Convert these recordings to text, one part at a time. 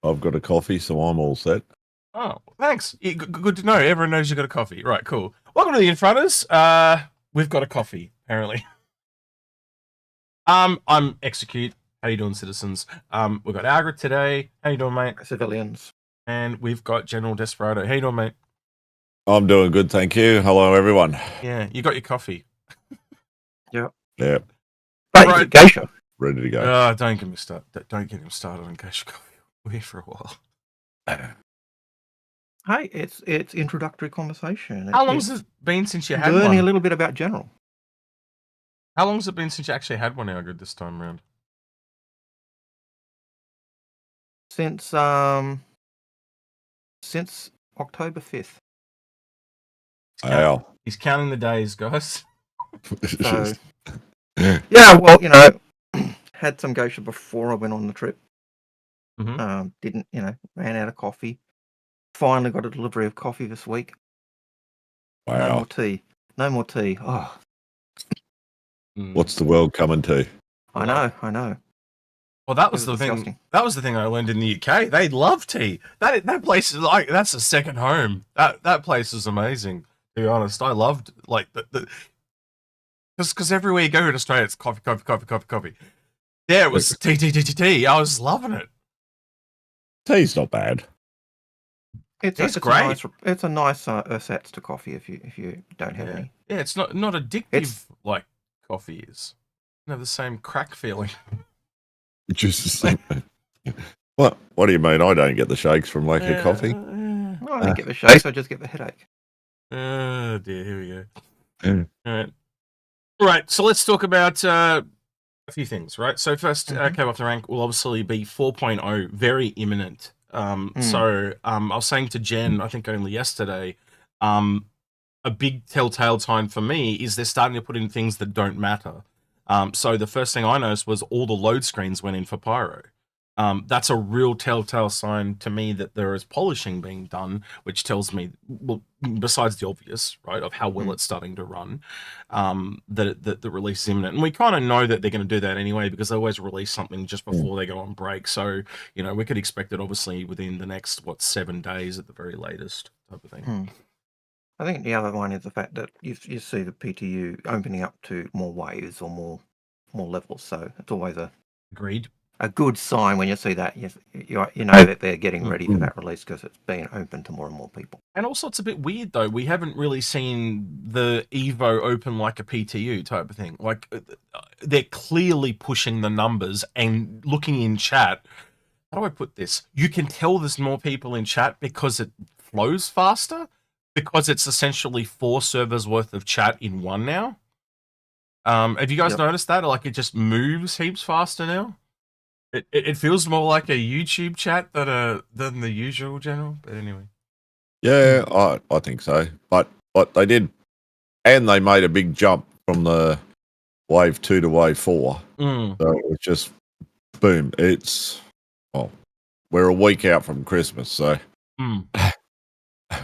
I've got a coffee, so I'm all set. Oh, thanks. Good to know. Everyone knows you got a coffee. Right, cool. Welcome to the Inforunners. We've got a coffee, apparently. I'm Execute. How you doing, citizens? We've got Algared today. How you doing, mate? Civilians. And we've got GenDesperado. How you doing, mate? I'm doing good, thank you. Hello, everyone. Yeah, you got your coffee. Yep. Yeah, Right. Geisha. ready to go. Don't get me started. Don't get him started on geisha coffee. We're here for a while. Hey, it's introductory conversation. How long has it been since you had learning one? a little bit about general. How long has it been since you actually had one, Algared, this time around? Since October 5th. Wow. He's counting the days, guys. So yeah, well, you know, had some geisha before I went on the trip. Mhm. Didn't, ran out of coffee. Finally got a delivery of coffee this week. No Wow. more tea. No more tea. Oh, What's the world coming to? I know. Well, that was It the was thing. disgusting. That was the thing I learned in the UK. They love tea. That place is like, that's a second home. That place is amazing. To be honest, I loved like because everywhere you go in Australia, it's coffee. Yeah, it was tea. I was loving it. Tea's not bad. It's great. It's a nice ersatz to coffee if you don't have any. Yeah, it's not addictive like coffee is. You have the same crack feeling. Just what do you mean? I don't get the shakes from making coffee. No, I don't get the shakes. I just get the headache. Oh dear, here we go. Yeah. All right, so let's talk about a few things, right? So first, came off the rank will obviously be 4.0, very imminent. So I was saying to Jen, I think only yesterday, a big telltale sign for me is they're starting to put in things that don't matter. So the first thing I noticed was all the load screens went in for Pyro. That's a real telltale sign to me that there is polishing being done, which tells me, well, besides the obvious, right, of how well it's starting to run, that the release is imminent. And we kind of know that they're going to do that anyway, because they always release something just before they go on break. So, we could expect it obviously within the next, 7 days at the very latest type of thing. I think the other one is the fact that you see the PTU opening up to more waves or more levels. So it's always Agreed. a good sign when you see that. You know that they're getting ready for that release because it's being open to more and more people. And also, it's a bit weird though. We haven't really seen the Evo open like a PTU type of thing. Like they're clearly pushing the numbers and looking in chat. How do I put this? You can tell there's more people in chat because it flows faster. Because it's essentially 4 servers worth of chat in one now. Have you guys noticed that? Like it just moves heaps faster now. It feels more like a YouTube chat than the usual general. But anyway. Yeah, I think so. But they did, and they made a big jump from the wave 2 to wave 4. So it was just boom. We're a week out from Christmas, so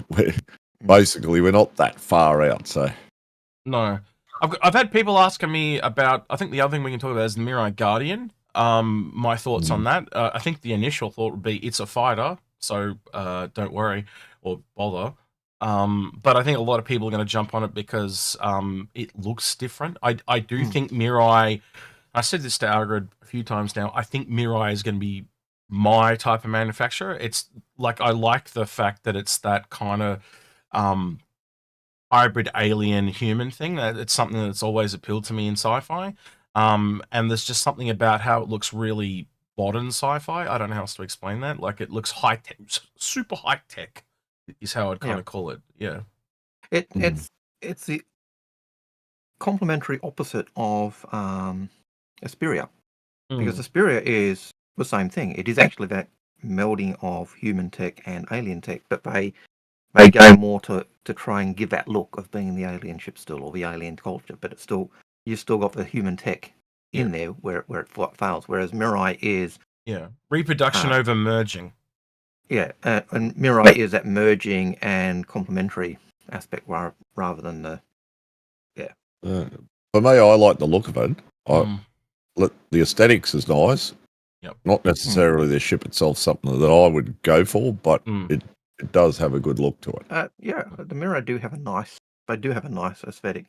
we're not that far out. So no, I've had people asking me about. I think the other thing we can talk about is the Mirai Guardian. My thoughts on that. I think the initial thought would be it's a fighter, so don't worry or bother. But I think a lot of people are going to jump on it because it looks different. I do think Mirai. I said this to Algared a few times now. I think Mirai is going to be my type of manufacturer. It's like I like the fact that it's that kind of hybrid alien human thing. That it's something that's always appealed to me in sci-fi. And there's just something about how it looks really modern sci-fi. I don't know how else to explain that. Like it looks high tech, super high tech is how I'd kind of call it. Yeah. It's the complementary opposite of Asperia. Because Asperia is the same thing. It is actually that melding of human tech and alien tech, but they go more to try and give that look of being the alien ship still, or the alien culture, but it's still, you've still got the human tech in there where it fails. Whereas Mirai is reproduction over merging. Yeah, and Mirai is that merging and complementary aspect rather than the for me, I like the look of it. The aesthetics is nice. Yep. Not necessarily the ship itself, something that I would go for, but it does have a good look to it. Yeah, the mirror do have a nice. They do have a nice aesthetic.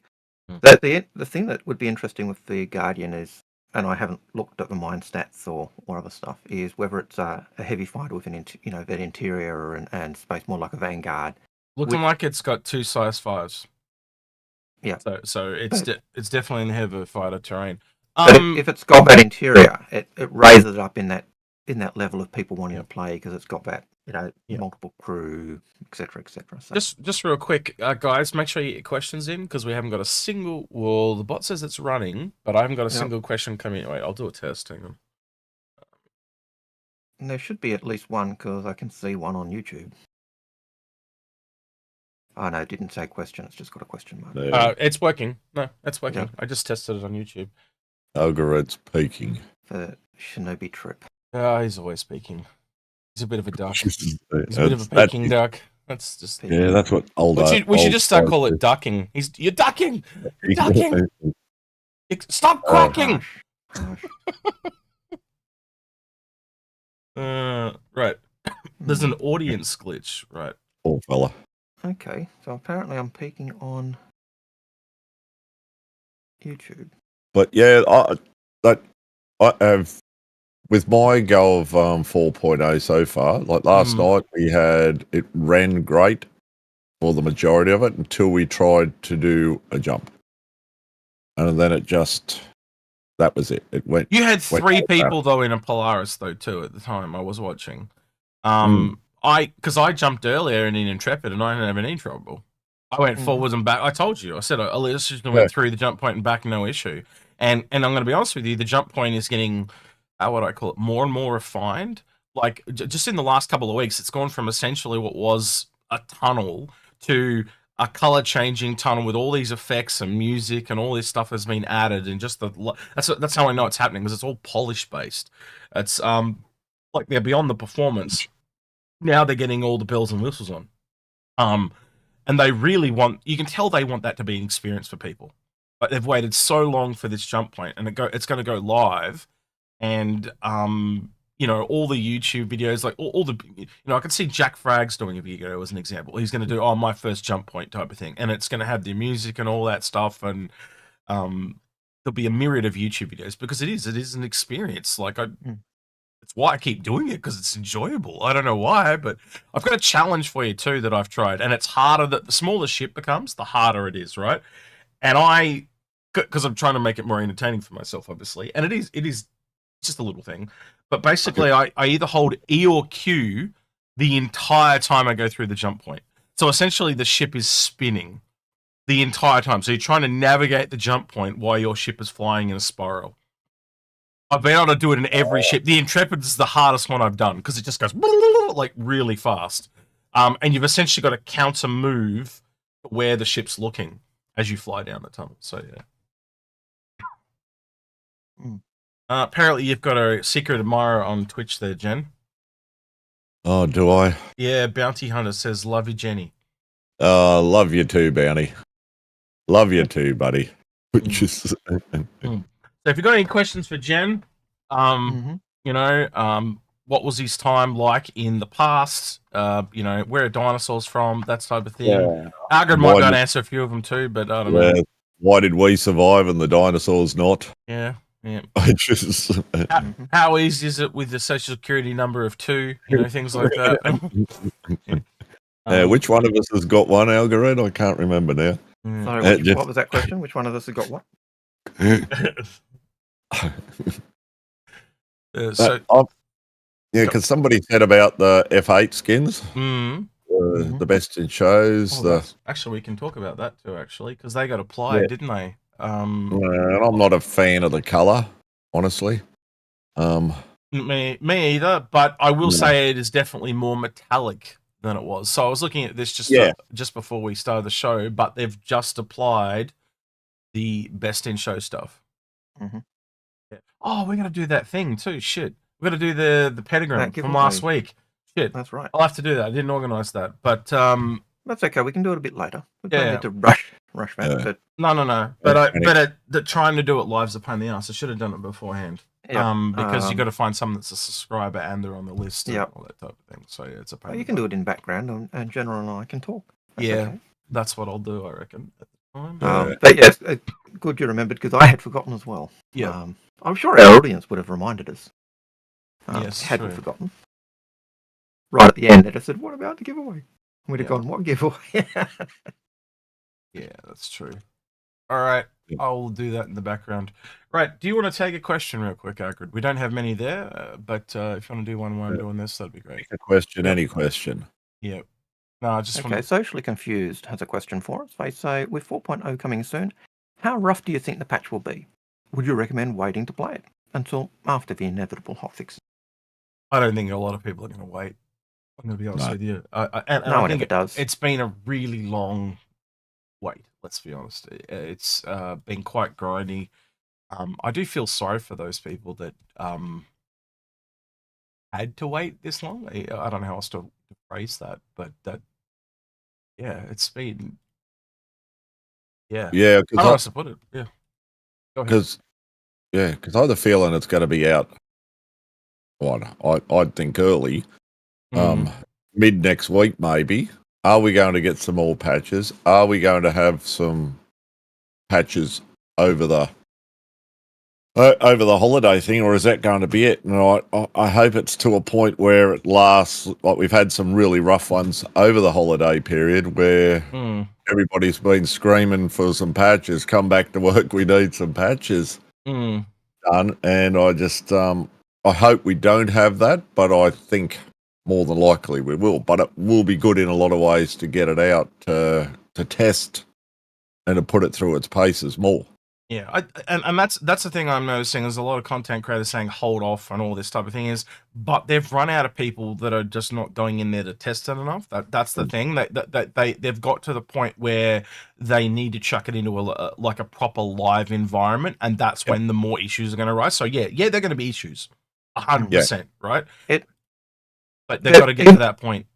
Mm. The thing that would be interesting with the Guardian is, and I haven't looked at the mine stats or other stuff, is whether it's a heavy fighter with an that interior and space more like a Vanguard. Looking like it's got 2 size 5s. Yeah. So it's definitely in the heavy fighter terrain. But if it's got that interior, it raises it up in that level of people wanting to play because it's got that multiple crew, etc., etc. So. Just real quick, guys, make sure you get your questions in because we haven't got a single. Well, the bot says it's running, but I haven't got a single question coming. Wait, I'll do a test. Hang on. And there should be at least one because I can see one on YouTube. Oh no, it didn't say question. It's just got a question mark. It's working. No, it's working. Yeah. I just tested it on YouTube. Algared's peaking. The Shinobi trip. He's always peaking. He's a bit of a duck. He's a bit of a peking duck. That's just that's what old. We should just start call it ducking. You're ducking. You're ducking. Stop quacking. Right. There's an audience glitch. Right. Poor fella. Okay, so apparently I'm peeking on YouTube. But yeah, I have with my go of 4.0 so far. Like last night, it ran great for the majority of it until we tried to do a jump, and then that was it. It went. You had 3 people though in a Polaris though too at the time I was watching. Because I jumped earlier in an Intrepid and I didn't have any trouble. I went forwards and back. I told you. I said I went through the jump point and back, no issue. And I'm going to be honest with you, the jump point is getting, what do I call it, more and more refined. Like just in the last couple of weeks, it's gone from essentially what was a tunnel to a color changing tunnel with all these effects and music and all this stuff has been added. And just that's how I know it's happening because it's all polish based. It's like they're beyond the performance. Now they're getting all the bells and whistles on. And they really you can tell they want that to be an experience for people. But they've waited so long for this jump point and it's going to go live. And, all the YouTube videos, like all the, I can see Jack Frags doing a video as an example. He's going to do, my first jump point type of thing. And it's going to have the music and all that stuff. And there'll be a myriad of YouTube videos because it is an experience. Like it's why I keep doing it because it's enjoyable. I don't know why, but I've got a challenge for you too that I've tried, and it's harder. The smaller the ship becomes, the harder it is, right? And because I'm trying to make it more entertaining for myself, obviously, and it is just a little thing. But basically, I either hold E or Q the entire time I go through the jump point. So essentially, the ship is spinning the entire time. So you're trying to navigate the jump point while your ship is flying in a spiral. I've been able to do it in every ship. The Intrepid is the hardest one I've done because it just goes like really fast. And you've essentially got to counter move where the ship's looking as you fly down the tunnel. So yeah. Apparently you've got a secret admirer on Twitch there, Jen. Oh, do I? Yeah, Bounty Hunter says, love you, Jenny. Love you too, Bounty. Love you too, buddy. So if you've got any questions for Jen, what was his time like in the past? Where are dinosaurs from? That type of thing. Yeah. Algared might not answer a few of them too, but I don't know. Why did we survive and the dinosaurs not? Yeah. Yeah. How easy is it with the social security number of 2? Things like that. Which one of us has got one, Algared? I can't remember now. Sorry, what was that question? Which one of us has got what? Because somebody said about the F8 skins, the best in shows. Actually, we can talk about that too. Actually, because they got applied, didn't they? And I'm not a fan of the color, honestly. Me either. But I will say it is definitely more metallic than it was. So I was looking at this just before we started the show, but they've just applied the best in show stuff. Yeah. Oh, we're gonna do that thing too. Shit, we're gonna do the pentagram from last week. Shit, that's right. I'll have to do that. I didn't organise that, but that's okay. We can do it a bit later. We don't need to rush that. No. But trying to do it live is a pain in the ass. I should have done it beforehand. because you got to find someone that's a subscriber and they're on the list and all that type of thing. So yeah, it's a pain. You can do it in background, and General and I can talk. That's okay. That's what I'll do, I reckon. At the time. But yes, good you remembered, because I had forgotten as well. Yeah, I'm sure our audience would have reminded us. Yes, had we forgotten. Right at the end, they said, "What about the giveaway?" We'd have gone, "What giveaway?" Yeah, that's true. All right, I'll do that in the background. Right, do you want to take a question real quick, Algared? We don't have many there, but if you want to do one while I'm doing this, that'd be great. A question, any question. Yeah. No, I just Okay, Socially Confused has a question for us. They say, with 4.0 coming soon, how rough do you think the patch will be? Would you recommend waiting to play it until after the inevitable hotfix? I don't think a lot of people are going to wait. I'm going to be honest with you. And no I one think ever does. It's been a really long wait, let's be honest. It's been quite grindy. I do feel sorry for those people that had to wait this long. I don't know how else to phrase that, but it's been I don't know how else to put it. Yeah, go ahead. Because I have the feeling it's going to be out. I'd think early, mid next week maybe. Are we going to get some more patches? Are we going to have some patches over the holiday thing, or is that going to be it? And I hope it's to a point where it lasts. Like, we've had some really rough ones over the holiday period where everybody's been screaming for some patches. Come back to work, we need some patches done. And I just I hope we don't have that, but I think more than likely we will. But it will be good in a lot of ways to get it out to test and to put it through its paces more. Yeah, and that's the thing I'm noticing. There's a lot of content creators saying hold off and all this type of thing but they've run out of people that are just not going in there to test it enough. That's the thing. They've got to the point where they need to chuck it into a proper live environment, and that's when the more issues are going to rise. So yeah, they're going to be issues, 100%, right? But they've got to get to that point.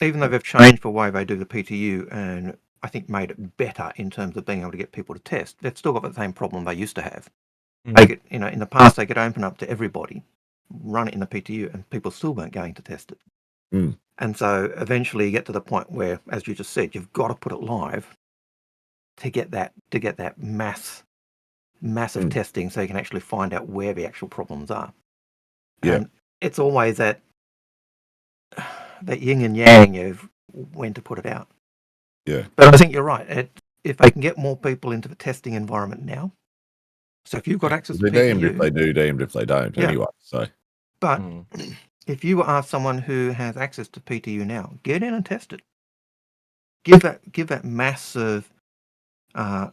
Even though they've changed the way they do the PTU and I think made it better in terms of being able to get people to test, they've still got the same problem they used to have. They could, in the past, they could open up to everybody, run it in the PTU, and people still weren't going to test it. And so eventually you get to the point where, as you just said, you've got to put it live to get that massive testing, so you can actually find out where the actual problems are. And it's always that yin and yang of when to put it out. Yeah. But I think you're right. If they can get more people into the testing environment now, so if you've got access to PTU... They're damned if they do, damned if they don't, anyway. So, but if you are someone who has access to PTU now, get in and test it. Give that massive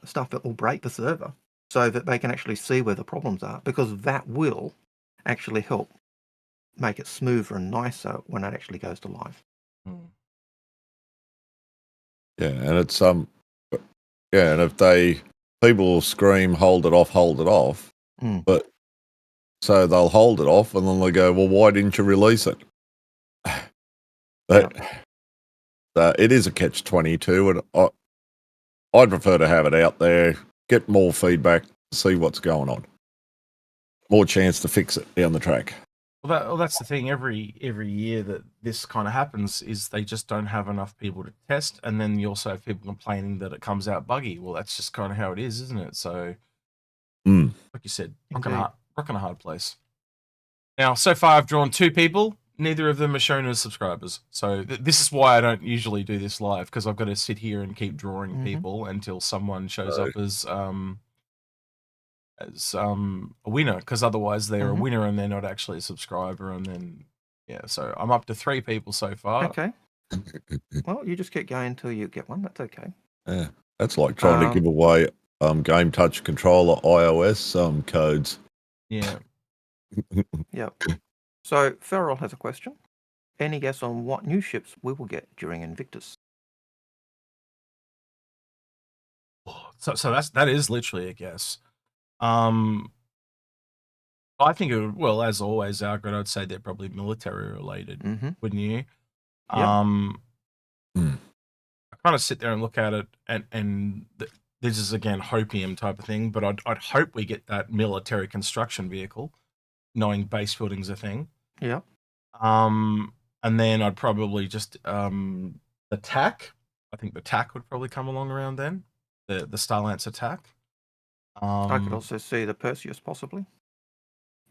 stuff that will break the server so that they can actually see where the problems are, because that will actually help make it smoother and nicer when it actually goes to live. Yeah, and it's and if people will scream, hold it off, but so they'll hold it off, and then they go, well, why didn't you release it? It is a catch-22, and I'd prefer to have it out there, get more feedback, see what's going on, more chance to fix it down the track. Well, that's the thing. Every year that this kind of happens is they just don't have enough people to test, and then you also have people complaining that it comes out buggy. Well, that's just kind of how it is, isn't it? So, like you said, rock in a hard place. Now, so far I've drawn 2 people. Neither of them are shown as subscribers. So this is why I don't usually do this live, because I've got to sit here and keep drawing people until someone shows up as a winner, because otherwise they're a winner and they're not actually a subscriber. And then so I'm up to 3 people so far. Okay. Well, you just keep going until you get one. That's okay. Yeah, that's like trying to give away Game Touch Controller iOS codes. Yeah. Yep. So Feral has a question. Any guess on what new ships we will get during Invictus? So that is literally a guess. I think it would, well, as always, Algared, I'd say they're probably military related, wouldn't you? I kind of sit there and look at it, and this is again hopium type of thing, but I'd hope we get that military construction vehicle. knowing base building's a thing. Yeah. And then I'd probably just the TAC. I think the TAC would probably come along around then. The Starlance attack. I could also see the Perseus possibly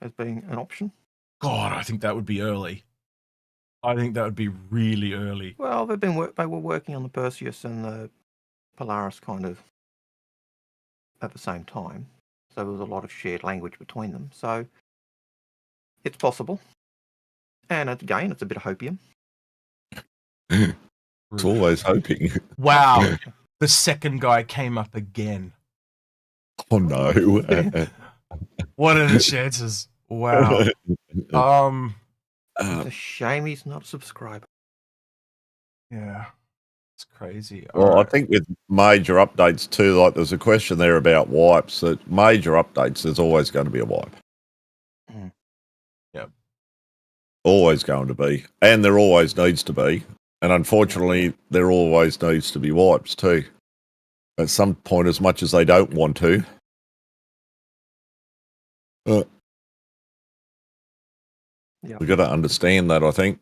as being an option. God, I think that would be early. I think that would be really early. Well, they were working on the Perseus and the Polaris kind of at the same time, so there was a lot of shared language between them. So it's possible, and again, it's a bit of hopium. It's always hoping. Wow, the second guy came up again. Oh no! What are the chances? Wow. It's a shame he's not a subscriber. Yeah, it's crazy. Well, I think with major updates too, like there's a question there about wipes. That major updates, there's always going to be a wipe. Yep. Always going to be, and there always needs to be, and unfortunately, there always needs to be wipes too. At some point, as much as they don't want to. Yep. We've got to understand that, I think,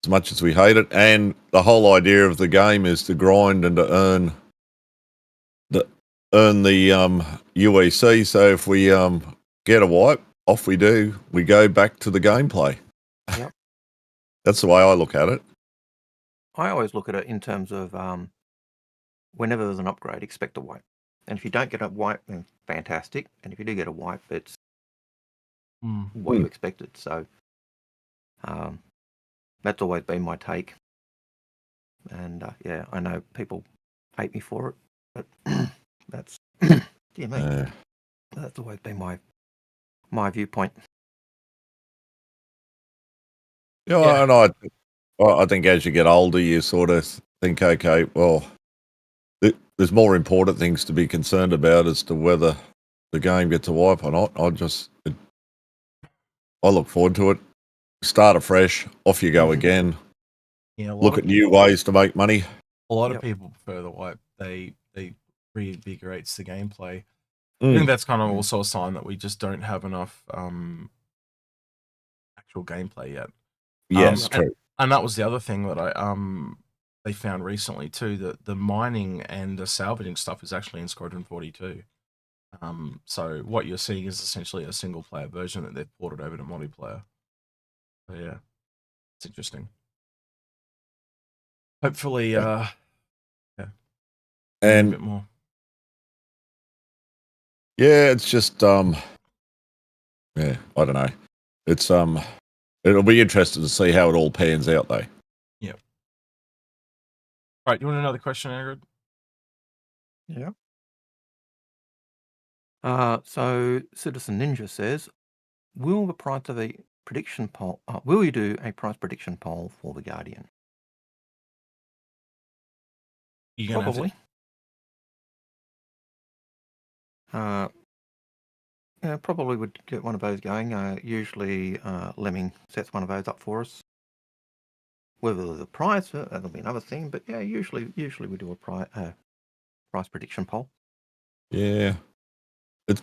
as much as we hate it. And the whole idea of the game is to grind and to earn the UEC. So if we get a wipe, off we do. We go back to the gameplay. Yep. That's the way I look at it. I always look at it in terms of whenever there's an upgrade, expect a wipe. And if you don't get a wipe, then fantastic. And if you do get a wipe, it's what you expected. So that's always been my take. And yeah, I know people hate me for it, but that's dear me. That's always been my viewpoint. Yeah, and I think as you get older, you sort of think, okay, well, there's more important things to be concerned about as to whether the game gets a wipe or not. I look forward to it. Start afresh, off you go again. Yeah, look at new ways to make money. A lot of people prefer the wipe. They reinvigorates the gameplay. I think that's kind of also a sign that we just don't have enough actual gameplay yet. Yes, true. And that was the other thing that they found recently too, that the mining and the salvaging stuff is actually in Squadron 42. So what you're seeing is essentially a single player version that they've ported over to multiplayer. So yeah, it's interesting. Hopefully, and a bit more. Yeah, it's just yeah, I don't know. It's it'll be interesting to see how it all pans out though. Yep. Right, you want another question, Algared? Yeah. So Citizen Ninja says, will the price of a prediction poll? Will you do a price prediction poll for the Guardian? Probably. Yeah, probably would get one of those going. Usually, Lemming sets one of those up for us. Whether there's a price, that'll be another thing. But yeah, usually we do a price prediction poll. Yeah.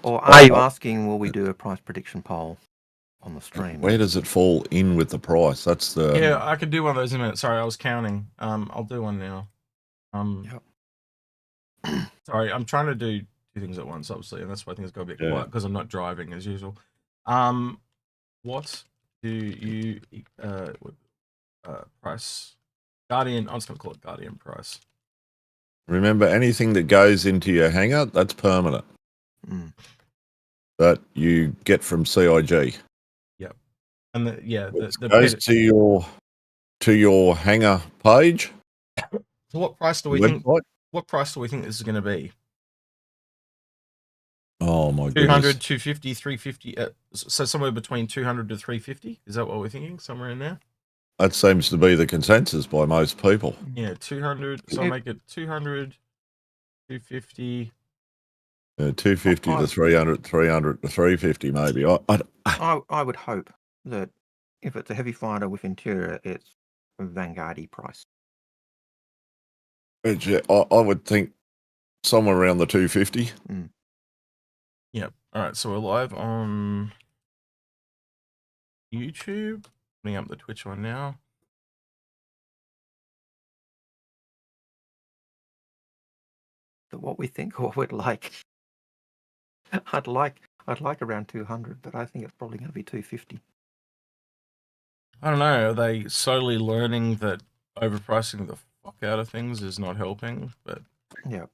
Or are you asking, will we do a price prediction poll on the stream? Where does it fall in with the price? That's the... Yeah, I could do one of those in a minute. Sorry, I was counting. I'll do one now. Sorry, I'm trying to do two things at once, obviously, and that's why I think it's got a bit quiet, because I'm not driving as usual. What do you price? Guardian, I'm just going to call it Guardian price. Remember, anything that goes into your hangar, that's permanent. That you get from CIG. Yep. And the goes to your hangar page. So what price do we think? What price do we think this is going to be? Oh my goodness. 200, 250, 350. So somewhere between 200 to 350. Is that what we're thinking? Somewhere in there. That seems to be the consensus by most people. Yeah, 200. So I'll make it 200, 250. 250 to 300, 300 to 350 maybe. I would hope that if it's a heavy fighter with interior, it's a Vanguard-y price. I would think somewhere around the 250. Yep. All right. So we're live on YouTube. Putting up the Twitch one now. What we think or we'd like. I'd like around 200, but I think it's probably going to be 250. I don't know. Are they slowly learning that overpricing the fuck out of things is not helping? But yeah,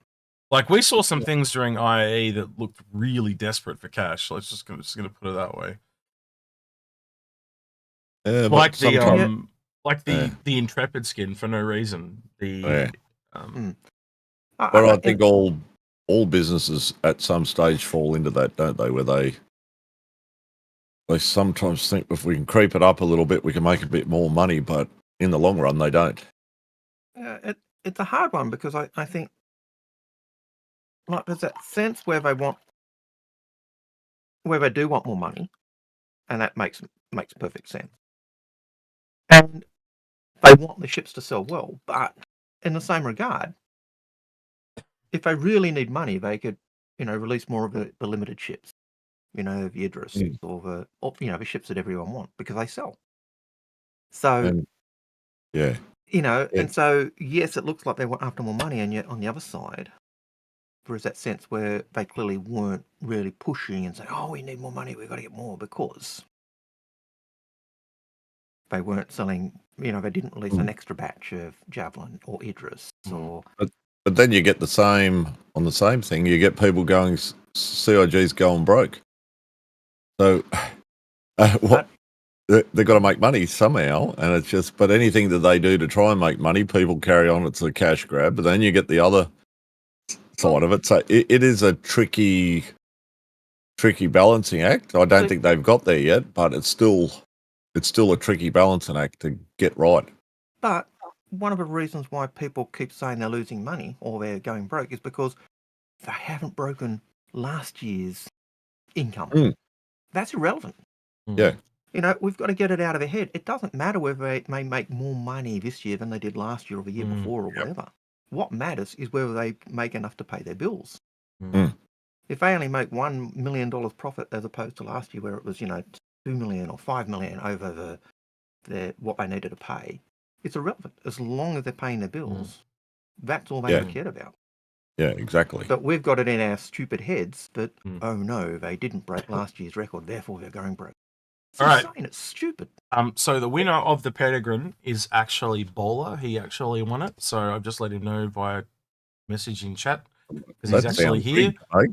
like we saw some things during IAE that looked really desperate for cash. Let's just gonna put it that way. Like the Intrepid skin for no reason. But I think all businesses at some stage fall into that, don't they? Where they sometimes think if we can creep it up a little bit, we can make a bit more money, but in the long run, they don't. It's a hard one because I think like there's that sense where they do want more money, and that makes perfect sense. And they want the ships to sell well, but in the same regard, if they really need money, they could, release more of the limited ships, the Idris or the ships that everyone wants because they sell. So, and so yes, it looks like they want after more money, and yet on the other side, there is that sense where they clearly weren't really pushing and saying, "Oh, we need more money, we've got to get more," because they weren't selling. They didn't release an extra batch of Javelin or Idris or. But then you get the same thing. You get people going, CIG's going broke. So they've got to make money somehow, and it's just. But anything that they do to try and make money, people carry on. It's a cash grab. But then you get the other side of it. So it is a tricky balancing act. I don't think they've got there yet, but it's still a tricky balancing act to get right. But one of the reasons why people keep saying they're losing money or they're going broke is because they haven't broken last year's income. That's irrelevant. Yeah. We've got to get it out of their head. It doesn't matter whether they may make more money this year than they did last year or the year before or whatever. What matters is whether they make enough to pay their bills. If they only make $1 million profit as opposed to last year where it was, 2 million or 5 million over what they needed to pay, it's irrelevant. As long as they're paying their bills, that's all they ever cared about. Yeah, exactly. But we've got it in our stupid heads that, oh no, they didn't break last year's record, therefore they're going broke. It's insane. It's stupid. So the winner of the Peregrine is actually Bowler. He actually won it. So I've just let him know via message in chat because he's actually here. Rigged, right?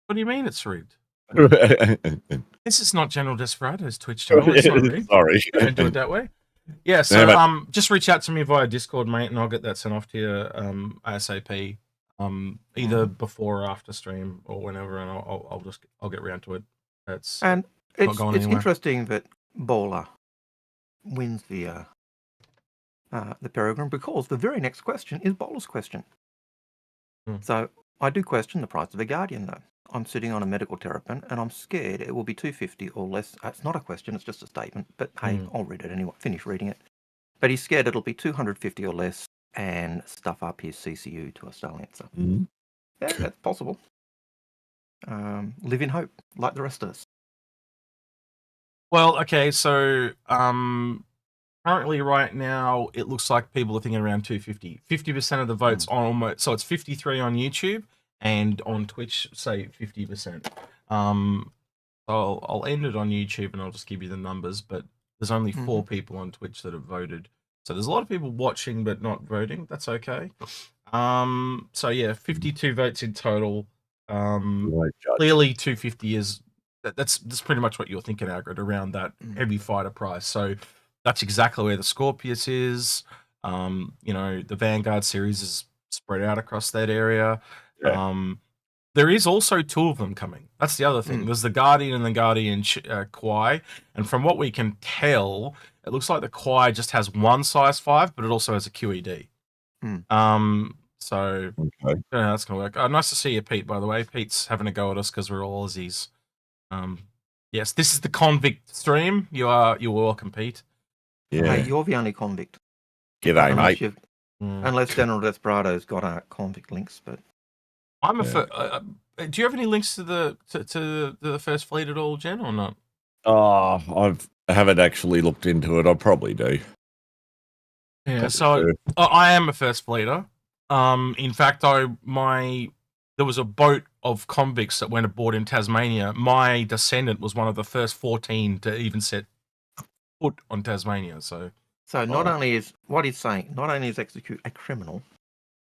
What do you mean it's rigged? This is not General Desperado's Twitch channel. It's not rigged. Sorry. Don't do it that way. Yeah, so just reach out to me via Discord, mate, and I'll get that sent off to you ASAP. Either before or after stream or whenever, and I'll get round to it. It's interesting that Bowler wins the Peregrine because the very next question is Bowler's question. So I do question the price of the Guardian though. I'm sitting on a medical terrapin and I'm scared it will be 250 or less. It's not a question, it's just a statement. But hey, I'll read it anyway. Finish reading it. But he's scared it'll be 250 or less and stuff up his CCU to a Starlancer. Yeah, that's possible. Live in hope, like the rest of us. Well, okay, so currently right now it looks like people are thinking around 250. 50% of the votes on almost, so it's 53 on YouTube and on Twitch, say 50%. I'll end it on YouTube and I'll just give you the numbers, but there's only 4 people on Twitch that have voted. So there's a lot of people watching but not voting. That's okay. So yeah, 52 votes in total. Clearly 250 is that's pretty much what you're thinking, Algared, around that heavy fighter price. So that's exactly where the Scorpius is. The Vanguard series is spread out across that area. There is also 2 of them coming. That's the other thing. There's the Guardian and the Guardian Quai. And from what we can tell, it looks like the Quai just has one size 5, but it also has a QED. So that's going to work. Nice to see you, Pete, by the way. Pete's having a go at us because we're all Aussies. Yes, this is the convict stream. You're welcome, Pete. Yeah. Hey, you're the only convict. G'day, mate. Unless General Desperado's got convict links, but I'm do you have any links to the First Fleet at all, Jen, or not? I've haven't actually looked into it. I probably do. Yeah, Probably so do. I am a first fleeter. In fact, there was a boat of convicts that went aboard in Tasmania. My descendant was one of the first 14 to even set foot on Tasmania. So not only is what he's saying, not only is Execute a criminal,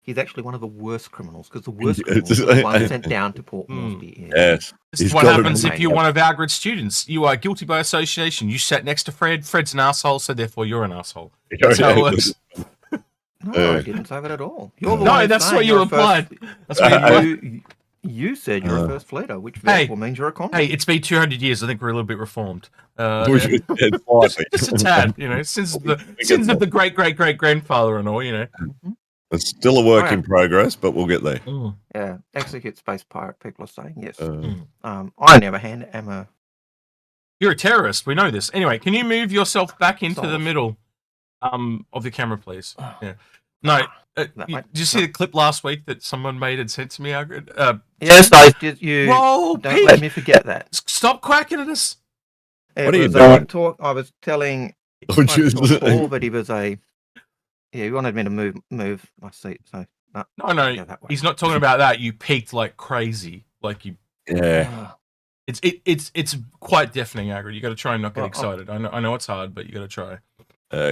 he's actually one of the worst criminals, because the worst criminals are the ones sent down to Port Moresby. Yes. This is what happens if you're one of Algared students. You are guilty by association. You sat next to Fred. Fred's an asshole, so therefore you're an asshole. That's how it works. No, I didn't say that at all. You're the No, one that's what you implied. That's what you said you're a first fleeter, which therefore means you're a convict. Hey, it's been 200 years. I think we're a little bit reformed. Just a tad, since of the great grandfather and all, It's still a work in progress, but we'll get there. Yeah, Execute Space Pirate, people are saying, yes. I, on the other hand, am a... You're a terrorist, we know this. Anyway, can you move yourself back into the middle of the camera, please? Yeah. No, did you see the clip last week that someone made and sent to me, Algared? Yes, I did. Roll, don't let me forget that. Stop quacking at us. What are you doing? I was telling Oh, Paul that he was he wanted me to move my seat. So no, he's not talking about that. You peaked like crazy, like you. Yeah. It's quite deafening, Algared. You got to try and not get excited. I know it's hard, but you got to try.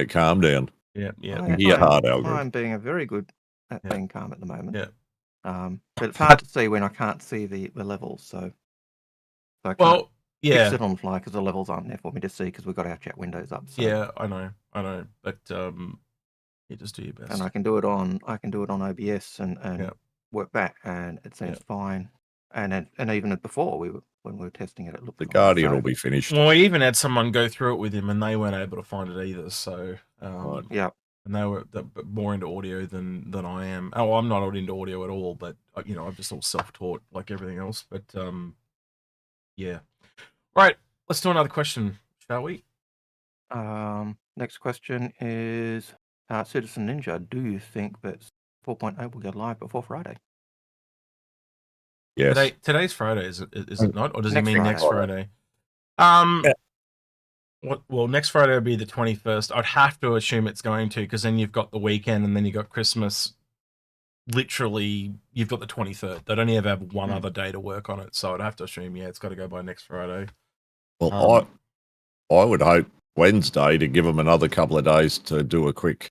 Calm down. Yeah. You're hard, Algared. I'm being very good at being calm at the moment. Yeah. But it's hard to see when I can't see the levels. So I can't fix it on the fly because the levels aren't there for me to see because we've got our chat windows up. So. Yeah, I know, but you just do your best. And I can do it on OBS and work back, and it seems fine. And even before when we were testing it, it looked. The Guardian will be finished. Well, we even had someone go through it with him, and they weren't able to find it either. So, and they were more into audio than I am. Oh, I'm not into audio at all, but I'm just all self-taught like everything else. But yeah. Right, let's do another question, shall we? Next question is Citizen Ninja. Do you think that 4.0 will go live before Friday? Yes. Today's Friday, is it not? Or does he mean next Friday? Well, next Friday will be the 21st. I'd have to assume it's going to, because then you've got the weekend and then you've got Christmas. Literally, you've got the 23rd. They'd only ever have one other day to work on it. So I'd have to assume, it's got to go by next Friday. Well, I would hope Wednesday to give them another couple of days to do a quick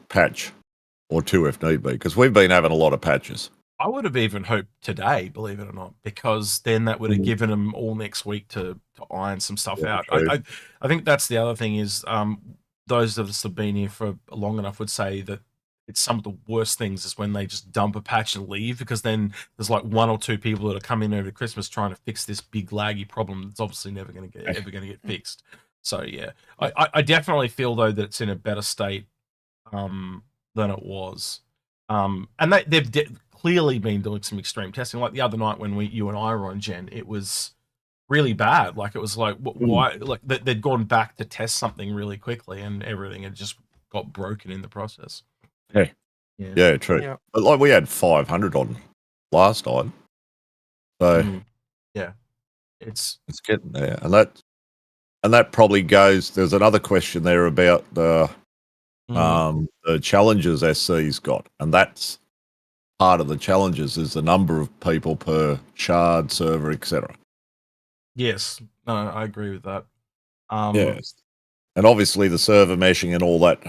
patch or two if need be, because we've been having a lot of patches. I would have even hoped today, believe it or not, because then that would have given them all next week to iron some stuff out. I think that's the other thing is those of us that have been here for long enough would say that it's some of the worst things is when they just dump a patch and leave, because then there's like one or two people that are coming over Christmas trying to fix this big laggy problem that's obviously never going to get fixed. So yeah, I definitely feel though that it's in a better state than it was, and they've clearly been doing some extreme testing. Like the other night when you and I were on, Jen, it was really bad. Like it was like why? Like they'd gone back to test something really quickly, and everything had just got broken in the process. Yeah, true. Yeah. But like we had 500 on last night, so it's getting there, and that probably goes. There's another question there about the challenges SC's got, and that's part of the challenges is the number of people per shard server, etc. Yes, no, I agree with that. Yes, and obviously the server meshing and all that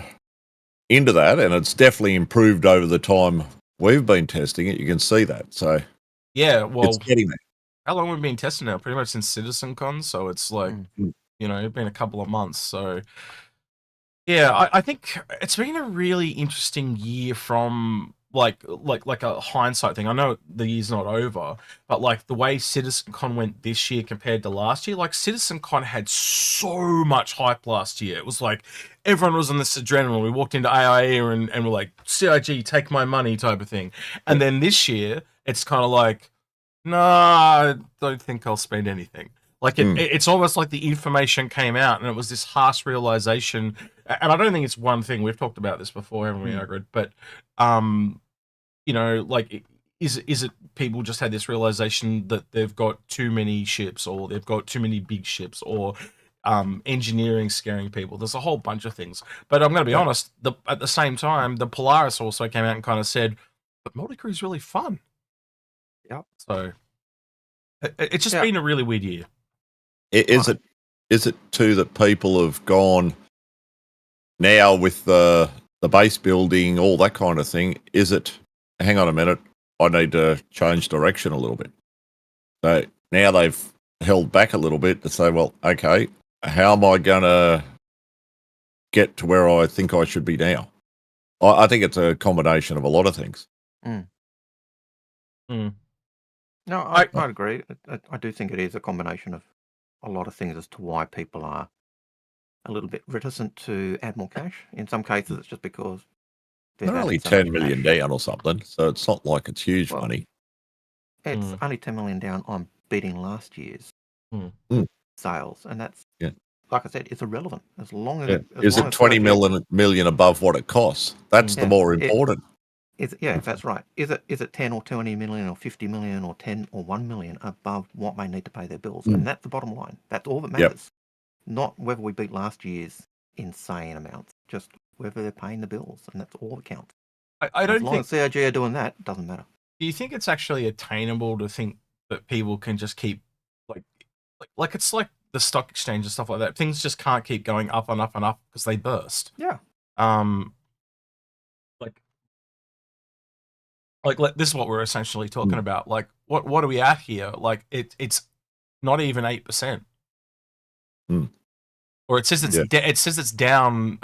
into that, and it's definitely improved over the time we've been testing it. You can see that. So yeah, well, it's getting there. How long have we been testing now? Pretty much since CitizenCon, so it's like it's been a couple of months. So yeah, I think it's been a really interesting year from like a hindsight thing. I know the year's not over, but like the way CitizenCon went this year compared to last year, like CitizenCon had so much hype last year. It was like everyone was on this adrenaline. We walked into AIE and we're like, CIG, take my money type of thing. And then this year, it's kind of like, nah, I don't think I'll spend anything. Like it's almost like the information came out and it was this harsh realization. And I don't think it's one thing. We've talked about this before, haven't we, Algared? But like is it people just had this realization that they've got too many ships, or they've got too many big ships, or engineering scaring people. There's a whole bunch of things. But I'm going to be honest, at the same time, the Polaris also came out and kind of said, but multi-crew is really fun. Yep. So it's just been a really weird year. Is it too that people have gone now with the base building, all that kind of thing? Is it, hang on a minute, I need to change direction a little bit. So now they've held back a little bit to say, well, okay, how am I going to get to where I think I should be now? I think it's a combination of a lot of things. No, I'd agree. I do think it is a combination of a lot of things as to why people are a little bit reticent to add more cash. In some cases, it's just because they're only 10 million down or something, so it's not like it's huge money. It's only 10 million down on beating last year's sales, and that's like I said, it's irrelevant as long as is it 20 million above what it costs? That's the more important. That's right. Is it 10 or 20 million or 50 million or 10 or 1 million above what they need to pay their bills? And that's the bottom line. That's all that matters. Not whether we beat last year's insane amounts, just whether they're paying the bills, and that's all that counts. I don't as long as CRG are doing that, it doesn't matter. Do you think it's actually attainable to think that people can just keep like it's like the stock exchange and stuff like that? Things just can't keep going up and up and up because they burst. Yeah. Like this is what we're essentially talking about. Like, what are we at here? Like, it's not even 8%, or it says it's down.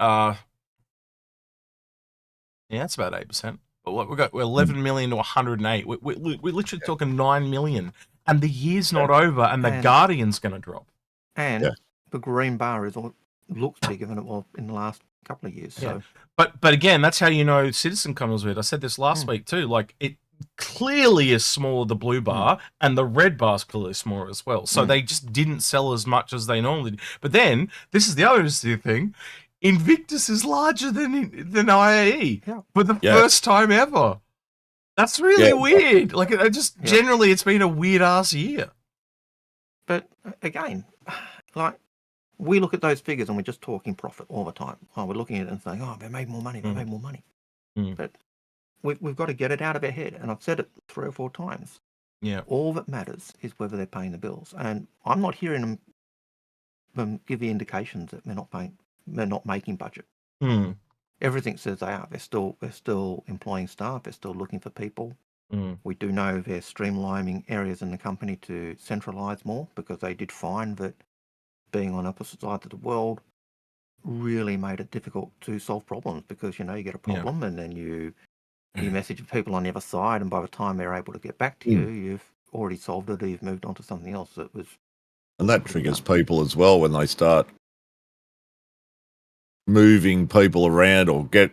It's about 8%. But we're 11 million to 108. We're literally talking 9 million, and the year's not over, and the Guardian's going to drop. And the green bar looks bigger than it was in the last couple of years. So. But again, that's how you know Citizen comes with. I said this last week too. Like, it clearly is smaller, the blue bar, and the red bar's clearly smaller as well. So they just didn't sell as much as they normally do. But then this is the other interesting thing: Invictus is larger than IAE for the first time ever. That's really weird. Like, generally, it's been a weird ass year. But again, like, we look at those figures and we're just talking profit all the time. We're looking at it and saying, they made more money, they made more money. But we've got to get it out of our head. And I've said it 3 or 4 times. Yeah. All that matters is whether they're paying the bills. And I'm not hearing them give the indications that they're not making budget. Everything says they are. They're still employing staff. They're still looking for people. We do know they're streamlining areas in the company to centralize more, because they did find that being on opposite sides of the world really made it difficult to solve problems, because you get a problem and then you message people on the other side, and by the time they're able to get back to you, you've already solved it, or you've moved on to something else that was. And that triggers people as well when they start moving people around, or get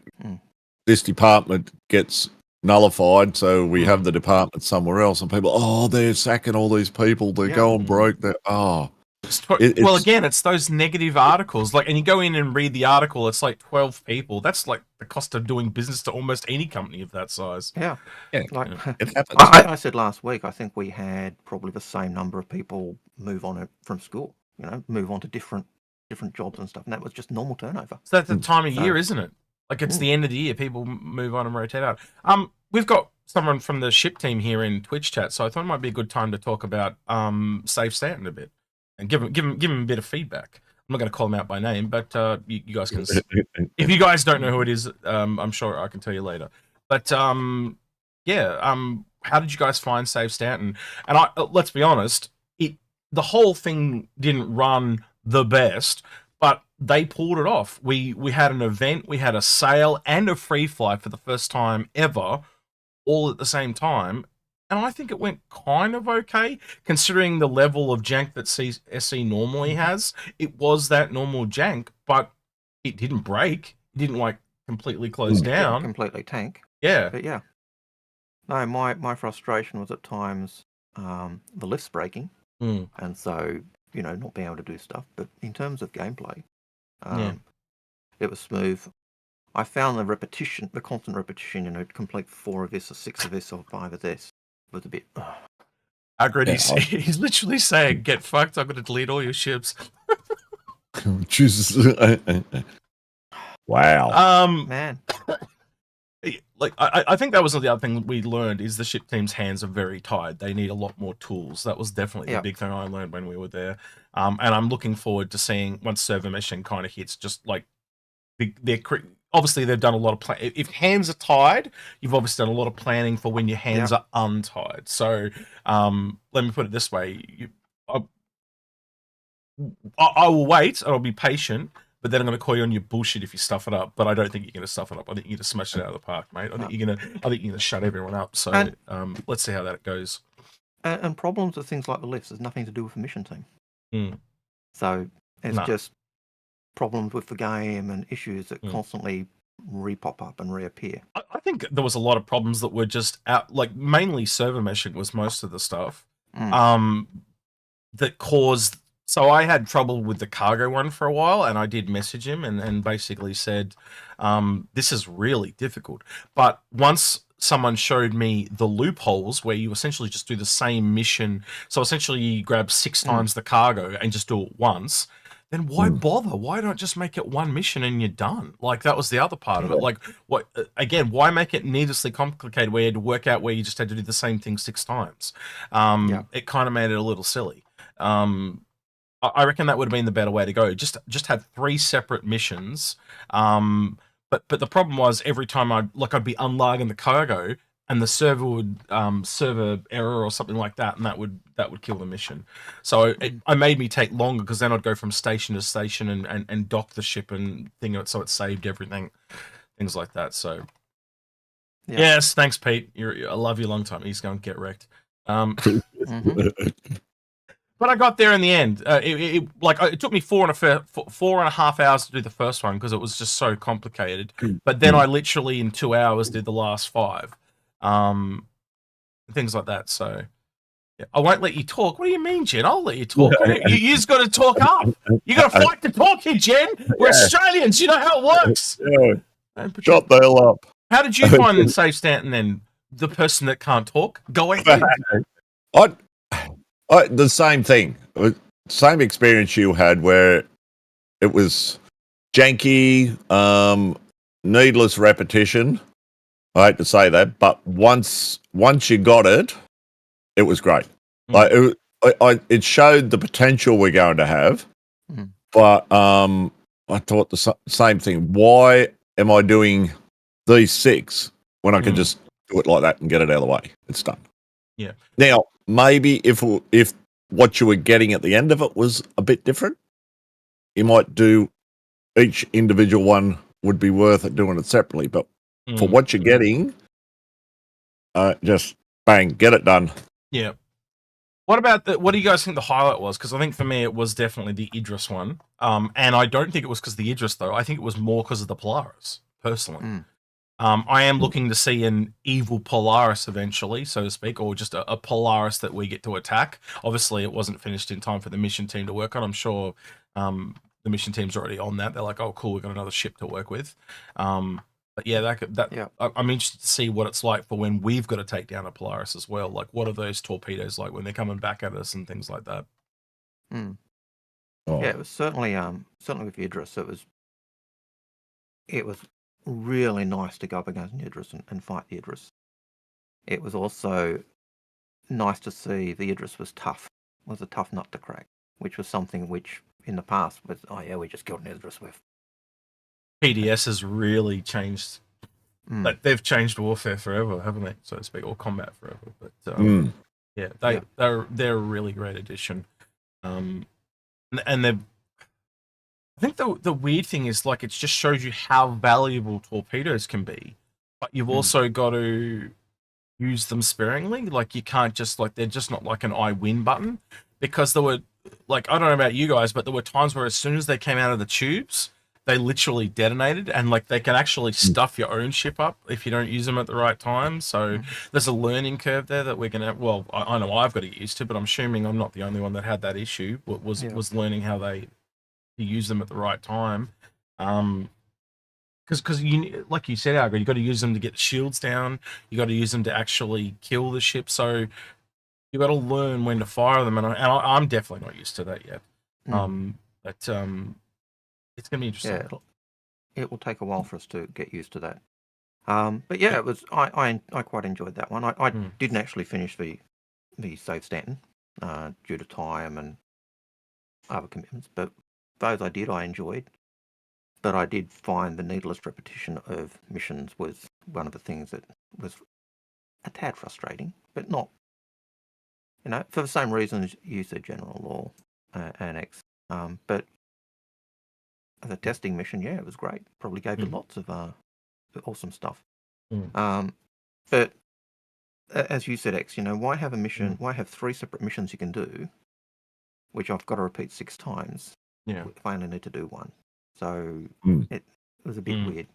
this department gets nullified, so we have the department somewhere else, and people, they're sacking all these people, they're going broke, well, again, it's those negative articles, like, and you go in and read the article, it's like 12 people. That's like the cost of doing business to almost any company of that size. Like, it happens. I said last week, I think we had probably the same number of people move on from school, move on to different jobs and stuff, and that was just normal turnover. So that's the time of year, isn't it? Like, it's the end of the year, people move on and rotate out. We've got someone from the ship team here in Twitch chat, so I thought it might be a good time to talk about Save Stanton a bit and give him a bit of feedback. I'm not going to call him out by name, but you guys can. If you guys don't know who it is, I'm sure I can tell you later. But how did you guys find Save Stanton? And let's be honest, the whole thing didn't run the best, but they pulled it off. We had an event, we had a sale and a free fly for the first time ever, all at the same time. And I think it went kind of okay, considering the level of jank that SC normally has. It was that normal jank, but it didn't break. It didn't, completely close down. Completely tank. Yeah. But yeah. No, my frustration was at times the lifts breaking. And so, not being able to do stuff. But in terms of gameplay, it was smooth. I found the constant repetition, complete 4 of this or 6 of this or 5 of this was a bit. Algared, he's literally saying, "Get fucked! I'm going to delete all your ships." Jesus. Wow. Man. Like I think that was the other thing we learned is the ship team's hands are very tied. They need a lot more tools. That was definitely the big thing I learned when we were there. And I'm looking forward to seeing once server meshing kind of hits, just like obviously they've done a lot of if hands are tied, you've obviously done a lot of planning for when your hands are untied. So let me put it this way. I will wait and I'll be patient, but then I'm going to call you on your bullshit if you stuff it up. But I don't think you're going to stuff it up. I think you're going to smash it out of the park, mate. I think you're going to shut everyone up. So let's see how that goes. And problems with things like the lifts has nothing to do with the mission team. So it's just problems with the game and issues that constantly repop up and reappear. I think there was a lot of problems that were just out, like mainly server meshing was most of the stuff that caused. So I had trouble with the cargo one for a while, and I did message him and basically said, this is really difficult. But once someone showed me the loopholes where you essentially just do the same mission, so essentially you grab 6 times the cargo and just do it once, then why bother? Why not just make it one mission and you're done? Like, that was the other part of it. Like, what again, why make it needlessly complicated where you had to work out where you just had to do the same thing 6 times? It kind of made it a little silly. I reckon that would have been the better way to go. Just have 3 separate missions. But the problem was every time I'd be unlogging the cargo and the server would server error or something like that, and that would kill the mission. So it made me take longer because then I'd go from station to station and dock the ship and thing it so it saved everything, things like that. So yes, thanks, Pete. I love you long time. He's going to get wrecked. But I got there in the end. It took me 4.5 hours to do the first one because it was just so complicated. But then I literally in 2 hours did the last 5, things like that. So I won't let you talk. What do you mean, Jen? I'll let you talk. You just got to talk up. You got to fight to talk here, Jen. We're Australians. You know how it works. Shut the hell up. How did you find Safe Stanton then? The person that can't talk. Go ahead. The same thing, same experience you had where it was janky, needless repetition. I hate to say that, but once you got it, it was great. Like it showed the potential we're going to have. But I thought the same thing. Why am I doing these 6 when I can just do it like that and get it out of the way? It's done. Yeah. Now, maybe if what you were getting at the end of it was a bit different, you might do each individual one would be worth it doing it separately. But for what you're getting, just bang, get it done. Yeah. What do you guys think the highlight was? Because I think for me it was definitely the Idris one. And I don't think it was because of the Idris though. I think it was more because of the Polaris, personally. I am looking to see an evil Polaris eventually, so to speak, or just a Polaris that we get to attack. Obviously, it wasn't finished in time for the mission team to work on. I'm sure the mission team's already on that. They're like, oh, cool, we've got another ship to work with. But yeah, I'm interested to see what it's like for when we've got to take down a Polaris as well. Like, what are those torpedoes like when they're coming back at us and things like that? Yeah, it was certainly with Idris, it was really nice to go up against the Idris and fight the Idris. It was also nice to see the Idris was a tough nut to crack, which was something which in the past was, we just killed an Idris with. PDS has really changed. Like, they've changed warfare forever, haven't they, so to speak, or combat forever. But they're a really great addition. And they're, I think the weird thing is, like, it just shows you how valuable torpedoes can be, but you've also got to use them sparingly. Like, you can't just, like, they're just not like an I win button, because there were, like, I don't know about you guys, but there were times where as soon as they came out of the tubes, they literally detonated, and like they can actually stuff your own ship up if you don't use them at the right time. So there's a learning curve there that we're gonna. Well, I know I've got to get used to, but I'm assuming I'm not the only one that had that issue. Was learning how to use them at the right time. Because you, like you said, Algared, you got to use them to get the shields down. You got to use them to actually kill the ship. So you got to learn when to fire them, and I'm definitely not used to that yet. It's gonna be interesting. Yeah, it will take a while for us to get used to that. But yeah, it was. I quite enjoyed that one. I didn't actually finish the save Stanton due to time and other commitments, but those I did, I enjoyed. But I did find the needless repetition of missions was one of the things that was a tad frustrating, but not, for the same reasons you said, General Law Annex. But as a testing mission, yeah, it was great. Probably gave you lots of awesome stuff. But as you said, X, why have a mission? Why have 3 separate missions you can do, which I've got to repeat 6 times? Yeah. If I only need to do one. So it was a bit weird.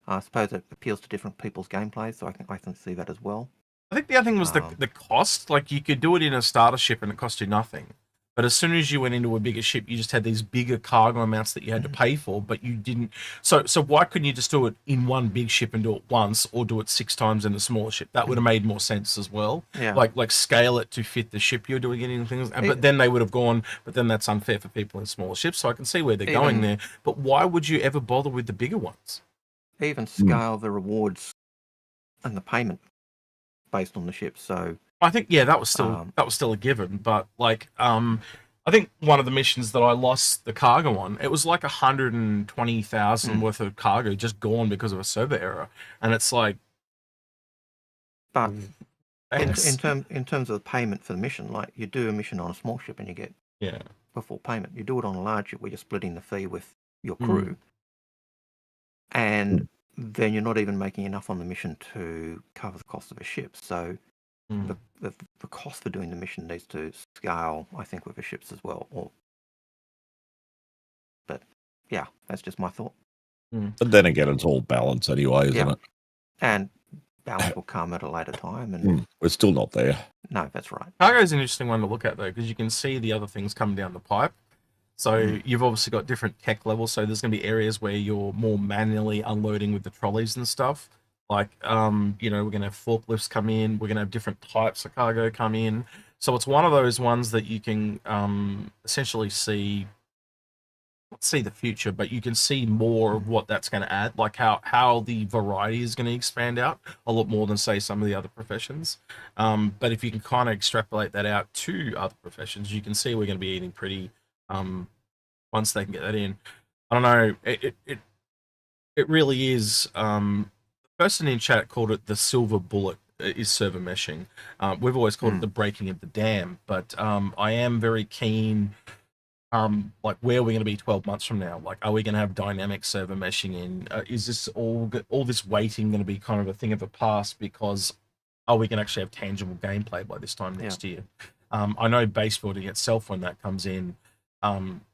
I suppose it appeals to different people's gameplay, so I can see that as well. I think the other thing was the cost. Like, you could do it in a starter ship and it cost you nothing. But as soon as you went into a bigger ship, you just had these bigger cargo amounts that you had to pay for, but you didn't. So why couldn't you just do it in one big ship and do it once, or do it 6 times in a smaller ship? That would have made more sense as well. Yeah. Like scale it to fit the ship you're doing it in things. But then they would have gone, but then that's unfair for people in smaller ships. So I can see where they're going there. But why would you ever bother with the bigger ones? Even scale the rewards and the payment based on the ship. So I think that was still a given, but like I think one of the missions that I lost the cargo on, it was like 120,000 worth of cargo just gone because of a server error, and it's like. But in terms of the payment for the mission, like you do a mission on a small ship and you get a full payment. You do it on a large ship where you're splitting the fee with your crew, and then you're not even making enough on the mission to cover the cost of a ship. So the cost for doing the mission needs to scale, I think, with the ships as well. But yeah, that's just my thought. But then again, it's all balance anyway, isn't it? And balance will come at a later time. And we're still not there. No, that's right. Cargo is an interesting one to look at, though, because you can see the other things coming down the pipe. So you've obviously got different tech levels. So there's going to be areas where you're more manually unloading with the trolleys and stuff. Like, we're going to have forklifts come in. We're going to have different types of cargo come in. So it's one of those ones that you can essentially see, not see the future, but you can see more of what that's going to add, like how the variety is going to expand out a lot more than, say, some of the other professions. But if you can kind of extrapolate that out to other professions, you can see we're going to be eating pretty... once they can get that in. I don't know, it really is. The person in chat called it the silver bullet is server meshing. We've always called it the breaking of the dam, but I am very keen, like, where are we going to be 12 months from now? Like, are we going to have dynamic server meshing in? Is this all this waiting going to be kind of a thing of the past, because are we going to actually have tangible gameplay by this time next year? I know base building itself, when that comes in,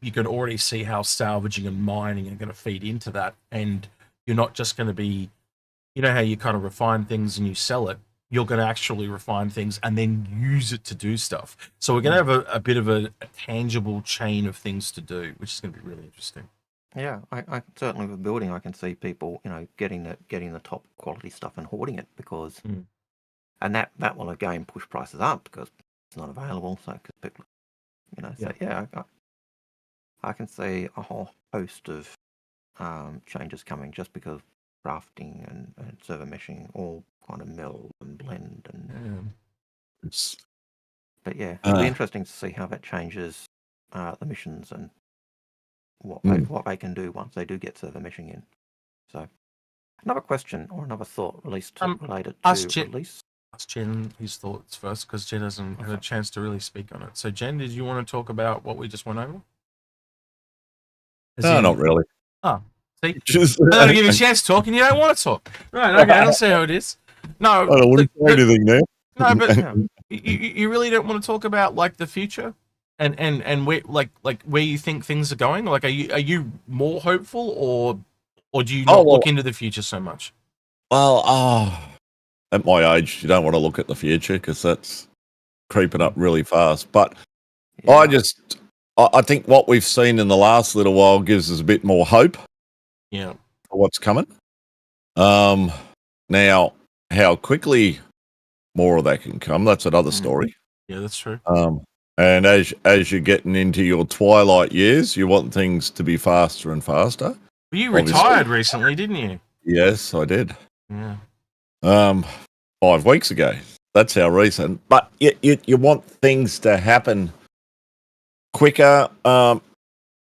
you can already see how salvaging and mining are going to feed into that, and you're not just going to be, how you kind of refine things and you sell it. You're going to actually refine things and then use it to do stuff. So we're going to have a bit of a tangible chain of things to do, which is going to be really interesting. Yeah, I certainly with building, I can see people, getting the top quality stuff and hoarding it because, and that will again push prices up because it's not available. So because people, I can see a whole host of changes coming just because crafting and server meshing all kind of meld and blend and. But yeah, it'll be interesting to see how that changes the missions and what they can do once they do get server meshing in. So, another question or another thought related to release. Ask Jen his thoughts first, because Jen hasn't had a chance to really speak on it. So, Jen, did you want to talk about what we just went over? No, not really. Oh, see? I'm going to give you a chance to talk and you don't want to talk. Right, okay, I don't see how it is. No, I don't want to say anything now. No, but you really don't want to talk about, like, the future and where, like where you think things are going? Like, are you more hopeful, or do you not look into the future so much? Well, at my age, you don't want to look at the future because that's creeping up really fast. But I think what we've seen in the last little while gives us a bit more hope. Yeah. For what's coming. Now, how quickly more of that can come, that's another story. Yeah, that's true. And as you're getting into your twilight years, you want things to be faster and faster. Well, you retired recently, didn't you? Yes, I did. Yeah. 5 weeks ago. That's how recent. But you want things to happen quicker. No,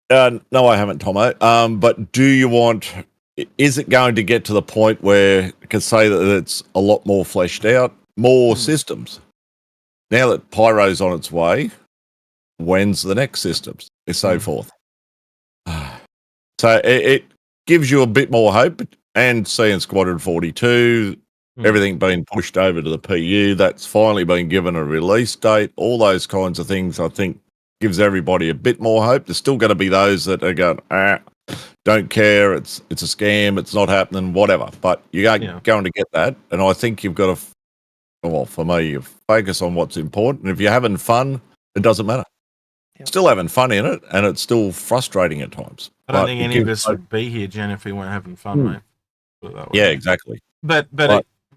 I haven't, Tomo. But do you want? Is it going to get to the point where you can say that it's a lot more fleshed out, more systems? Now that Pyro's on its way, when's the next systems, and so forth? So it gives you a bit more hope. And seeing Squadron 42, everything being pushed over to the PU, that's finally been given a release date. All those kinds of things, I think, gives everybody a bit more hope. There's still going to be those that are going, don't care, it's a scam, it's not happening, whatever. But you ain't going to get that. And I think you've got to, well, for me, you focus on what's important. And if you're having fun, it doesn't matter. Yep. Still having fun in it, and it's still frustrating at times. I don't think any of us would be here, Jen, if we weren't having fun, mate. Yeah, exactly. But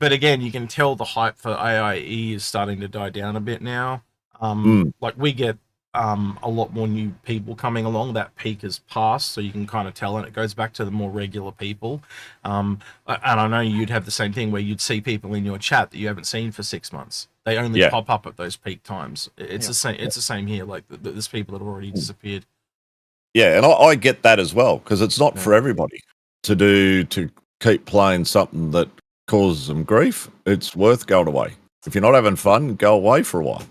again, you can tell the hype for AIE is starting to die down a bit now. Like we get a lot more new people coming along. That peak has passed, so you can kind of tell, and it goes back to the more regular people. And I know you'd have the same thing where you'd see people in your chat that you haven't seen for 6 months. They only pop up at those peak times. It's the same. It's the same here. Like there's people that have already disappeared. Yeah, and I get that as well, because it's not for everybody to keep playing something that causes them grief. It's worth going away. If you're not having fun, go away for a while.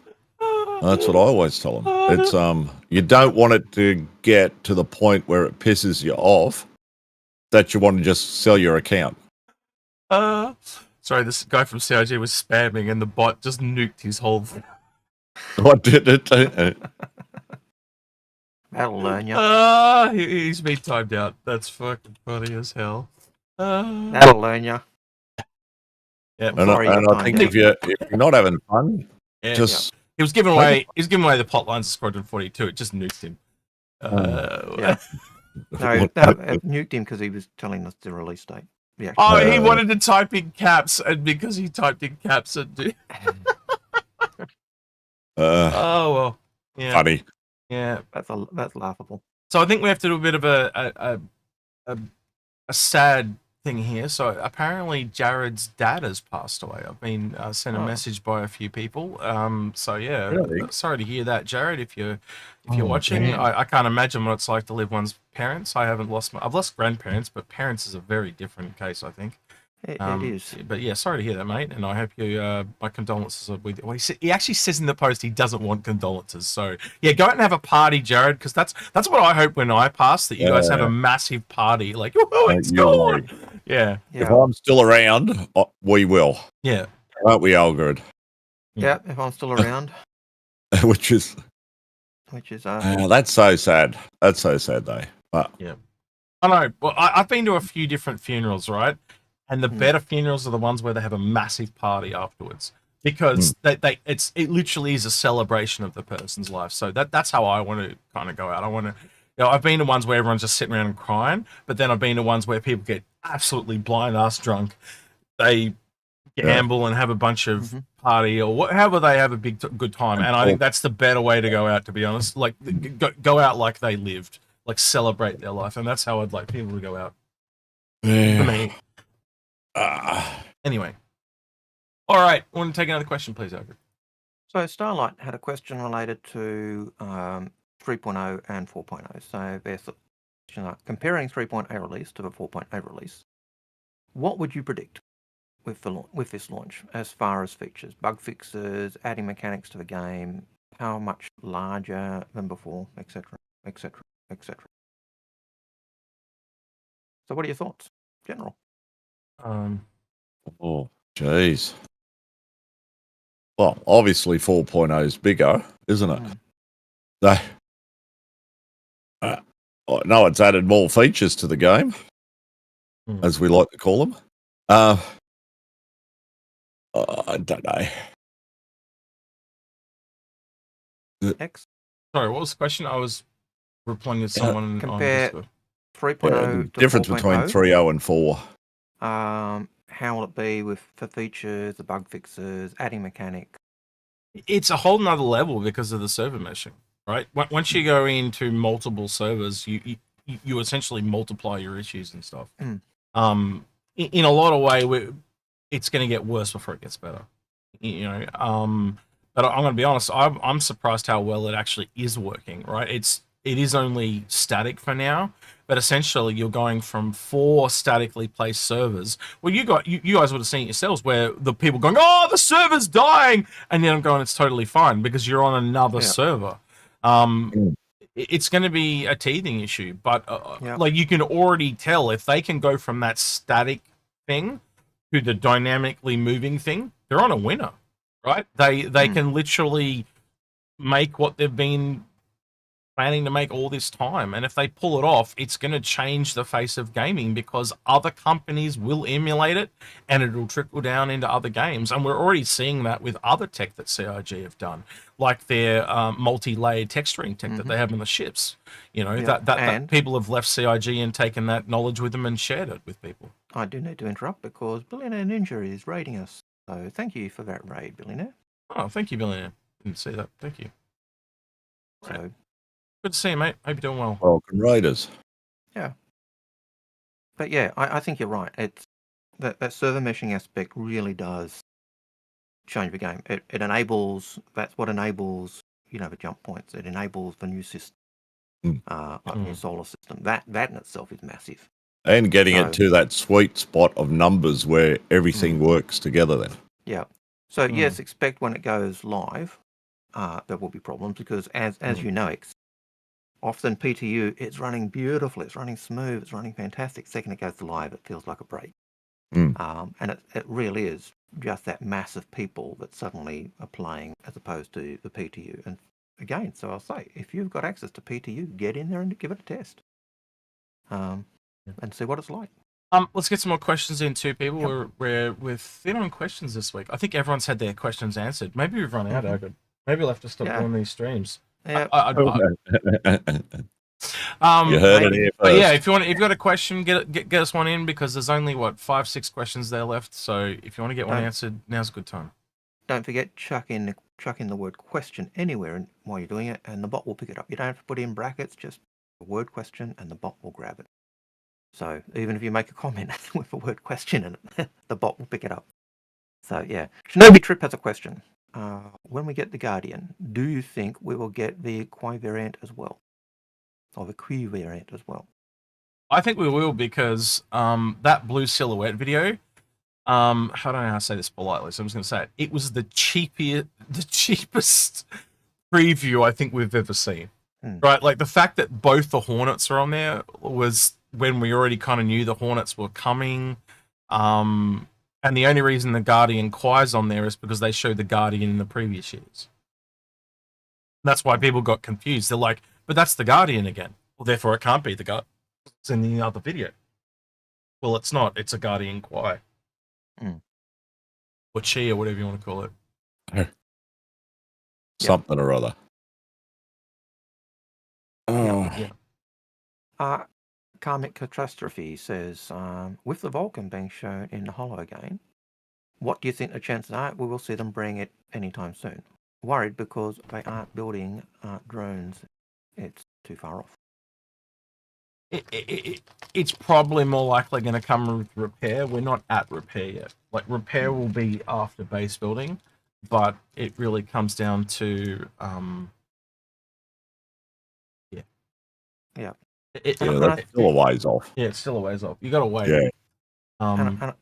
That's what I always tell them. It's you don't want it to get to the point where it pisses you off that you want to just sell your account. Sorry, this guy from CIG was spamming and the bot just nuked his whole thing. What did it do? That'll learn you. He's been timed out. That's fucking funny as hell. That'll learn you. Yeah, and I think if you're not having fun, just he was giving away the pot lines of Squadron 42. It just nuked him. No, it nuked him because he was telling us the release date. Yeah. He wanted to type in caps, and because he typed in caps, and oh well, yeah, funny. Yeah, that's laughable. So I think we have to do a bit of a sad thing here. So apparently Jared's dad has passed away. I've been sent a message by a few people. So yeah, really? Sorry to hear that, Jared. If you're watching, I can't imagine what it's like to live one's parents. I've lost grandparents, but parents is a very different case, I think. It is. But yeah, sorry to hear that, mate. And I hope you, my condolences are with you. Well, he actually says in the post he doesn't want condolences. So yeah, go out and have a party, Jared, because that's what I hope when I pass, that you guys have a massive party. Like, oh, it's gone. Yeah. If I'm still around, we will. Yeah. Aren't we, Algared? Yeah, if I'm still around. Which is that's so sad. That's so sad, though. But yeah. I know. Well, I've been to a few different funerals, right? And the better funerals are the ones where they have a massive party afterwards, because it literally is a celebration of the person's life. So that's how I want to kind of go out. I want to, I've been to ones where everyone's just sitting around and crying, but then I've been to ones where people get absolutely blind ass drunk. They gamble and have a bunch of party or however they have a good time. And I think that's the better way to go out, to be honest. Like go out like they lived, like celebrate their life. And that's how I'd like people to go out. For me. Anyway. All right. I want to take another question, please, Algared. So Starlight had a question related to 3.0 and 4.0. So they're comparing 3.0 release to the 4.0 release. What would you predict with this launch as far as features, bug fixes, adding mechanics to the game, how much larger than before, etc., etc., etc. So what are your thoughts, general? Oh, jeez. Well, obviously 4.0 is bigger, isn't it? No, it's added more features to the game, as we like to call them. I don't know. Sorry, what was the question? I was replying to someone. Compare 3.0 to difference 4.0. between 3.0 and 4. How will it be with the features, the bug fixes, adding mechanics? It's a whole nother level because of the server meshing, right? Once you go into multiple servers, you essentially multiply your issues and stuff. In a lot of way, it's going to get worse before it gets better. You know, but I'm going to be honest. I'm surprised how well it actually is working. Right? It is only static for now, but essentially you're going from 4 statically placed servers. Well, you guys would have seen it yourselves where the people going, "Oh, the server's dying," and then I'm going, "It's totally fine," because you're on another server. It's going to be a teething issue, but like you can already tell if they can go from that static thing to the dynamically moving thing, they're on a winner, right? They can literally make what they've been planning to make all this time, and if they pull it off, it's going to change the face of gaming because other companies will emulate it and it'll trickle down into other games. And we're already seeing that with other tech that CIG have done, like their multi-layered texturing tech that they have in the ships. You know, that people have left CIG and taken that knowledge with them and shared it with people. I do need to interrupt because Billionaire Ninja is raiding us, so thank you for that raid, Billionaire. Oh, thank you, Billionaire. Didn't see that. Thank you. So right. Good to see you, mate. Hope you're doing well. Welcome, Raiders. Yeah. But yeah, I think you're right. It's that server meshing aspect really does change the game. It enables, that's what enables, you know, the jump points. It enables the new system, like the new solar system. That in itself is massive. And getting it to that sweet spot of numbers where everything works together then. Yeah. So yes, expect when it goes live, there will be problems because as you know, often PTU, it's running beautiful, it's running smooth, it's running fantastic. Second it goes to live, it feels like a break. And it really is just that mass of people that suddenly are playing as opposed to the PTU. And again, so I'll say, if you've got access to PTU, get in there and give it a test. And see what it's like. Let's get some more questions in too, people. We're thin on questions this week. I think everyone's had their questions answered. Maybe we've run out, Algared. Maybe we'll have to stop doing these streams. Yeah. You heard it here first. But yeah, if you've got a question, get us one in because there's only 5-6 questions there left. So if you want to get one answered, now's a good time. Don't forget, chuck in the word question anywhere while you're doing it, and the bot will pick it up. You don't have to put it in brackets, just the word question, and the bot will grab it. So even if you make a comment with the word question in it, the bot will pick it up. So yeah, Shinobi Trip has a question. When we get the Guardian, do you think we will get the Quai variant as well? Or the Q variant as well? I think we will because that blue silhouette video, I don't know how to say this politely, so I'm just going to say it. It was the cheapest preview I think we've ever seen. Right? Like the fact that both the Hornets are on there was when we already kind of knew the Hornets were coming. And the only reason the Guardian Quai's on there is because they showed the Guardian in the previous years. That's why people got confused. They're like, but that's the Guardian again. Well, therefore it can't be the Guardian. It's in the other video. Well, it's not. It's a Guardian Quai. Or Chi, or whatever you want to call it. Something or other. Karmic Catastrophe says, with the Vulcan being shown in the Holo game, what do you think the chances are we will see them bring it anytime soon? Worried because they aren't building drones. It's too far off. It's probably more likely going to come with repair. We're not at repair yet. Like repair will be after base building, but it really comes down to that's still a ways off. Yeah, it's still a ways off. You got to wait. Yeah. Go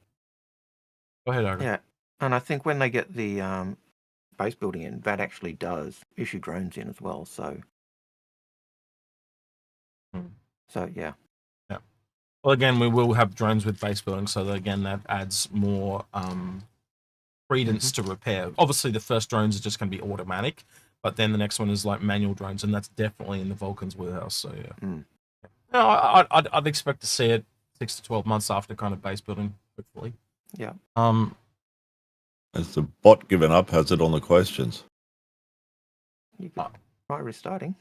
ahead, Algared. Yeah, and I think when they get the base building in, that actually does issue drones in as well. So yeah. Well, again, we will have drones with base building, so that, again, that adds more credence to repair. Obviously, the first drones are just going to be automatic, but then the next one is like manual drones, and that's definitely in the Vulcan's warehouse. So yeah. No, I'd expect to see it 6 to 12 months after kind of base building, hopefully. Yeah. Has the bot given up? Has it on the questions? You could try restarting.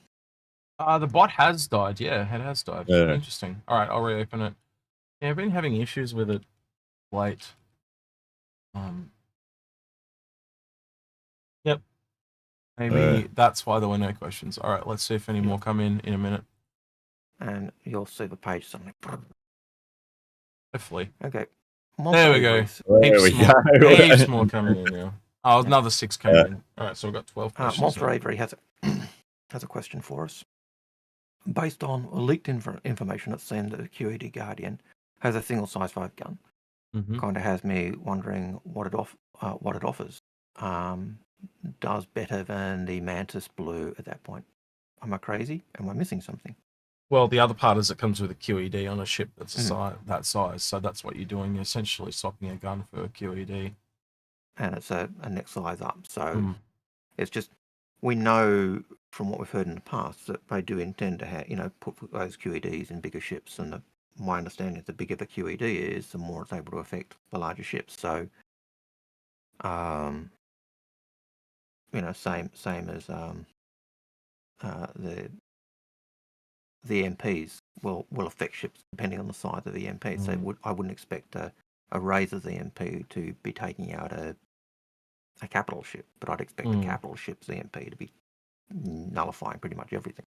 The bot has died. Yeah, it has died. Yeah. Interesting. All right, I'll reopen it. Yeah, I've been having issues with it late. Yep. Maybe that's why there were no questions. All right, let's see if any more come in a minute. And you'll see the page something. Hopefully. Okay. There we go. There we go. Heaps more coming in now. Oh, another 6 came in. All right, so we've got 12 questions. Monster now. Avery has a question for us. Based on leaked information, it seemed that the QED Guardian has a single size 5 gun. Kind of has me wondering what it offers. Does better than the Mantis Blue at that point. Am I crazy? Am I missing something? Well, the other part is it comes with a QED on a ship that's that size. So that's what you're doing. You're essentially swapping a gun for a QED. And it's a next size up. So it's just, we know from what we've heard in the past that they do intend to have, put those QEDs in bigger ships. And my understanding is the bigger the QED is, the more it's able to affect the larger ships. So, same as the MPs will affect ships depending on the size of the MP. So I wouldn't expect a Razor's EMP to be taking out a capital ship, but I'd expect a capital ship's EMP to be nullifying pretty much everything.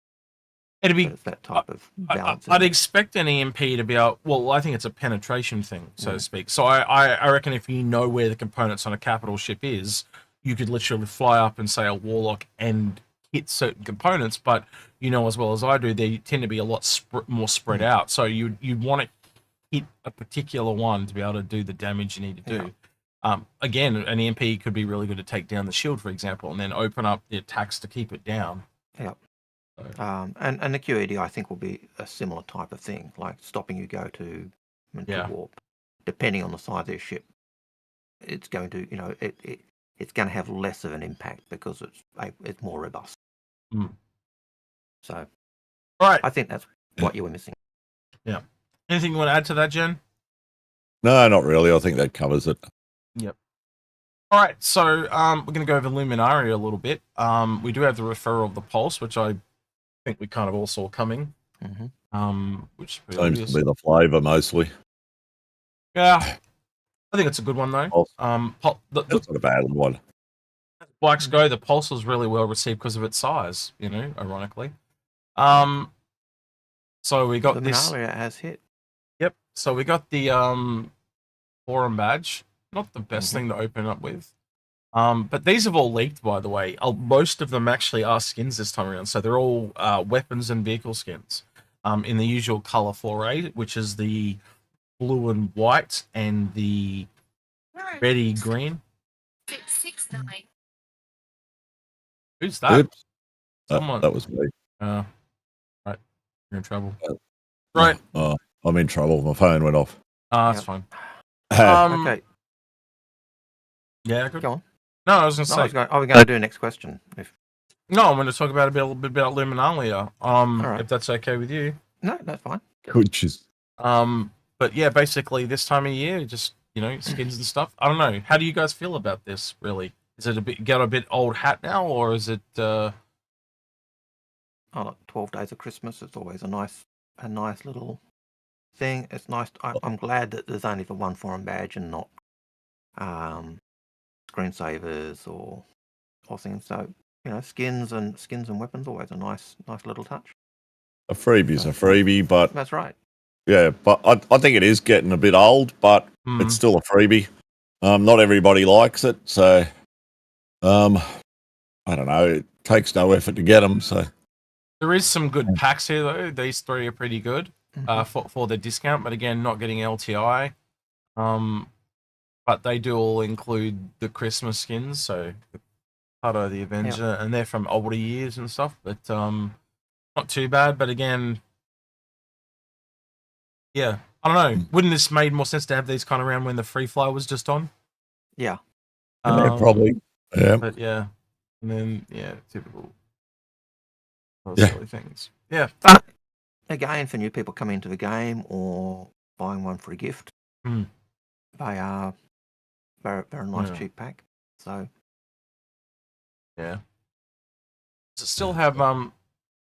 It'd be that type of balance. I'd expect an EMP to be out. Well, I think it's a penetration thing, so to speak. So I reckon if you know where the components on a capital ship is, you could literally fly up and say a Warlock and hit certain components. But as well as I do, they tend to be a lot more spread out. So you'd want to hit a particular one to be able to do the damage you need to do. Again, an EMP could be really good to take down the shield, for example, and then open up the attacks to keep it down. Yeah. And the QED, I think, will be a similar type of thing, like stopping you go to warp. Depending on the size of your ship, it's going to, it's going to have less of an impact because it's more robust. So, all right, I think that's what you were missing. Yeah. Anything you want to add to that, Jen? No, not really. I think that covers it. Yep. All right, so we're going to go over Luminari a little bit. We do have the referral of the Pulse, which I think we kind of all saw coming. Which seems to be the flavour mostly. Yeah, I think it's a good one though. That's not a bad one. Blacks go. The Pulse was really well received because of its size. Ironically. So we got this. Luminaria has hit. Yep. So we got the forum badge. Not the best thing to open up with. But these have all leaked, by the way. Most of them actually are skins this time around. So they're all weapons and vehicle skins in the usual color foray, which is the blue and white and the reddy green. 669. Who's that? Oops. That was me. Right. You're in trouble. Right. I'm in trouble. My phone went off. That's fine. Okay. Yeah, good. Go on. No, I was going to say. I was going to do next question. No, I'm going to talk about a little bit about Luminalia. Right. If that's okay with you. No, that's fine. Which is. But yeah, basically this time of year, just skins and stuff. I don't know. How do you guys feel about this? Really, is it got a bit old hat now, or is it? 12 days of Christmas. It's always a nice little thing. It's nice. I'm glad that there's only the one forum badge and not screensavers or things. So skins and weapons always a nice little touch. A freebie's a freebie, but that's right. Yeah, but I think it is getting a bit old, but it's still a freebie. Not everybody likes it, so I don't know. It takes no effort to get them, so. There is some good packs here, though. These three are pretty good for the discount, but again, not getting LTI. But they do all include the Christmas skins, so Pato the Avenger, and they're from older years and stuff, but not too bad. But again, yeah, I don't know. Wouldn't this made more sense to have these kind of around when the free fly was just on? Yeah. Probably. Yeah. But yeah, and then typical. Silly things. Yeah. Again, for new people coming into the game or buying one for a gift, they are very, very nice cheap pack. So yeah. Does it still have I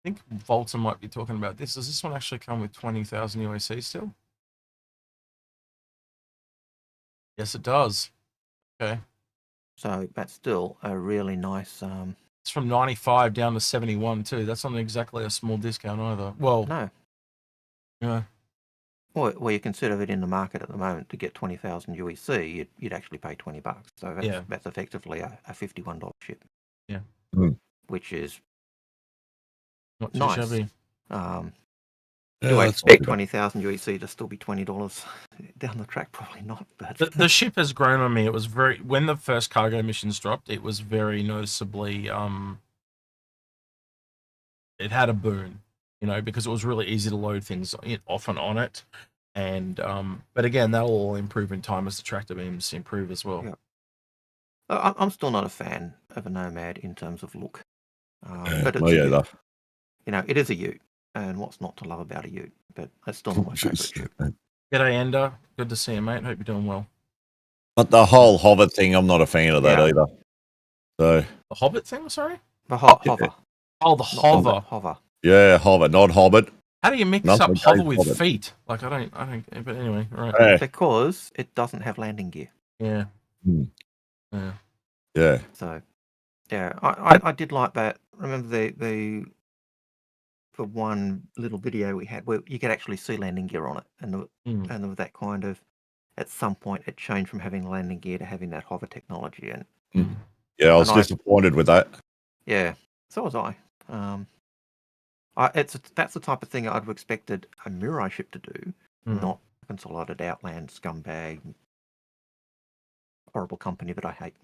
think Volta might be talking about this. Does this one actually come with 20,000 UEC still? Yes, it does. Okay. So that's still a really nice It's from 95 down to 71 too. That's not exactly a small discount either. Well, No. yeah. Well, you consider it in the market at the moment to get 20,000 UEC, you'd actually pay $20. So that's effectively a $51 ship. Yeah. Which is Not too nice. shabby. Do I expect 20,000 UEC to still be $20 down the track? Probably not. But the ship has grown on me. It was when the first cargo missions dropped, it was very noticeably it had a boon, because it was really easy to load things off and on it. And but again, that'll all improve in time as the tractor beams improve as well. Yeah. I'm still not a fan of a Nomad in terms of look. But it's it is a Ute, and what's not to love about a Ute? But it's still not my favourite ship. G'day, Ender. Good to see you, mate. Hope you're doing well. But the whole Hobbit thing, I'm not a fan of that either. So the Hobbit thing, sorry? The hover. Oh, the hover. Hover. Yeah, Hobbit, not Hobbit. How do you mix up hover with feet? Like, I don't. But anyway, right. Yeah. Because it doesn't have landing gear. Yeah. Yeah. So, yeah, I did like that. Remember the one little video we had where you could actually see landing gear on it, and there was that kind of, at some point it changed from having landing gear to having that hover technology, and I was disappointed with that. Yeah, so was I. That's the type of thing I'd have expected a Mirai ship to do, not a consolidated outland scumbag horrible company that I hate.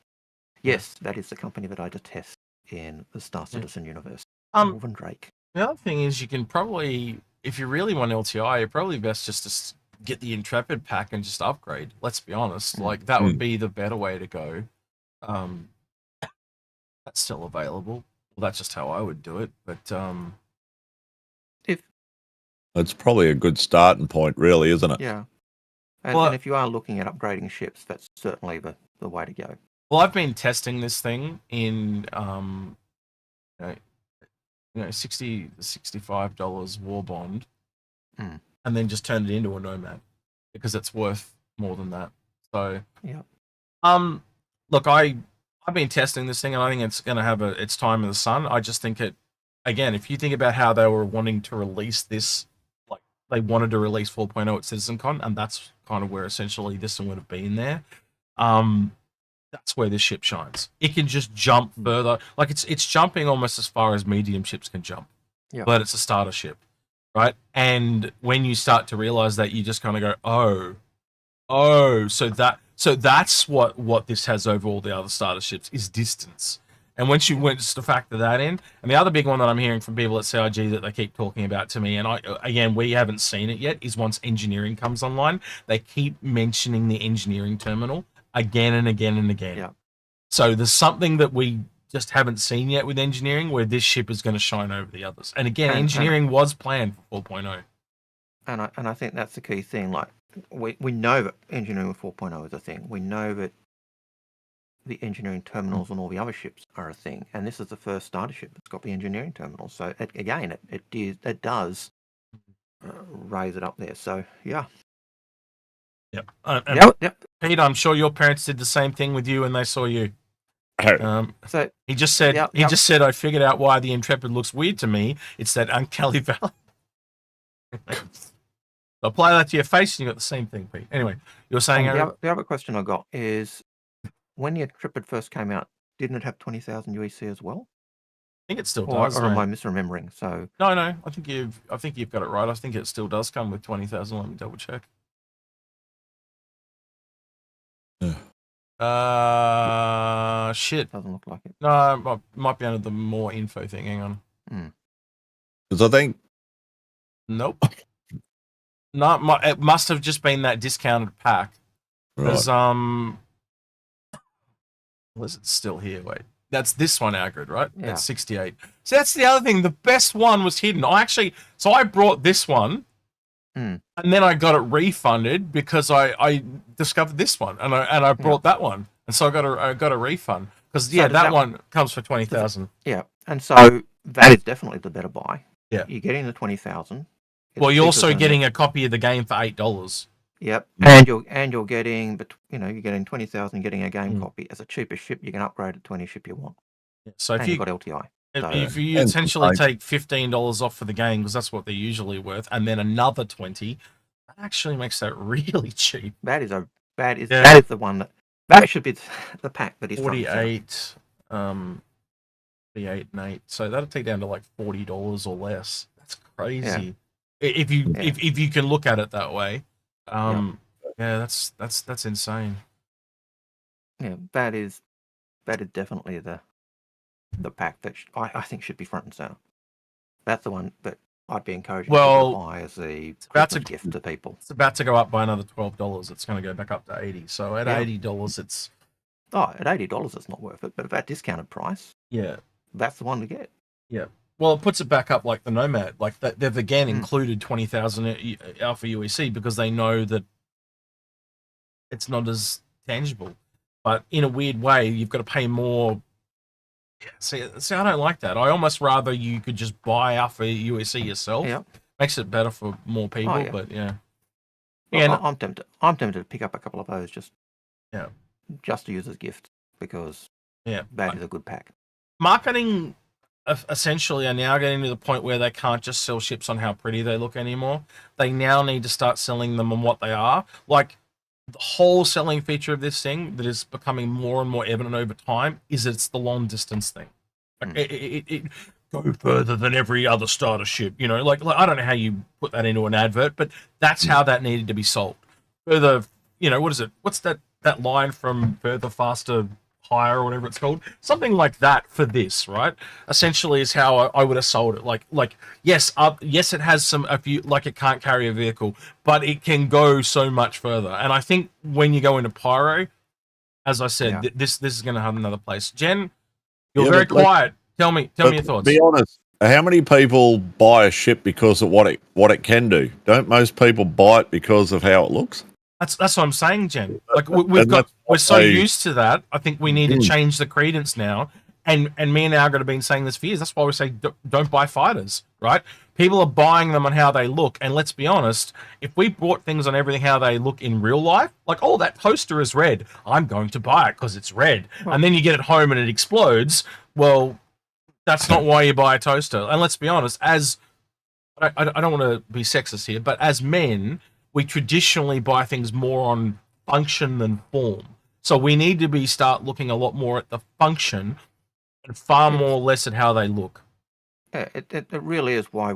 Yes, that is the company that I detest in the Star Citizen universe. Morven Drake. The other thing is, you can probably, if you really want LTI, you're probably best just to get the Intrepid pack and just upgrade. Let's be honest. Like, that would be the better way to go. That's still available. Well, that's just how I would do it. But it's probably a good starting point, really, isn't it? Yeah. And if you are looking at upgrading ships, that's certainly the way to go. Well, I've been testing this thing in $65 War Bond, and then just turned it into a Nomad because it's worth more than that. So look, I've been testing this thing, and I think it's going to have its time in the sun. I just think again, if you think about how they were wanting to release this, like they wanted to release 4.0 at CitizenCon, and that's kind of where essentially this one would have been there. That's where this ship shines. It can just jump further. Like, it's jumping almost as far as medium ships can jump. Yeah. But it's a starter ship, right? And when you start to realize that, you just kind of go, so that's what this has over all the other starter ships is distance. And once you went to factor that in, and the other big one that I'm hearing from people at CIG that they keep talking about to me, and we haven't seen it yet, is once engineering comes online, they keep mentioning the engineering terminal again and again and again. Yeah. So there's something that we just haven't seen yet with engineering where this ship is going to shine over the others. And again, engineering was planned for 4.0. And I think that's the key thing. Like, we know that engineering with 4.0 is a thing. We know that the engineering terminals on all the other ships are a thing. And this is the first starter ship that's got the engineering terminal. So it does raise it up there. So yeah. Yep. Yep. Pete, I'm sure your parents did the same thing with you when they saw you. So he just said, I figured out why the Intrepid looks weird to me. It's that uncanny valley. Apply that to your face, and you got the same thing, Pete. Anyway, you were saying the other question I got is, when the Intrepid first came out, didn't it have 20,000 UEC as well? I think it still does. Or am I misremembering? So no, I think you've got it right. I think it still does come with 20,000. Let me double check. Shit. Doesn't look like it. No, it might be under the more info thing. Hang on. Because I think. Nope. No, it must have just been that discounted pack. Because was it still here? Wait, that's this one, Algared, right? Yeah. That's 68. So that's the other thing. The best one was hidden. I brought this one. And then I got it refunded because I discovered this one, and I brought that one, and so I got a refund because that one comes for 20,000. Yeah, and so that is definitely the better buy. Yeah, you're getting the 20,000. Well, you're also getting a copy of the game for $8. Yep, and you're getting, you're getting 20,000, getting a game copy as a cheaper ship. You can upgrade it to any ship you want. So if and you got LTI. if you essentially take $15 off for the game, because that's what they're usually worth, and then another 20, that actually makes that really cheap. That is the one that should be the pack that is 48, 48 and 8. So that'll take down to like $40 or less. That's crazy. Yeah. If you can look at it that way. Yeah, that's insane. Yeah, that is definitely the pack that I think should be front and center. That's the one that I'd be encouraging people to buy as a Christmas gift to people. It's about to go up by another $12. It's going to go back up to 80. So at $80, it's at $80, it's not worth it. But at that discounted price, that's the one to get. Yeah. Well, it puts it back up like the Nomad. Like that, they've again included 20,000 Alpha UEC because they know that it's not as tangible. But in a weird way, you've got to pay more. See, I don't like that. I almost rather you could just buy Alpha UEC yourself. Yeah. Makes it better for more people. Oh, yeah. But yeah. Well, I'm tempted. I'm tempted to pick up a couple of those just to use as gift because that is a good pack. Marketing essentially are now getting to the point where they can't just sell ships on how pretty they look anymore. They now need to start selling them on what they are. Like the whole selling feature of this thing that is becoming more and more evident over time is it's the long distance thing. Like it go further than every other starter ship. You know, like I don't know how you put that into an advert, but that's how that needed to be sold. Further, you know, what is it? What's that line from Further, Faster, Higher, or whatever it's called? Something like that for this, right? Essentially is how I would have sold it. Like yes, it has a few, like it can't carry a vehicle, but it can go so much further. And I think when you go into Pyro, as I said, this is going to have another place. Jen, you're very quiet. Tell me your thoughts. Be honest. How many people buy a ship because of what it can do? Don't most people buy it because of how it looks? That's what I'm saying, Jen. Like we're so used to that. I think we need to change the credence now. And me and Algared have been saying this for years. That's why we say don't buy fighters, right? People are buying them on how they look. And let's be honest, if we bought things on everything how they look in real life, like, oh, that toaster is red, I'm going to buy it because it's red. And then you get it home and it explodes. Well, that's not why you buy a toaster. And let's be honest, as I don't want to be sexist here, but as men, we traditionally buy things more on function than form. So we need to start looking a lot more at the function and far more less at how they look. Yeah, it really is why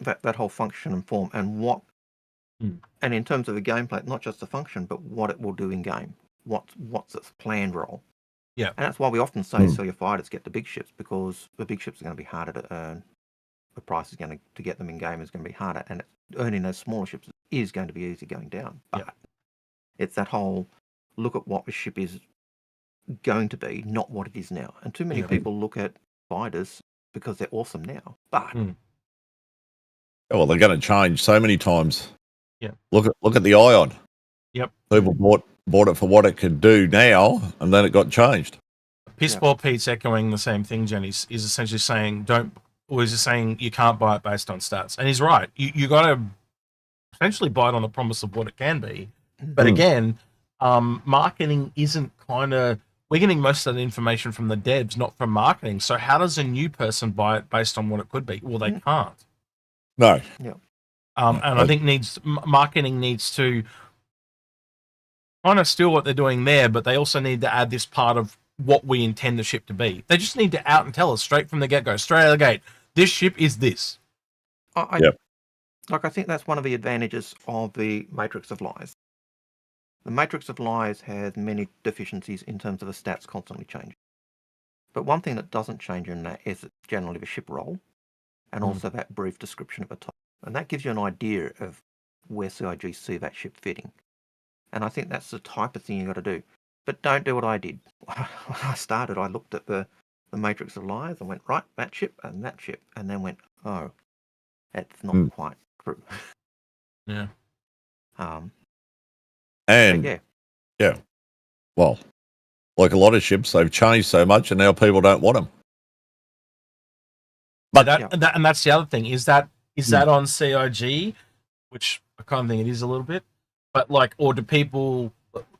that whole function and form and what and in terms of the gameplay, not just the function, but what it will do in game. What's its planned role. Yeah. And that's why we often say sell your fighters, get the big ships, because the big ships are going to be harder to earn. The price is going to get them in game is going to be harder, and earning those smaller ships is going to be easy going down. But it's that whole look at what the ship is going to be, not what it is now. And too many people look at fighters because they're awesome now. But well, they're going to change so many times. Yeah. Look at the Ion. Yep. People bought it for what it could do now, and then it got changed. Pissball Pete's echoing the same thing, Jenny. Is essentially saying he's just saying you can't buy it based on stats. And he's right. You got to essentially buy it on the promise of what it can be. But again, marketing isn't we're getting most of that information from the devs, not from marketing. So how does a new person buy it based on what it could be? Well, they can't. No. Yeah. And I think marketing needs to kind of steal what they're doing there, but they also need to add this part of what we intend the ship to be. They just need to out and tell us straight from the get-go, straight out of the gate, this ship is this. I think that's one of the advantages of the Matrix of Lies. The Matrix of Lies has many deficiencies in terms of the stats constantly changing. But one thing that doesn't change in that is generally the ship role and also that brief description at the top. And that gives you an idea of where CIG see that ship fitting. And I think that's the type of thing you got to do. But don't do what I did. When I started, I looked at the Matrix of Lies and went, right, that ship, and then went, oh, that's not quite true. Yeah. Well, like a lot of ships, they've changed so much, and now people don't want them. But and that's the other thing. Is that on CIG, which I kind of think it is a little bit, but or do people?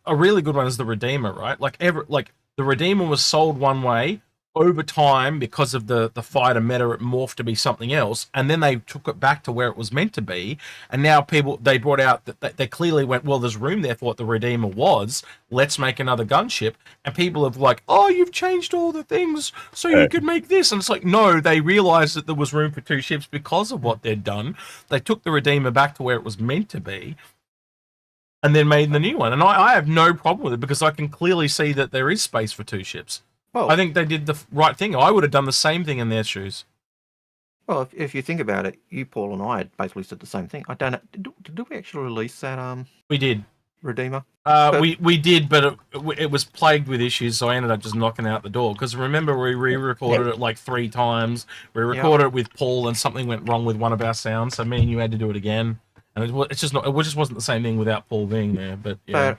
A really good one is the Redeemer, right? The Redeemer was sold one way over time, because of the fighter meta, it morphed to be something else, and then they took it back to where it was meant to be. And now they brought out that they clearly went, well, there's room there for what the Redeemer was. Let's make another gunship. And people have like, oh, you've changed all the things so you could make this. And it's like, no, they realized that there was room for 2 ships because of what they'd done. They took the Redeemer back to where it was meant to be, and then made the new one. And I have no problem with it because I can clearly see that there is space for 2 ships. Well, I think they did the right thing. I would have done the same thing in their shoes. Well, if you think about it, you, Paul, and I had basically said the same thing. I don't know. Did we actually release that We did. Redeemer? We did, but it was plagued with issues, so I ended up just knocking it out the door. Because remember, we re-recorded it like 3 times. We recorded it with Paul, and something went wrong with one of our sounds, so me and you had to do it again. And it just wasn't the same thing without Paul being there. But yeah,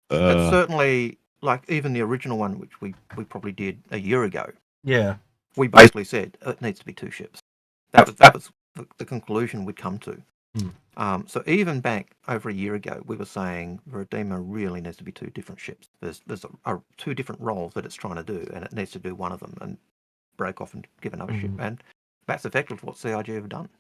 but certainly, like even the original one, which we probably did a year ago. Yeah, we basically said it needs to be 2 ships. That was the conclusion we'd come to. So even back over a year ago, we were saying the Redeemer really needs to be 2 different ships. There's 2 different roles that it's trying to do, and it needs to do one of them and break off and give another ship. And that's effectively what CIG have done.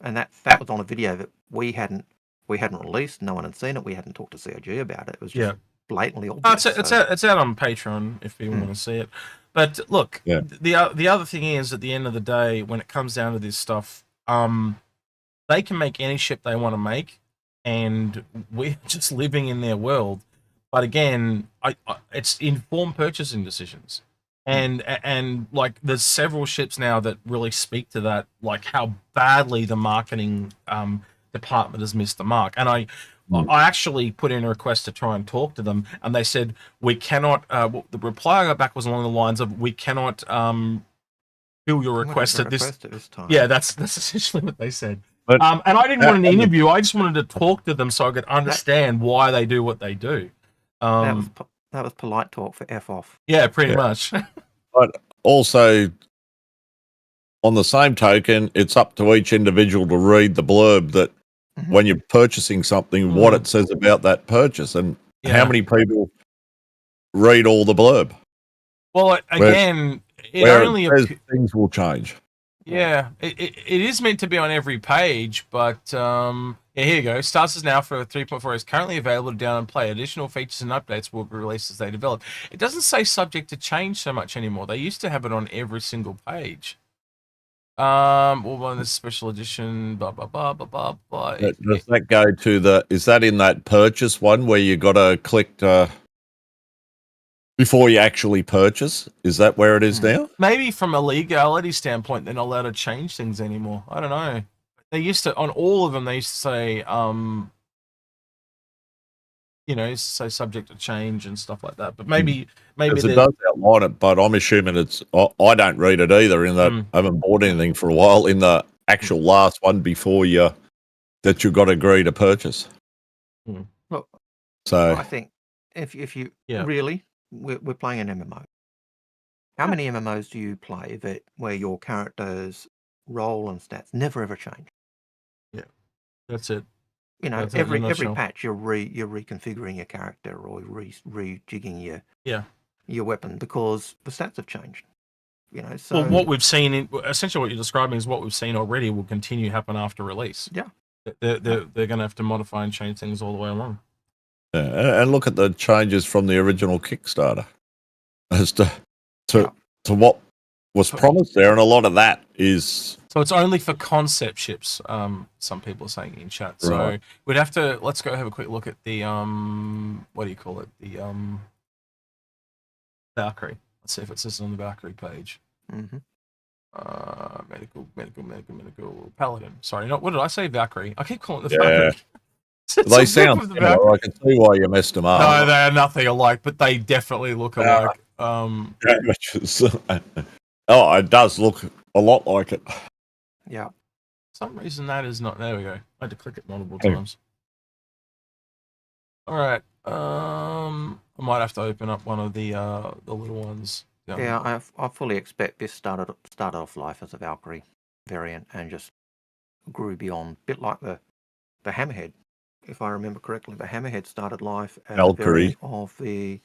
And that was on a video that we hadn't released. No one had seen it. We hadn't talked to CIG about it. It was just blatantly obvious. It's out on Patreon if you want to see it. But look, the other thing is, at the end of the day, when it comes down to this stuff, they can make any ship they want to make, and we're just living in their world. But again, it's informed purchasing decisions, and like there's several ships now that really speak to that, like how badly the marketing department has missed the mark. And I actually put in a request to try and talk to them, and they said we cannot. The reply I got back was along the lines of, we cannot fill your request at this time. Yeah, that's essentially what they said. But, and I didn't want an interview. I just wanted to talk to them so I could understand why they do what they do. That was polite talk for F off. Yeah, pretty much. But also, on the same token, it's up to each individual to read the blurb that when you're purchasing something, what it says about that purchase, and how many people read all the blurb. Well, again, things will change. Yeah, it is meant to be on every page, but here you go. Stars is now for 3.4 is currently available to download and play. Additional features and updates will be released as they develop. It doesn't say subject to change so much anymore. They used to have it on every single page. Well, on this special edition, blah blah blah blah blah blah. Does that go to is that in that purchase one where you got to click before you actually purchase? Is that where it is now? Maybe from a legality standpoint, they're not allowed to change things anymore. I don't know. They used to, on all of them, they used to say, say subject to change and stuff like that. But maybe it does outline it, but I'm assuming I don't read it either, in that I haven't bought anything for a while, in the actual last one before that you've got to agree to purchase. Look, so I think if you really, we're playing an MMO. How many MMOs do you play where your character's role and stats never ever change? Yeah, that's it. Every patch you're reconfiguring your character or rejigging your weapon because the stats have changed. So well, what we've seen, essentially what you're describing is what we've seen already will continue to happen after release. Yeah, they're going to have to modify and change things all the way along. Yeah, and look at the changes from the original Kickstarter as to what was promised there, and a lot of that is. So it's only for concept ships. Some people are saying in chat. So we'd have to let's go have a quick look at the what do you call it? The Valkyrie. Let's see if it says it on the Valkyrie page. Medical Paladin. Sorry, what did I say? Valkyrie. I keep calling it the Valkyrie. They sound similar. I can see why you messed them up. No, they're nothing alike, but they definitely look alike. It does look a lot like it. Yeah. For some reason that is not. There we go. I had to click it multiple times. All right. I might have to open up one of the little ones. Yeah, I fully expect this started off life as a Valkyrie variant and just grew beyond, a bit like the Hammerhead. If I remember correctly, the Hammerhead started life as Valkyrie a variant of the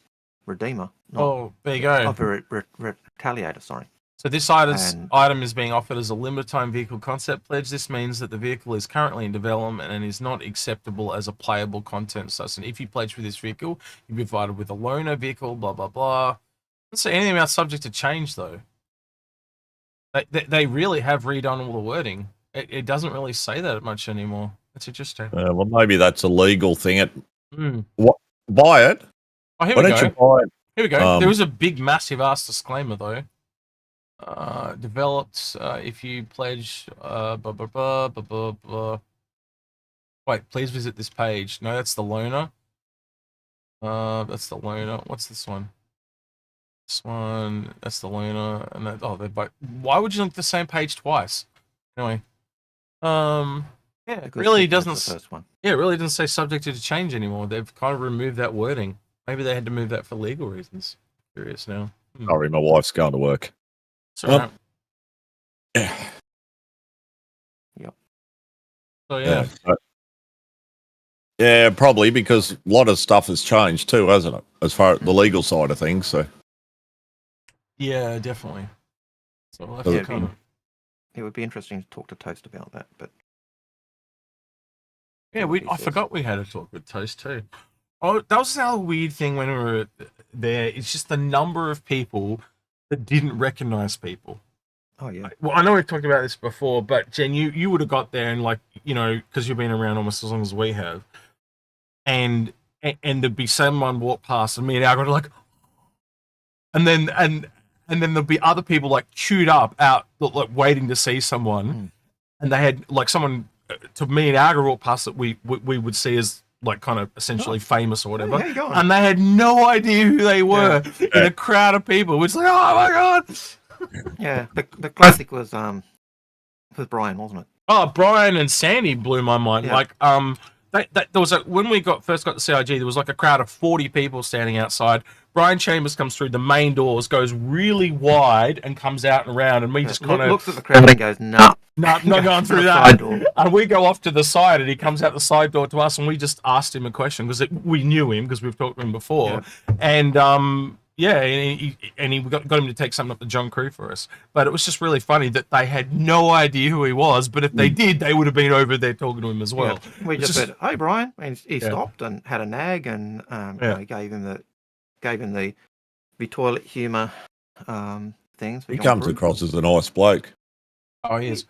redeemer, not Oh, there you go. of a retaliator. Sorry. So this And- item is being offered as a limited time vehicle concept pledge. This means that the vehicle is currently in development and is not acceptable as a playable content source. And if you pledge for this vehicle, you'll be provided with a loaner vehicle, blah, blah, blah. Doesn't say anything about subject to change, though. They really have redone all the wording. It doesn't really say that much anymore. That's interesting. Well, maybe that's a legal thing. Mm. Buy it. Oh, here Why we don't go. you buy it? Here we go. There was a big, massive ass disclaimer, though. Developed if you pledge blah, blah, blah, blah, blah, blah. Wait, please visit this page. No, that's the loaner. That's the loaner. What's this one? This one, that's the loaner. And that, oh, they're both. Why would you link the same page twice? Anyway. Yeah, it really doesn't. The first one. Yeah, it really doesn't say subject to change anymore. They've kind of removed that wording. Maybe they had to move that for legal reasons. Curious now. Sorry, my wife's going to work. It's all right. Yeah. Yep. So yeah. Yeah, probably because a lot of stuff has changed too, hasn't it? As far as the legal side of things. So Yeah, definitely. So we'll have Yeah, to kind of. It would be interesting to talk to Toast about that, but Yeah, I forgot we had a talk with Toast too. Oh, that was another weird thing when we were there. It's just the number of people that didn't recognize people. oh yeah, Well, I know we've talked about this before, but Jen, you would have got there and because you've been around almost as long as we have, and there'd be someone walk past and me and Algared like, and then there'd be other people like queued up out like waiting to see someone, and they had like someone to me and Algared walk past that we would see as like kind of essentially famous or whatever, how you going? and they had no idea who they were in a crowd of people. It's like, oh my god. yeah. The classic was Brian, wasn't it? Oh, Brian and Sandy blew my mind. Yeah. Like, there was when we first got to CIG, there was like a crowd of 40 people standing outside. Brian Chambers comes through the main doors, goes really wide, and comes out and around, and we just kind of looks at the crowd and goes, "Nah, not going through the that." side door. And we go off to the side, and he comes out the side door to us, and we just asked him a question because we knew him because we've talked to him before, and he got him to take something up to John Crew for us. But it was just really funny that they had no idea who he was, but if they did, they would have been over there talking to him as well. Yeah. We just said, "Hey, Brian," and he stopped and had a nag, and gave him the toilet humour things. he comes across as a nice bloke. Oh, he is.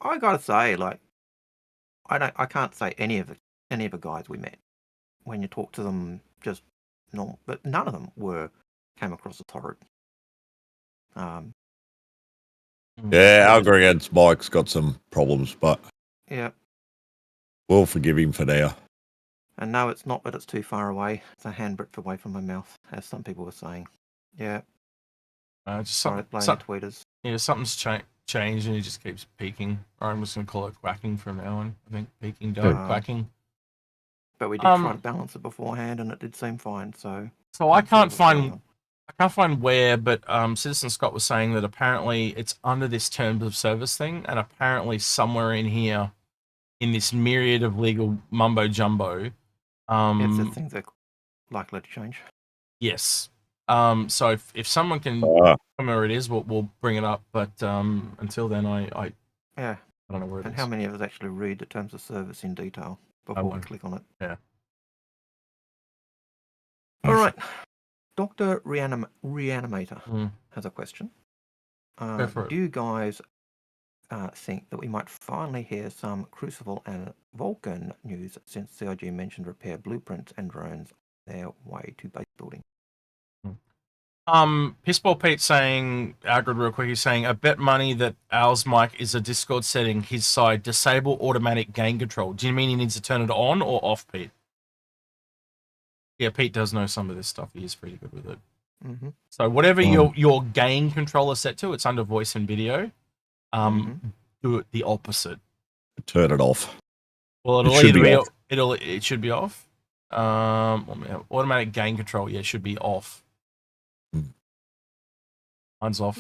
I gotta say, like, I can't say any of the guys we met. When you talk to them, just normal, but none of them came across as horrid. Yeah, Algared's Mike's got some problems, but Yeah, we'll forgive him for now. and no, it's not that it's too far away. It's a handbreadth away from my mouth, as some people were saying. Yeah, Just sorry, blaming tweeters. yeah, something's changed, and he just keeps peaking. I'm just gonna call it quacking from now on. I think peaking, don't quacking. But we did try to balance it beforehand, and it did seem fine. So I can't find where, but Citizen Scott was saying that apparently it's under this terms of service thing, and apparently somewhere in here, in this myriad of legal mumbo jumbo, it's the things that are likely to change. yes. So if someone can tell me where it is, we'll bring it up. But until then, I don't know where it is. And how many of us actually read the terms of service in detail before we click on it? Yeah. All right. Dr. Reanimator has a question. Go for it. Do you guys think that we might finally hear some Crucible and Vulcan news since CIG mentioned repair blueprints and drones on their way to base building? Pissball Pete saying, Algared real quick, he's saying, I bet money that Al's mic is a Discord setting his side, disable automatic gain control. Do you mean he needs to turn it on or off, Pete? Yeah, Pete does know some of this stuff. He is pretty good with it. Mm-hmm. So whatever your gain controller set to, it's under voice and video. Do it the opposite. Turn it off. Well, it should be off. Automatic gain control, yeah, should be off. Mine's off.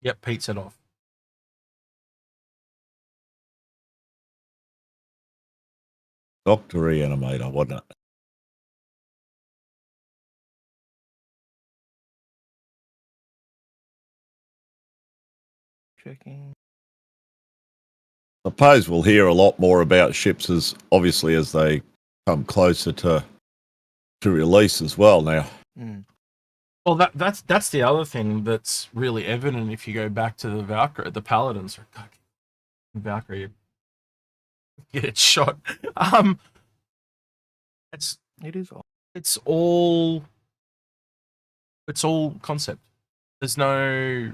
Yep, Pete said off. Doctor Reanimator, wasn't it? Checking. I suppose we'll hear a lot more about ships as obviously as they come closer to release as well now. Mm. Well, that's the other thing that's really evident if you go back to the Valkyrie, the Paladins, or Valkyrie, get it shot. It is odd. It's all concept. There's no.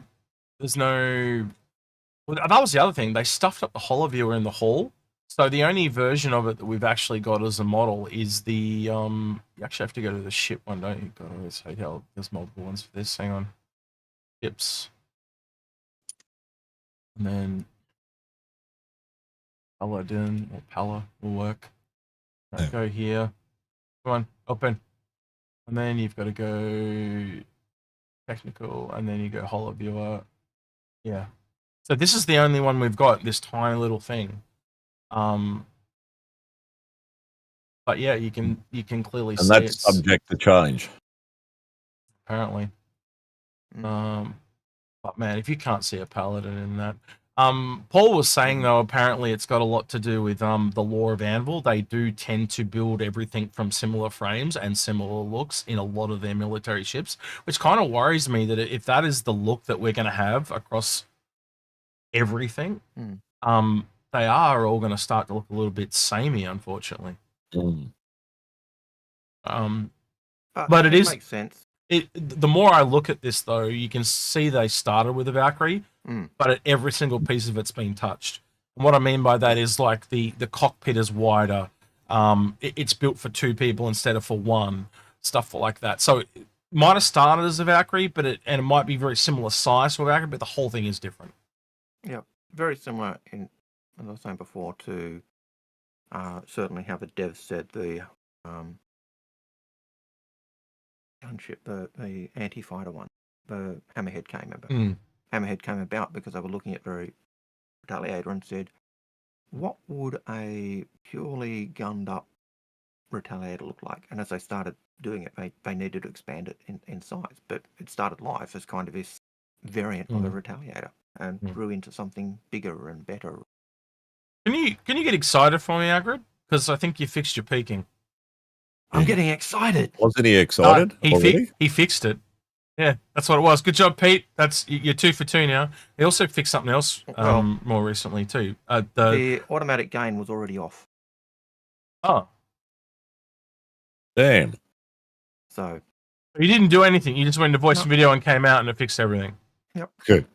Well, that was the other thing. They stuffed up the Holoviewer in the hull. So the only version of it that we've actually got as a model is the you actually have to go to the ship one, don't you? Go to this hotel. There's multiple ones for this. Hang on. Ships. And then Paladin or Pala will work. Right, go here. Come on, open. And then you've got to go technical, and then you go Holoviewer. Yeah. So this is the only one we've got, this tiny little thing. But yeah, you can clearly see And it's that's subject to change. apparently. Mm. But man, if you can't see a Paladin in that. Paul was saying though, apparently it's got a lot to do with the law of Anvil. They do tend to build everything from similar frames and similar looks in a lot of their military ships, which kind of worries me that if that is the look that we're going to have across everything, they are all going to start to look a little bit samey, unfortunately. But it makes sense. The more I look at this, though, you can see they started with a Valkyrie, but every single piece of it's been touched. And what I mean by that is like the cockpit is wider. It's built for 2 people instead of for 1. Stuff like that. So it might have started as a Valkyrie, but it might be very similar size to a Valkyrie, but the whole thing is different. Yeah, very similar in, as I was saying before, to certainly how the devs said the gunship, the anti-fighter one, the Hammerhead came about. Hammerhead came about because they were looking at very Retaliator and said, what would a purely gunned up Retaliator look like? And as they started doing it, they needed to expand it in size. But it started life as kind of this variant of a Retaliator and grew into something bigger and better. Can you get excited for me, Algared? Because I think you fixed your peaking. I'm getting excited. Wasn't he excited? He fixed it. Yeah, that's what it was. Good job, Pete. You're 2 for 2 now. He also fixed something else more recently too. The automatic gain was already off. Oh, damn! So you didn't do anything. You just went into voice and video and came out and it fixed everything. Yep. Good.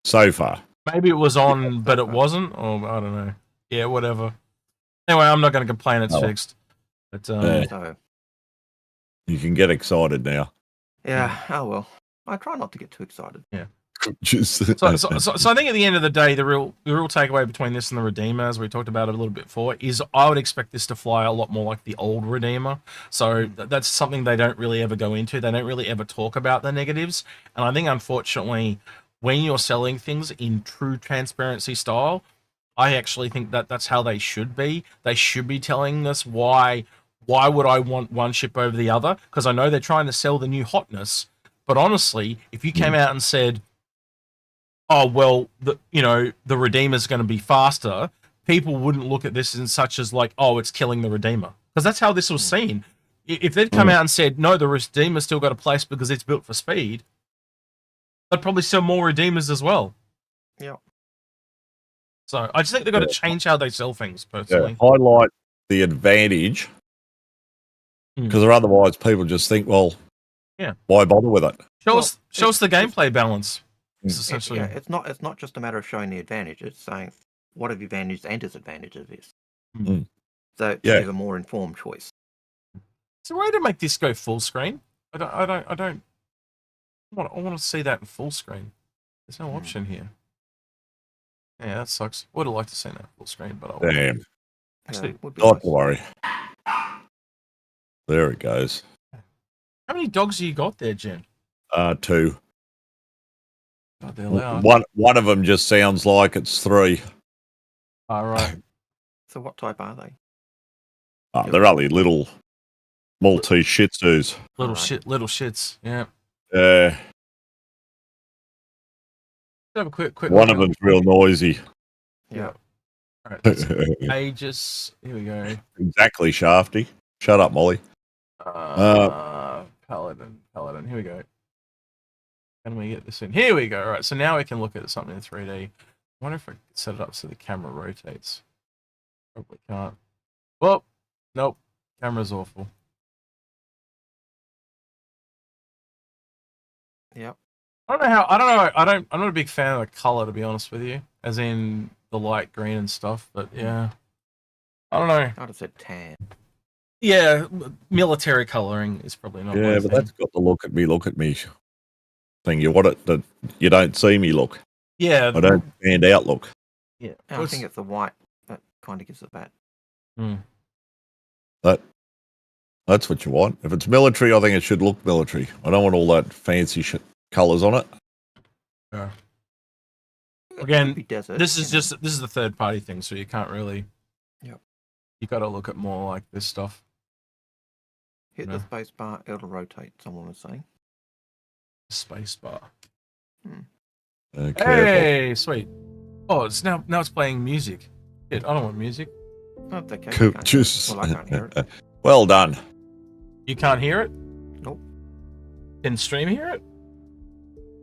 So far. Maybe it was on, but it wasn't, or I don't know. Yeah, whatever. Anyway, I'm not going to complain. It's fixed. But so you can get excited now. yeah. Oh well. I try not to get too excited. Yeah. Just So I think at the end of the day, the real takeaway between this and the Redeemer, as we talked about it a little bit before, is I would expect this to fly a lot more like the old Redeemer. So that's something they don't really ever go into. They don't really ever talk about the negatives. And I think, unfortunately, when you're selling things in true transparency style, I actually think that that's how they should be. They should be telling us why would I want one ship over the other? Because I know they're trying to sell the new hotness. But honestly, if you came out and said, oh, well, the Redeemer's going to be faster, people wouldn't look at this in such as like, oh, it's killing the Redeemer. Because that's how this was seen. If they'd come out and said, no, the Redeemer's still got a place because it's built for speed, they'd probably sell more Redeemers as well. Yeah. So I just think they've got to change how they sell things, personally. Yeah, highlight the advantage, because otherwise people just think, well, why bother with it? Show us the gameplay balance. Essentially. It's not just a matter of showing the advantage. It's saying what are the advantages and disadvantages of this. So you have a more informed choice. Is there a way to make this go full screen? I want to see that in full screen. There's no option here. Yeah, that sucks. Would have liked to see that full screen, but damn. Actually, not to worry. There it goes. How many dogs have you got there, Jen? 2. Oh, they're loud. One of them just sounds like it's 3. All right. So what type are they? They're only little Maltese Shih Tzus. Little Alright. little shits. Yeah. Have a quick One look of at- them's real noisy. Yeah. All right, that's Aegis. Here we go. Exactly, Shafty. Shut up, Molly. Paladin. Here we go. Can we get this in? Here we go. All right, so now we can look at something in 3D. I wonder if I could set it up so the camera rotates. Probably can't. Well, nope. Camera's awful. Yep. I don't know how. I don't know. I'm not a big fan of the color, to be honest with you. As in the light green and stuff. But yeah, I don't know. I'd have said tan. Yeah, military coloring is probably not. Yeah, my but thing. that's got the look at me thing. You want it that you don't see me look. Yeah, I don't stand out look. Yeah, And I think it's the white that kind of gives it that. That's what you want. If it's military, I think it should look military. I don't want all that fancy colours on it. Yeah. It Again, could be desert, this is you know. this is the third party thing, so you can't really. Yep. You got to look at more like this stuff. Hit No. the space bar, it'll rotate, someone was saying. Space bar. Careful. Hey, sweet. Oh, it's now it's playing music. Shit, I don't want music. Oh, it's okay. Cool. You can't hear it. Well, I can't hear it. Well done. You can't hear it? Nope. Can stream hear it?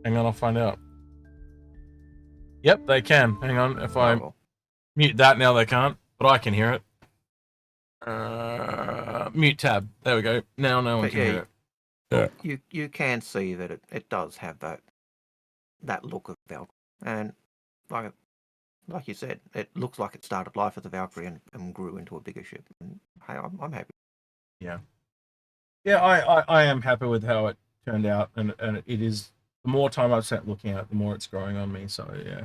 Hang on, I'll find out. Yep, they can. Hang on, if I Oh, well. mute that now, they can't, but I can hear it. Mute tab. There we go. Now no one But can yeah, hear it. Yeah. You can see that it does have that look of Valkyrie. And like you said, it looks like it started life as a Valkyrie and grew into a bigger ship. And hey, I'm happy. Yeah, I am happy with how it turned out, and it is. The more time I've spent looking at it, the more it's growing on me. So yeah.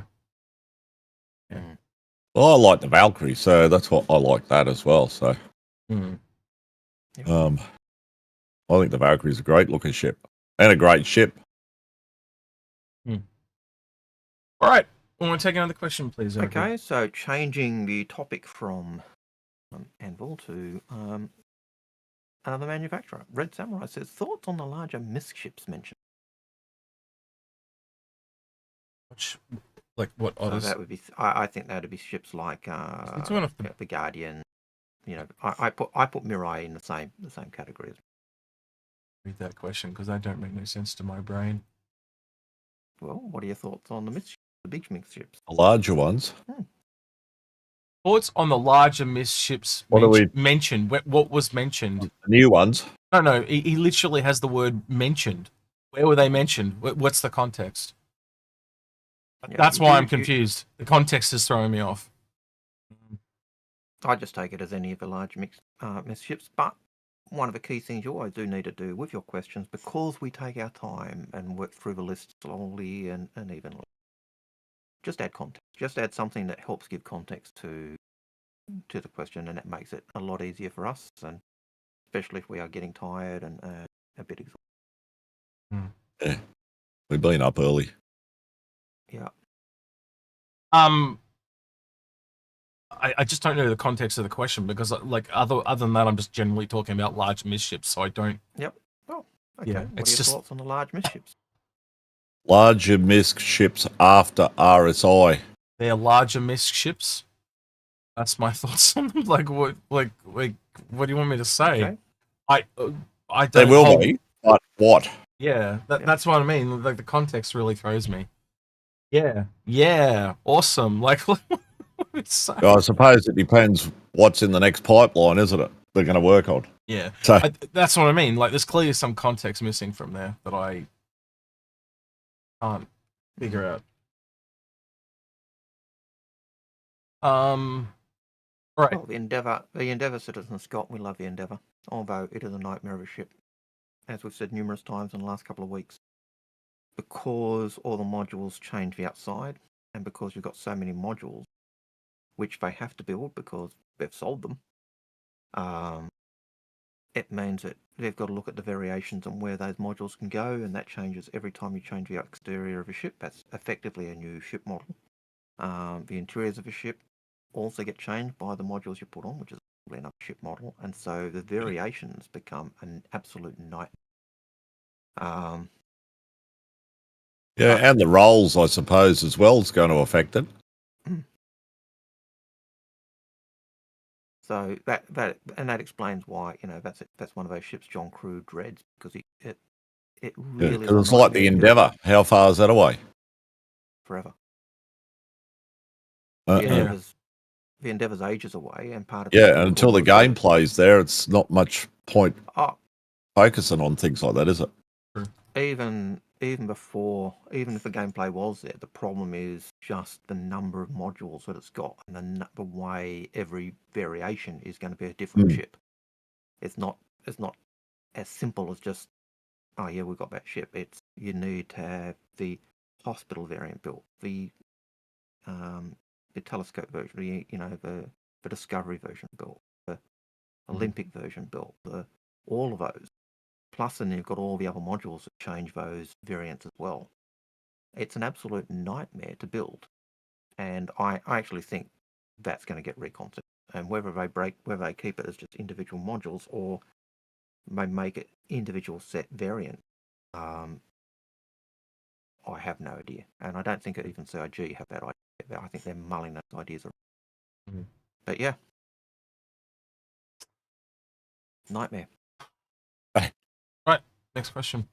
Well, I like the Valkyrie, so that's what I like that as well. So, Mm. I think the Valkyrie is a great looking ship and a great ship. All right. I want to take another question, please. Eric. Okay, so changing the topic from Anvil to another manufacturer. Red Samurai says, thoughts on the larger MISC ships mentioned? Like what So others? that would be, I think that would be ships like It's one of the the Guardian. You know, I put Mirai in the same category. read that question because that don't make no sense to my brain. Well, what are your thoughts on the MISC, the big MISC ships? The larger ones. Thoughts on the larger MISC ships What are we- mentioned? What was mentioned? The new ones. No. He literally has the word mentioned. Where were they mentioned? What's the context? Yeah, That's why I'm you- confused. The context is throwing me off. I just take it as any of the large MISC ships, but one of the key things you always do need to do with your questions, because we take our time and work through the list slowly and evenly, just add context. Just add something that helps give context to the question, and it makes it a lot easier for us, and especially if we are getting tired and a bit exhausted. Yeah. We've been up early. Yeah. I just don't know the context of the question because, like, other than that, I'm just generally talking about large MISC ships, so I don't. Okay. Yeah, What it's are your just- thoughts on the large MISC ships? Larger MISC ships after RSI. They're larger MISC ships. That's my thoughts on them. Like, what do you want me to say? Okay. I don't. They will hold- be, but what? Yeah, Yeah. that's what I mean. Like, the context really throws me. Yeah, awesome. Like, it's I suppose it depends what's in the next pipeline, isn't it? They're going to work on. yeah. So, That's what I mean. Like, there's clearly some context missing from there that I can't figure out. Right. Well, the Endeavour Citizen Scott, we love the Endeavour, although it is a nightmare of a ship, as we've said numerous times in the last couple of weeks. Because all the modules change the outside, and because you've got so many modules, which they have to build because they've sold them, it means that they've got to look at the variations on where those modules can go, and that changes every time you change the exterior of a ship. That's effectively a new ship model. The interiors of a ship also get changed by the modules you put on, which is another ship model, and so the variations become an absolute nightmare. Yeah, and the roles, I suppose, as well is going to affect it. So that explains why, you know, that's one of those ships John Crew dreads, because it really Because it's like the Endeavour. How far is that away? Forever. Yeah, The Endeavour's ages away, and part of and until the game plays there, it's not much point focusing on things like that, is it? Even before, even if the gameplay was there, the problem is just the number of modules that it's got, and the way every variation is going to be a different ship. It's not as simple as just, oh yeah, we've got that ship. It's, you need to have the hospital variant built, the telescope version, the Discovery version built, the Olympic version built, all of those. Plus, then you've got all the other modules that change those variants as well. It's an absolute nightmare to build, and I actually think that's going to get reconcept. And whether they keep it as just individual modules or they make it individual set variant, I have no idea. And I don't think even CIG have that idea. I think they're mulling those ideas around. But yeah, nightmare. Right, next question.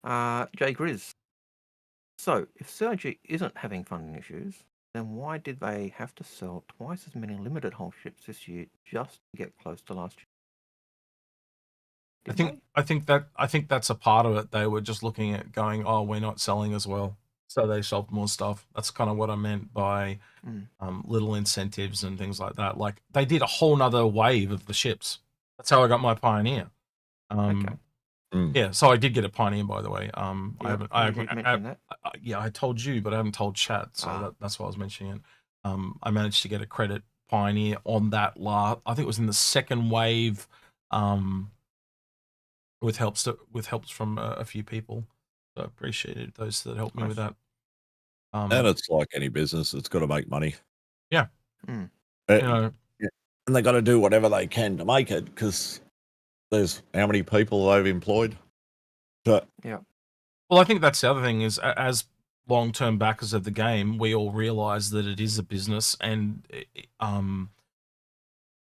Jay Grizz. So, if CIG isn't having funding issues, then why did they have to sell twice as many limited hull ships this year just to get close to last year? I think that's a part of it. They were just looking at going, oh, we're not selling as well, so they sold more stuff. That's kind of what I meant by little incentives and things like that. Like, they did a whole nother wave of the ships. That's how I got my Pioneer. Okay. Yeah, so I did get a Pioneer, by the way. Yeah, I mentioned that. Yeah, I told you, but I haven't told chat, so that's why I was mentioning it. I managed to get a credit Pioneer on that I think it was in the second wave, with helps from a few people. So I appreciated those that helped me with that. And it's like any business; it's got to make money. Yeah, and they got to do whatever they can to make it, because there's how many people they've employed. But yeah. Well, I think that's the other thing is, as long-term backers of the game, we all realize that it is a business, and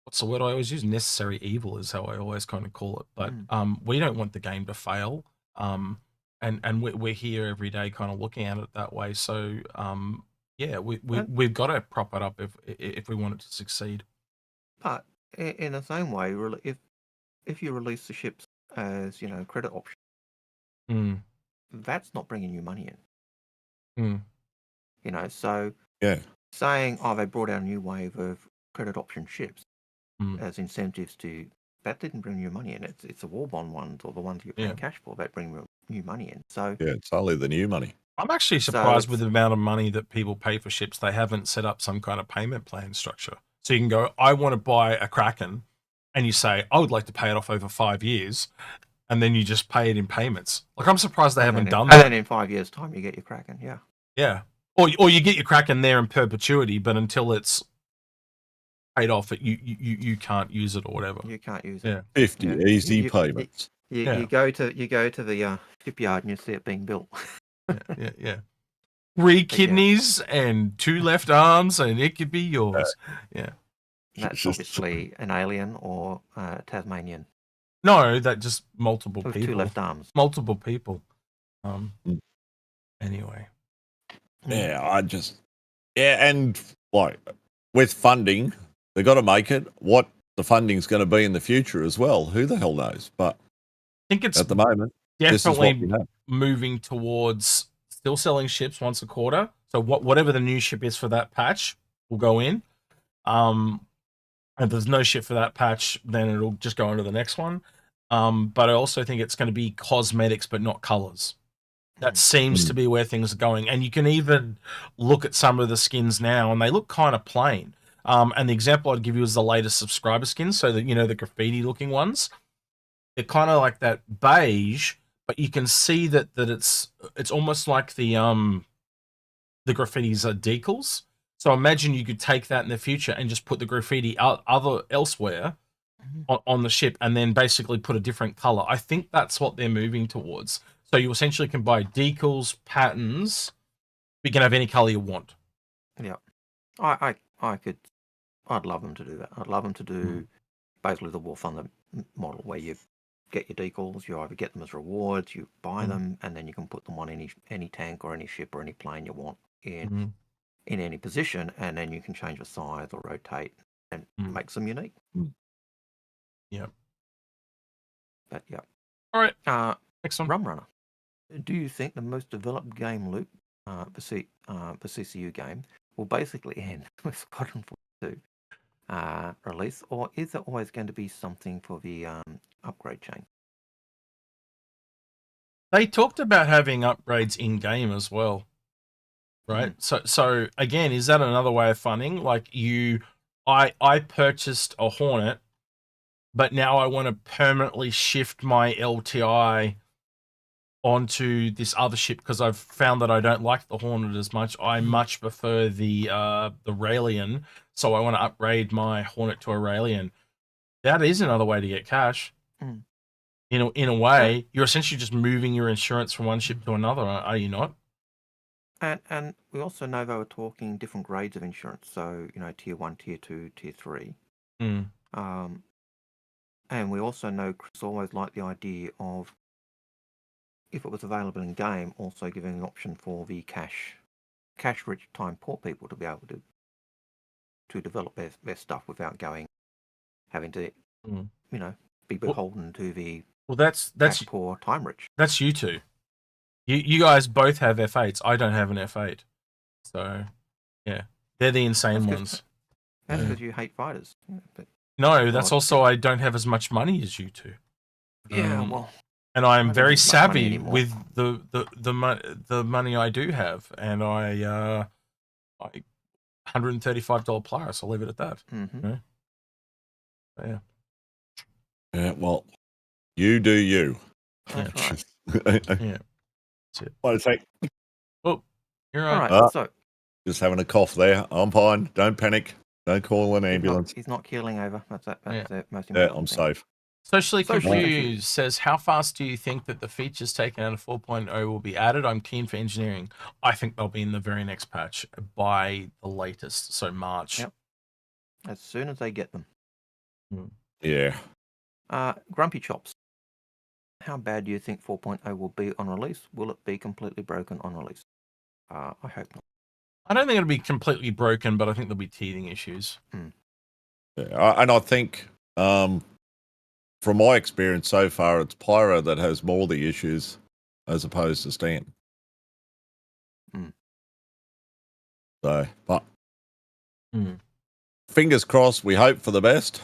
what's the word I always use? Necessary evil is how I always kind of call it. But we don't want the game to fail, and we're here every day, kind of looking at it that way. So yeah, we've got to prop it up if we want it to succeed. But in the same way, if you release the ships as, credit option, that's not bringing you money in. So saying, oh, they brought out a new wave of credit option ships as incentives that didn't bring you money in. It's the war bond ones, or the ones you're paying cash for, that bring new money in. So yeah, it's only the new money. I'm actually surprised with the amount of money that people pay for ships. They haven't set up some kind of payment plan structure. So you can go, I want to buy a Kraken, and you say, I would like to pay it off over 5 years, and then you just pay it in payments. Like, I'm surprised they haven't done that. And then in 5 years' time, you get your Kraken, yeah. Yeah. Or you get your Kraken there in perpetuity, but until it's paid off, you can't use it or whatever. You can't use it. Yeah. 50 easy payments. You go to the shipyard and you see it being built. Yeah. 3 kidneys and 2 left arms, and it could be yours. Yeah. That's obviously an alien or Tasmanian. No, that just multiple with people. 2 left arms. Multiple people. Anyway. Yeah, and like with funding, they got to make it. What the funding's going to be in the future as well, who the hell knows? But I think it's at the moment, definitely moving towards still selling ships once a quarter. So whatever the new ship is for that patch will go in. If there's no ship for that patch, then it'll just go into the next one. But I also think it's going to be cosmetics, but not colors. That seems to be where things are going. And you can even look at some of the skins now, and they look kind of plain. And the example I'd give you is the latest subscriber skins. So that, the graffiti-looking ones. They're kind of like that beige, but you can see that it's almost like the graffitis are decals. So imagine you could take that in the future and just put the graffiti elsewhere on the ship, and then basically put a different color. I think that's what they're moving towards. So you essentially can buy decals, patterns. You can have any color you want. Yeah, I'd love them to do that. I'd love them to do basically the War Thunder model, where you get your decals, you either get them as rewards, you buy them, and then you can put them on any tank or any ship or any plane you want in any position, and then you can change the size or rotate and makes them unique. Yeah. But yeah. All right. Next one. Rum Runner. Do you think the most developed game loop, the CCU game, will basically end with Squadron 42 release, or is there always going to be something for the upgrade chain? They talked about having upgrades in game as well, right? So again, is that another way of funding? Like I purchased a Hornet, but now I want to permanently shift my LTI onto this other ship because I've found that I don't like the Hornet as much. I much prefer the Raelian, so I want to upgrade my Hornet to a Raelian. That is another way to get cash. In a way, you're essentially just moving your insurance from one ship to another, are you not? And we also know they were talking different grades of insurance, so tier 1, tier 2, tier 3. And we also know Chris always liked the idea of, if it was available in game, also giving an option for the cash-rich time poor people to be able to develop their stuff without having to be beholden to the that's cash poor time rich. That's you two. You guys both have F8s. I don't have an F8, so yeah, they're the insane ones. That's because you hate fighters. No, that's also I don't have as much money as you two. Yeah, well. And I am very savvy with the money I do have, and I $135 Polaris. I'll leave it at that. Yeah. Yeah. Well, you do you. That's right. Yeah. That's it. What a sec. Oh, you're right. All right. So just having a cough there. I'm fine. Don't panic. Don't call an ambulance. He's not keeling over. That's the most important thing. I'm thing. safe. Socially Confused says, how fast do you think that the features taken out of 4.0 will be added? I'm keen for engineering. I think they'll be in the very next patch by the latest, so March. Yep. As soon as they get them. Yeah. Grumpy Chops. How bad do you think 4.0 will be on release? Will it be completely broken on release? I hope not. I don't think it'll be completely broken, but I think there'll be teething issues. Yeah, and I think... from my experience so far, it's Pyro that has more of the issues as opposed to Stan. So, but fingers crossed, we hope for the best.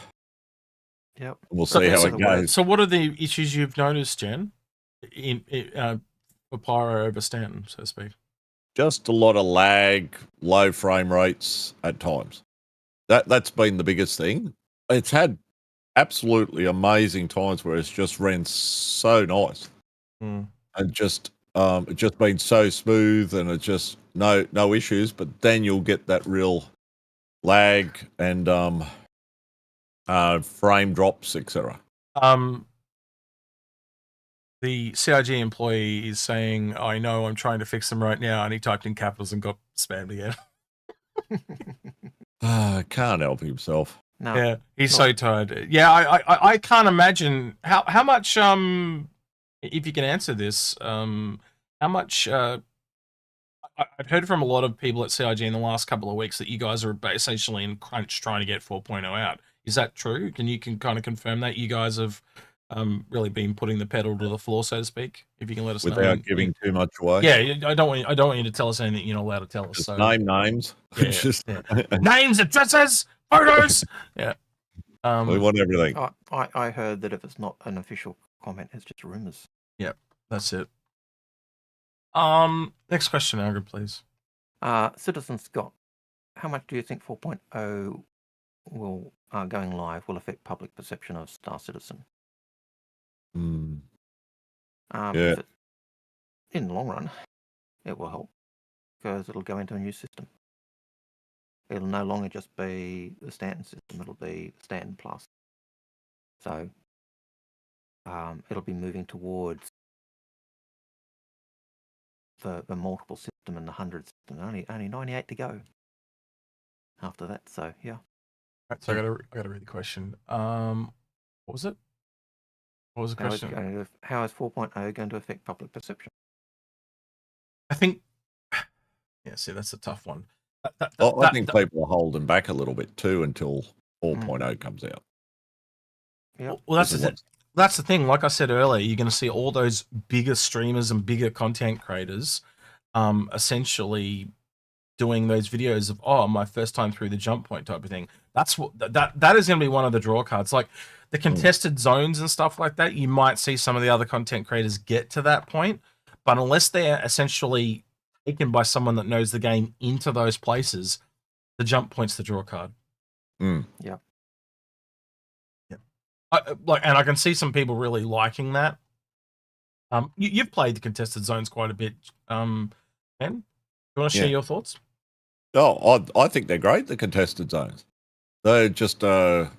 Yep. We'll see how it goes. So what are the issues you've noticed, Jen, for Pyro over Stanton, so to speak? Just a lot of lag, low frame rates at times. That's been the biggest thing. It's had absolutely amazing times where it's just ran so nice and just been so smooth, and it's just no issues. But then you'll get that real lag and frame drops, etc. The CIG employee is saying, I know, I'm trying to fix them right now, and he typed in capitals and got spammed again. Can't help himself. No. Yeah, he's so tired. Yeah, I can't imagine how much, if you can answer this, how much, I've heard from a lot of people at CIG in the last couple of weeks that you guys are essentially in crunch trying to get 4.0 out. Is that true? Can you kind of confirm that you guys have really been putting the pedal to the floor, so to speak? If you can let us know. Without giving too much away. Yeah, I don't want you to tell us anything you're not allowed to tell us. Just so name names. Yeah. Names, addresses, photos. Yeah. We want everything. I heard that if it's not an official comment, it's just rumors. Yep, that's it. Next question, Algared, please. Citizen Scott, how much do you think 4.0 will going live will affect public perception of Star Citizen? Yeah. In the long run, it will help because it'll go into a new system. It'll no longer just be the Stanton system, it'll be the Stanton Plus. So it'll be moving towards the multiple system and the 100 system. Only 98 to go after that. So yeah. Right, so I gotta read the question. What was it? What was the question? How is 4.0 going to affect public perception? I think, yeah, see, that's a tough one. I think people are holding back a little bit too until 4.0 comes out. Yeah. Well, that's the thing. Like I said earlier, you're going to see all those bigger streamers and bigger content creators, essentially doing those videos of my first time through the jump point type of thing. That's what that is going to be one of the draw cards. Like the contested zones and stuff like that, you might see some of the other content creators get to that point, but unless they're essentially taken by someone that knows the game into those places, the jump point's the draw card. Yeah. And I can see some people really liking that. You've played the contested zones quite a bit, Ben. You want to share your thoughts? Oh, I think they're great, the contested zones. They're just, I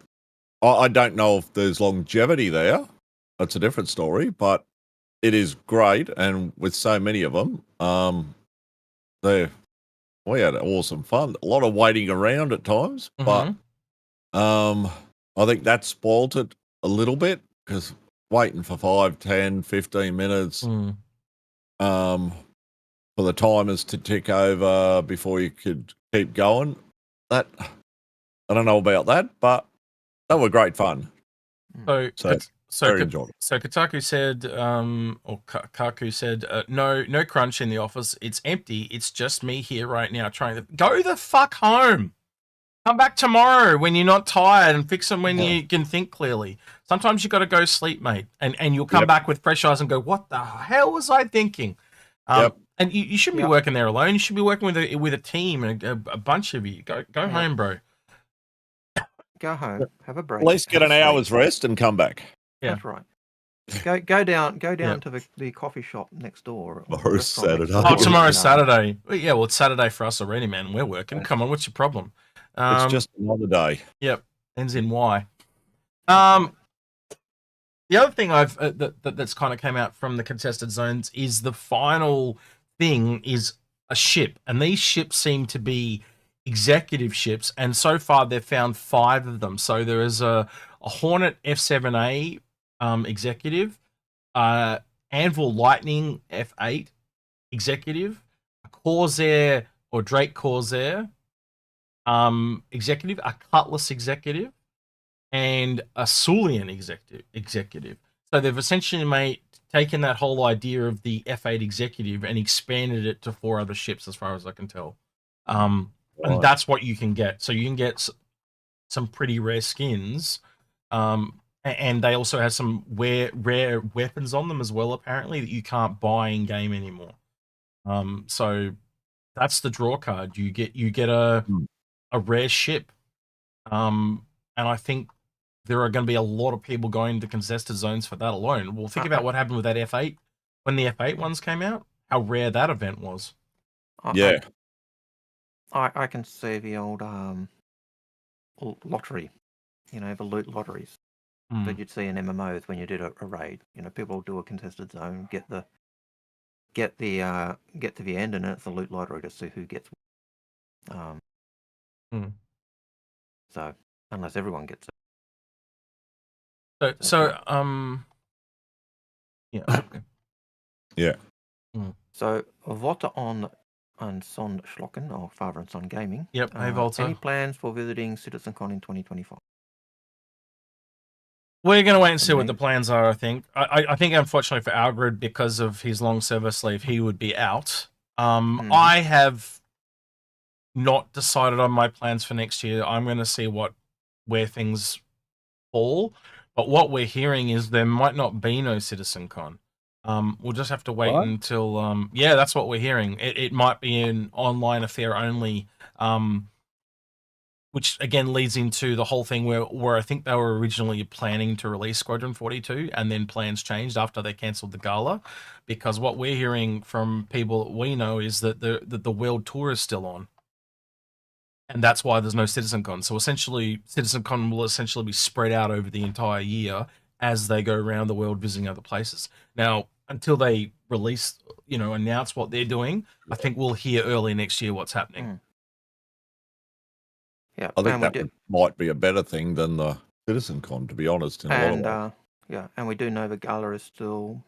don't know if there's longevity there. That's a different story, but it is great. And with so many of them, we had awesome fun. A lot of waiting around at times, but I think that spoiled it a little bit because waiting for 5, 10, 15 minutes for the timers to tick over before you could keep going. That I don't know about that, but they were great fun. So very enjoyable. So Kotaku said, or Kaku said, no crunch in the office. It's empty. It's just me here right now trying to go the fuck home. Come back tomorrow when you're not tired and fix them when you can think clearly. Sometimes you got to go sleep, mate, and you'll come back with fresh eyes and go, "What the hell was I thinking?" And you shouldn't be working there alone. You should be working with a team and a bunch of you. Go home, bro. Go home. Have a break. At least get an hour's rest and come back. Yeah. That's right. Go down to the coffee shop next door. Tomorrow's Saturday. Oh, tomorrow's Saturday. Yeah, well, it's Saturday for us already, man. We're working. Come on, what's your problem? It's just another day. Yep, ends in Y. The other thing that's kind of came out from the contested zones is the final thing is a ship, and these ships seem to be executive ships, and so far they've found 5 of them. So there is a Hornet F7A executive, Anvil Lightning F8 executive, a Corsair or Drake Corsair executive, a Cutlass executive, and a Sulian executive. So they've essentially taken that whole idea of the F8 executive and expanded it to 4 other ships, as far as I can tell. And that's what you can get. So you can get some pretty rare skins. And they also have some rare weapons on them as well, apparently, that you can't buy in game anymore. So that's the draw card. You get a rare ship. And I think there are going to be a lot of people going to contested zones for that alone. Well, think about what happened with that F8 when the F8 ones came out. How rare that event was. I can see the old lottery, the loot lotteries that you'd see in MMOs when you did a raid. People do a contested zone, get to the end, and it's a loot lottery to see who gets. So unless everyone gets it. So. So Votter on and Son Schlocken, or Father and Son Gaming. Yep. Hey, Volta. Any plans for visiting CitizenCon in 2025? We're going to wait and see what the plans are, I think. I think, unfortunately for Algared, because of his long service leave, he would be out. I have not decided on my plans for next year. I'm going to see where things fall. But what we're hearing is there might not be no CitizenCon. We'll just have to wait until... that's what we're hearing. It might be an online affair only, which again leads into the whole thing where I think they were originally planning to release Squadron 42, and then plans changed after they cancelled the gala, because what we're hearing from people that we know is that the world tour is still on, and that's why there's no CitizenCon. So essentially, CitizenCon will essentially be spread out over the entire year as they go around the world visiting other places. Now, until they release, announce what they're doing, I think we'll hear early next year what's happening. Yeah, I think and we that do, might be a better thing than the CitizenCon, to be honest, in a lot of ways. and we do know the gala is still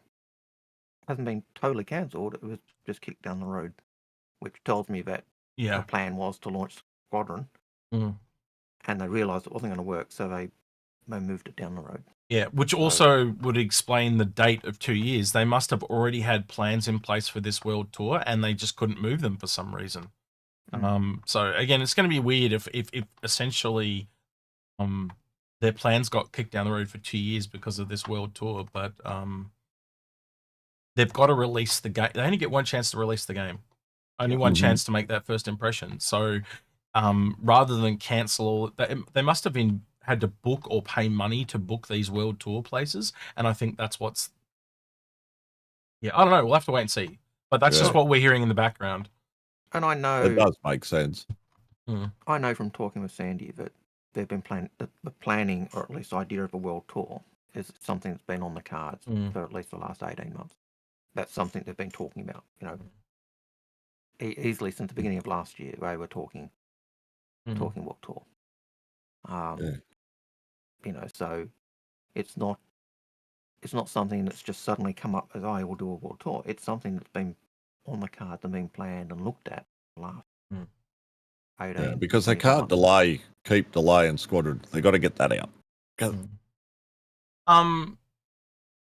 hasn't been totally cancelled. It was just kicked down the road, which tells me that Yeah. the plan was to launch Squadron, Mm. and they realised it wasn't going to work, so they moved it down the road. Yeah, which also would explain the date of 2 years. They must have already had plans in place for this world tour, and they just couldn't move them for some reason. So again, it's going to be weird if essentially their plans got kicked down the road for 2 years because of this world tour. But they've got to release the game. They only get one chance to release the game, only one chance to make that first impression. So rather than cancel all, they must have had to book or pay money to book these world tour places, and I think that's what's. Yeah, I don't know. We'll have to wait and see. But that's just what we're hearing in the background. And I know It does make sense. I know from talking with Sandy that they've been the planning, or at least idea of a world tour, is something that's been on the cards for at least the last 18 months. That's something they've been talking about. Easily since the beginning of last year, they were talking world tour. So it's not something that's just suddenly come up as we'll do a world tour. It's something that's been on the cards and been planned and looked at the last 18. Because they 24 can't months. keep delaying Squadron. They got to get that out.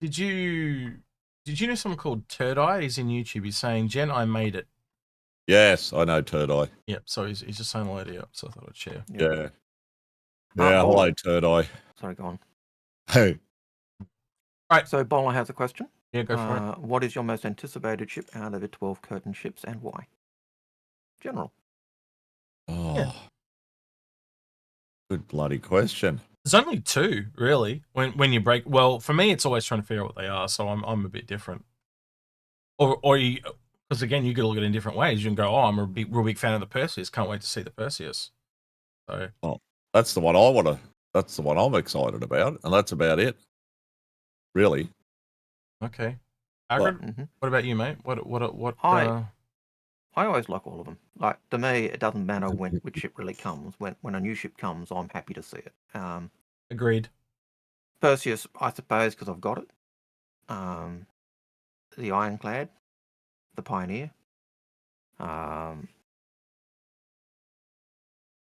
Did you know someone called Turd Eye? He's in YouTube. He's saying, "Jen, I made it." Yes, I know Turd Eye. Yep. So he's just saying hello to you. So I thought I'd share. Yeah. Hello, Turd Eye. Sorry, go on. Hey. Right. So Bowler has a question. Yeah, go for it. What is your most anticipated ship out of the 12 curtain ships, and why? General. Oh. Good bloody question. There's only two, really. When you break, well, for me, it's always trying to figure out what they are. So I'm a bit different. Or you, because again, you could look at it in different ways. You can go, I'm a real big fan of the Perseus. Can't wait to see the Perseus. So. That's the one I want to. That's the one I'm excited about, and that's about it. Really. Okay. Algared, what about you, mate? What? I always like all of them. Like, to me, it doesn't matter which ship really comes. When a new ship comes, I'm happy to see it. Agreed. Perseus, I suppose, because I've got it. The Ironclad, the Pioneer.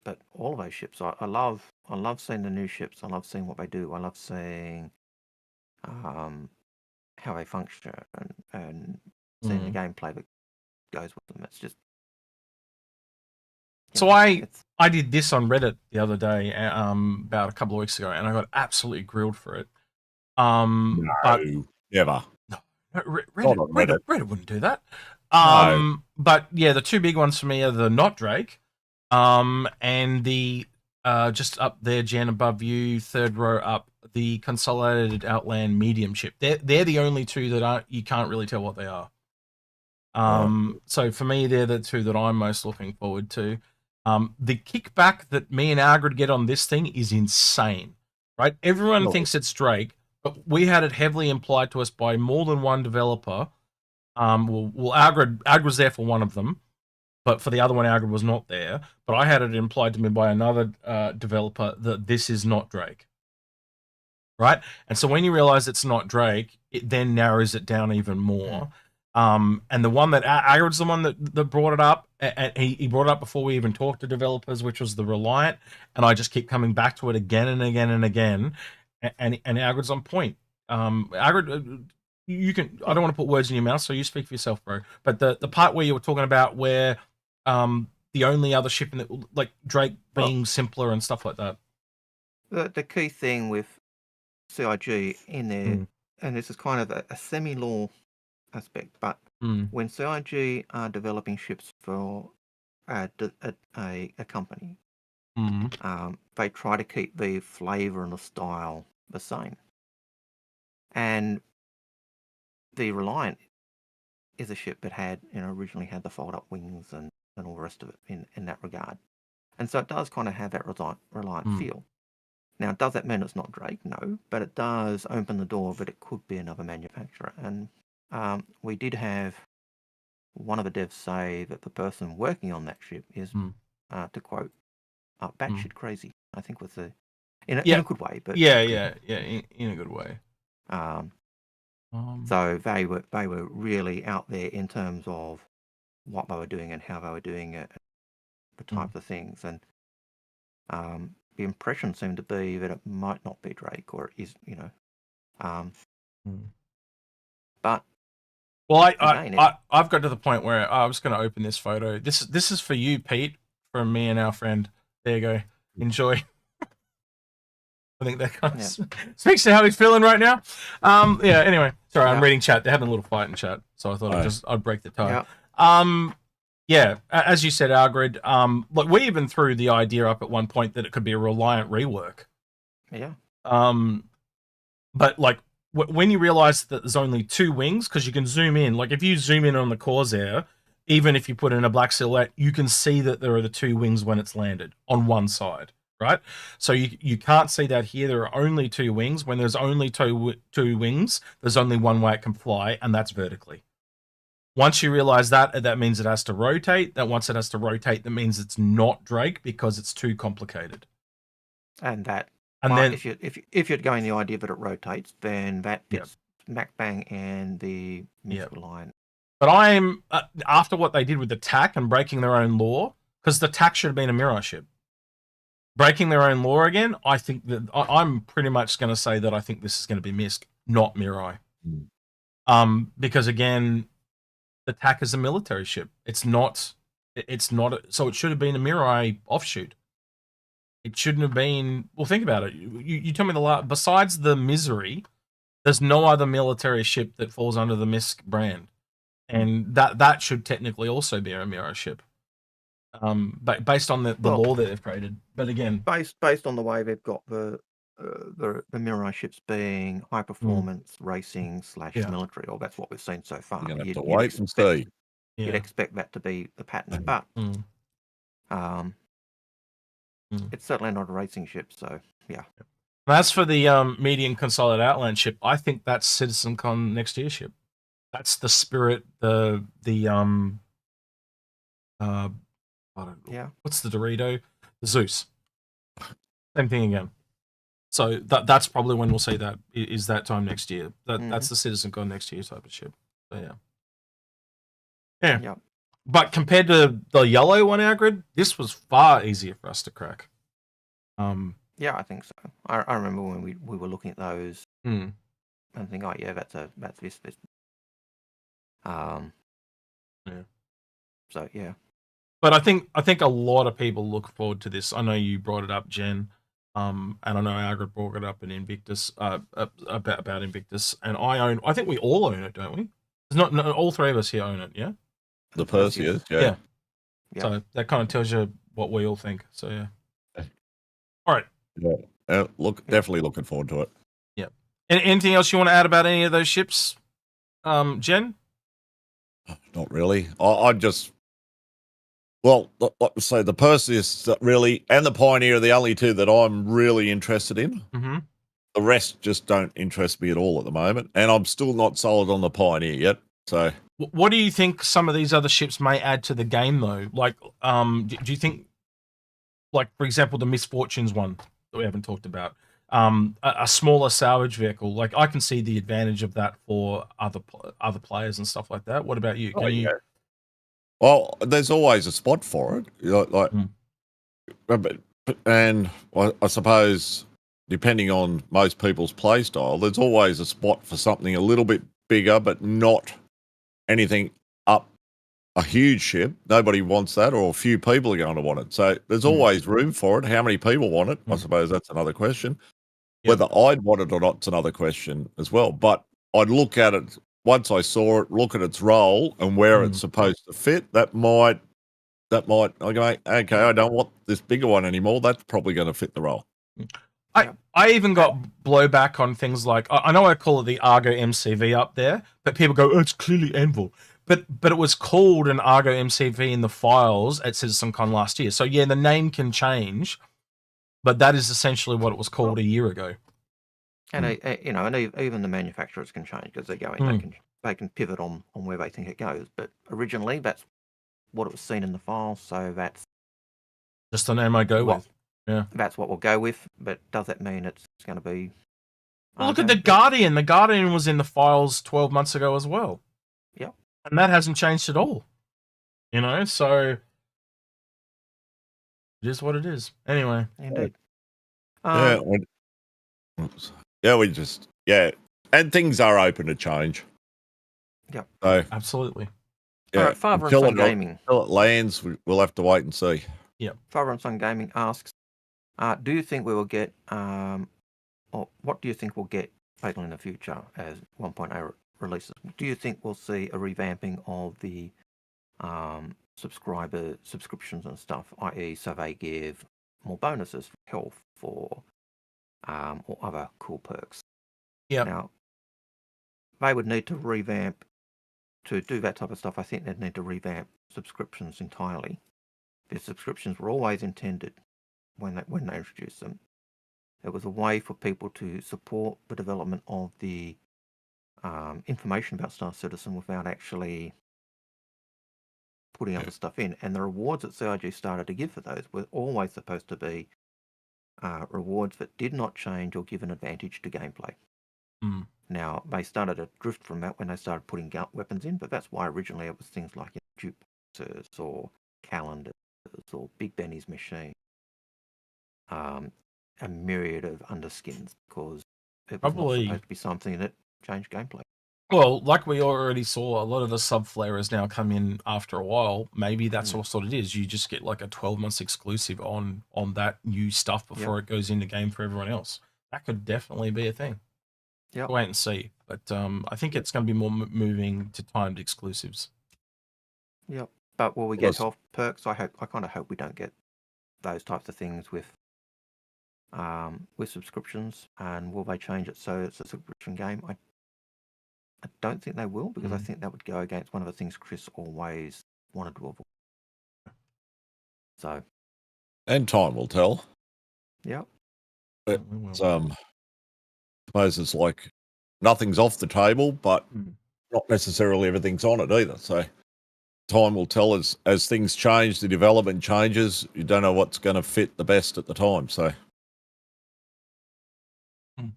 But all of those ships, I love seeing the new ships. I love seeing what they do. I love seeing how they function and seeing the gameplay that goes with them. It's just. So I did this on Reddit the other day, about a couple of weeks ago, and I got absolutely grilled for it. No, but never. No, Reddit wouldn't do that. No. But yeah, the two big ones for me are the Not Drake, and the just up there, Jen, above you, third row up, the Consolidated Outland Medium ship. They're the only two that you can't really tell what they are. So for me, they're the two that I'm most looking forward to. The kickback that me and Algared get on this thing is insane, right? Everyone thinks it's Drake, but we had it heavily implied to us by more than one developer. Algared was there for one of them, but for the other one, Algared was not there. But I had it implied to me by another developer that this is not Drake, right? And so when you realize it's not Drake, it then narrows it down even more. And the one that Algared's the one that brought it up, and he brought it up before we even talked to developers, which was the Reliant, and I just keep coming back to it again and again and again, and Algared's on point. Algared, you can. I don't want to put words in your mouth, so you speak for yourself, bro. But the part where you were talking about where the only other ship in the, like Drake being simpler and stuff like that. The key thing with CIG in there, and this is kind of a semi-law aspect, but when CIG are developing ships for a company, they try to keep the flavour and the style the same. And the Reliant is a ship that had, originally had the fold-up wings and all the rest of it in that regard. And so it does kind of have that reliant feel. Now, does that mean it's not Drake? No, but it does open the door, but it could be another manufacturer. And we did have one of the devs say that the person working on that ship is, to quote, batshit crazy. I think was in a good way, but in a good way. So they were really out there in terms of what they were doing and how they were doing it, the types of things, and the impression seemed to be that it might not be Drake, or it is, but. Well, I've got to the point where I was going to open this photo. This is for you, Pete, from me and our friend. There you go. Enjoy. I think that kind of speaks to how he's feeling right now. Anyway, sorry, I'm reading chat. They're having a little fight in chat, so I thought I'd break the tie. As you said, Algared, like we even threw the idea up at one point that it could be a Reliant rework. Yeah. But like when you realize that there's only 2 wings, because you can zoom in, like if you zoom in on the Corsair, even if you put in a black silhouette, you can see that there are the 2 wings when it's landed on one side, right? So you can't see that here. There are only 2 wings. When there's only two wings, there's only one way it can fly, and that's vertically. Once you realize that, that means it has to rotate. Once it has to rotate, that means it's not Drake because it's too complicated. And then if you're going the idea that it rotates, then that fits Mac Bang and the Reliant. But I'm after what they did with the TAC and breaking their own law, because the TAC should have been a Mirai ship. Breaking their own law again, I think that I'm pretty much going to say that I think this is going to be MISC, not Mirai. Because again, the TAC is a military ship. It's not. So it should have been a Mirai offshoot. It shouldn't have been. Well, think about it. You tell me besides the Misery, there's no other military ship that falls under the MISC brand, and that should technically also be a Mirai ship. But based on the law that they've created. But again, based on the way they've got the Mirai ships being high performance racing / military, or that's what we've seen so far. You're gonna have to wait and see. You'd expect that to be the pattern, but it's certainly not a racing ship. So yeah. As for the medium consolidated Outland ship, I think that's CitizenCon next year ship. That's the Spirit. What's the Dorito? The Zeus. Same thing again. So that's probably when we'll see that is that time next year. That's the CitizenCon next year type of ship. So yeah. But compared to the yellow one, Algared, this was far easier for us to crack. Yeah, I think so. I remember when we were looking at those and think, oh yeah, that's this. So yeah. But I think a lot of people look forward to this. I know you brought it up, Jen, and I know Algared brought it up in Invictus about Invictus, and I think we all own it, don't we? There's not all 3 of us here own it, yeah. The Perseus, yeah. So that kind of tells you what we all think. So yeah. All right. Yeah. Definitely looking forward to it. Yeah. Anything else you want to add about any of those ships, Jen? Not really. I just. Well, like I say, the Perseus really and the Pioneer are the only 2 that I'm really interested in. The rest just don't interest me at all at the moment, and I'm still not sold on the Pioneer yet. So, what do you think some of these other ships may add to the game, though? Like, do you think, like for example, the Misfortunes one that we haven't talked about, a smaller salvage vehicle? Like, I can see the advantage of that for other players and stuff like that. What about you? Well, there's always a spot for it. And I suppose depending on most people's play style, there's always a spot for something a little bit bigger, but not anything up a huge ship. Nobody wants that, or a few people are going to want it. So there's always room for it. How many people want it? I suppose that's another question. Whether I'd want it or not, it's another question as well. But I'd look at it. Once I saw it, look at its role and where it's supposed to fit, that might, I go, okay, I don't want this bigger one anymore. That's probably going to fit the role. I even got blowback on things like, I know I call it the Argo MCV up there, but people go, oh, it's clearly Anvil. but it was called an Argo MCV in the files at CitizenCon last year. So yeah, the name can change, but that is essentially what it was called a year ago. And and even the manufacturers can change because they're going. They can pivot on where they think it goes. But originally, that's what it was seen in the file. So that's just the name I go with. Yeah, that's what we'll go with. But does that mean it's going to be? Well, look at the Guardian. The Guardian was in the files 12 months ago as well. Yep. And that hasn't changed at all. So it is what it is. Anyway. Indeed. And things are open to change. Yep. So absolutely. Yeah. All right, Father and Son Gaming. Until it lands, we'll have to wait and see. Yep. Father and Son Gaming asks, do you think we will get, or what do you think we'll get later in the future as 1.0 releases? Do you think we'll see a revamping of the subscriber subscriptions and stuff, i.e. so they give more bonuses for health or other cool perks? Yeah. Now, they would need to revamp to do that type of stuff. I think they'd need to revamp subscriptions entirely. The subscriptions were always intended when they introduced them. It was a way for people to support the development of the information about Star Citizen without actually putting other stuff in. And the rewards that CIG started to give for those were always supposed to be rewards that did not change or give an advantage to gameplay. Now, they started to drift from that when they started putting weapons in, but that's why originally it was things like dupe boxes or calendars or Big Benny's machine, a myriad of underskins, because it was not supposed to be something that changed gameplay. Well, like we already saw, a lot of the sub-flarers now come in after a while. Maybe that's what it is. You just get like a 12 months exclusive on that new stuff before it goes into game for everyone else. That could definitely be a thing. Yeah, wait and see. But I think it's going to be more moving to timed exclusives. Yep. But will we get health perks? I kind of hope we don't get those types of things with subscriptions. And will they change it so it's a subscription game? I don't think they will, because I think that would go against one of the things Chris always wanted to avoid. So. And time will tell. Yep. But suppose it's like nothing's off the table, but not necessarily everything's on it either. So time will tell as things change, the development changes. You don't know what's going to fit the best at the time. So, All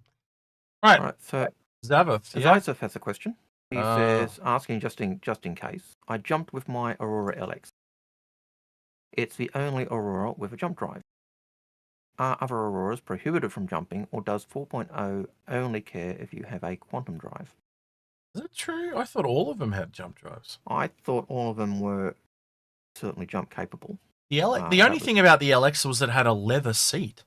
right. So Zavath has a question. He says, asking just in case, I jumped with my Aurora LX. It's the only Aurora with a jump drive. Are other Auroras prohibited from jumping, or does 4.0 only care if you have a quantum drive? Is that true? I thought all of them had jump drives. I thought all of them were certainly jump capable. The only thing about the LX was that it had a leather seat.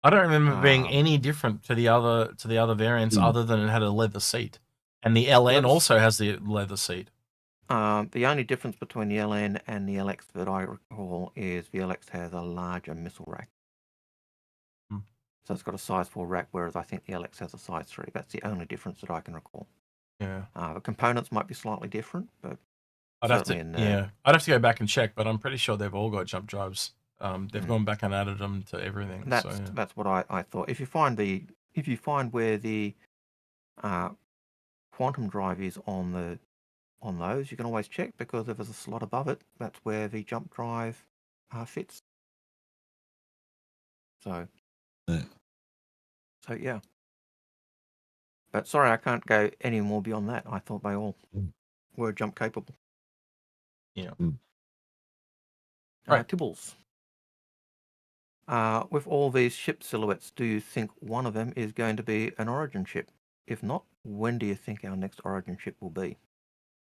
I don't remember being any different to the other variants other than it had a leather seat. And the LN also has the leather seat. The only difference between the LN and the LX that I recall is the LX has a larger missile rack. So it's got a size 4 rack, whereas I think the LX has a size 3. That's the only difference that I can recall. Yeah. The components might be slightly different, but I'd have to go back and check, but I'm pretty sure they've all got jump drives. They've gone back and added them to everything. That's what I thought. If you find where the quantum drive is on those, you can always check, because if there's a slot above it, that's where the jump drive fits. So yeah. But sorry, I can't go any more beyond that. I thought they all were jump capable. Yeah. Right. Tibbles. With all these ship silhouettes, do you think one of them is going to be an Origin ship? If not, when do you think our next Origin ship will be?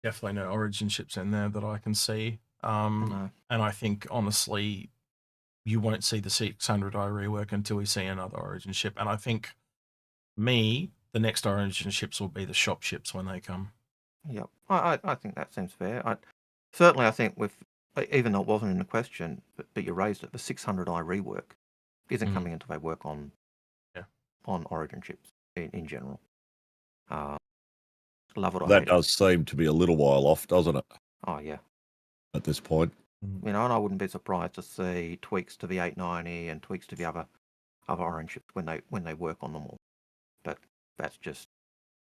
Definitely no Origin ships in there that I can see. No. And I think, honestly, you won't see the 600i rework until we see another Origin ship. And I think, the next Origin ships will be the shop ships when they come. Yep. I think that seems fair. I think with, even though it wasn't in the question, but you raised it, the 600i rework isn't coming until they work on Origin ships in general. Love it or That hate it. does seem to be a little while off, doesn't it, Oh yeah. at this point? You know, and I wouldn't be surprised to see tweaks to the 890 and tweaks to the other orange ships when they work on them all. But that's just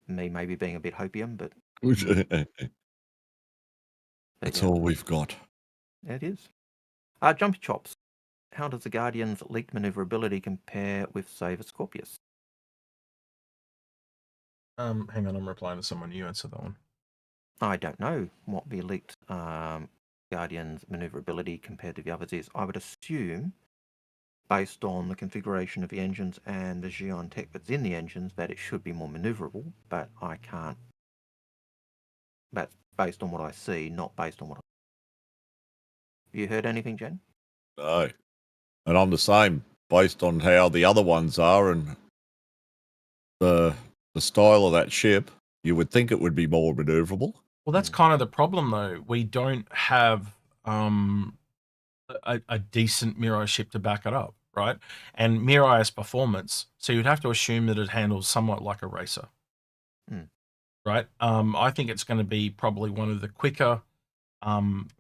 me maybe being a bit hopium, but That's yeah, all we've got. it is. Jumpy Chops. How does the Guardian's leaked maneuverability compare with, say, the Scorpius? Hang on, I'm replying to someone. You answer that one. I don't know what the leaked Guardian's maneuverability compared to the others is. I would assume, based on the configuration of the engines and the Xion tech that's in the engines, that it should be more maneuverable, but I can't. That's based on what I see, not based on what You heard anything, Jen? No. And I'm the same, based on how the other ones are and the style of that ship. You would think it would be more maneuverable. Well, that's kind of the problem, though. We don't have a decent Mirai ship to back it up, right? And Mirai has performance, so you'd have to assume that it handles somewhat like a racer, right? I think it's going to be probably one of the quicker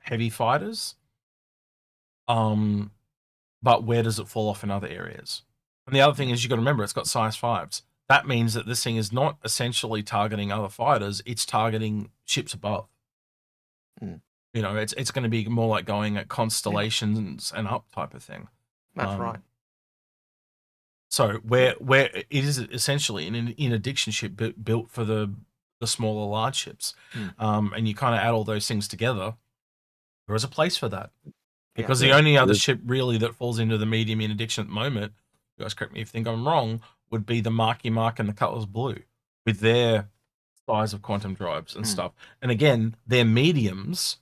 heavy fighters. But where does it fall off in other areas? And the other thing is, you got to remember, it's got size 5s. That means that this thing is not essentially targeting other fighters; it's targeting ships above. You know, it's going to be more like going at constellations and up type of thing. That's right. So where it is essentially an interdiction ship built for the smaller large ships, and you kind of add all those things together, there is a place for that. Because the only other ship really that falls into the medium interdiction at the moment, you guys correct me if you think I'm wrong, would be the Marky Mark and the Cutlass Blue with their size of quantum drives and stuff. And again, they're mediums,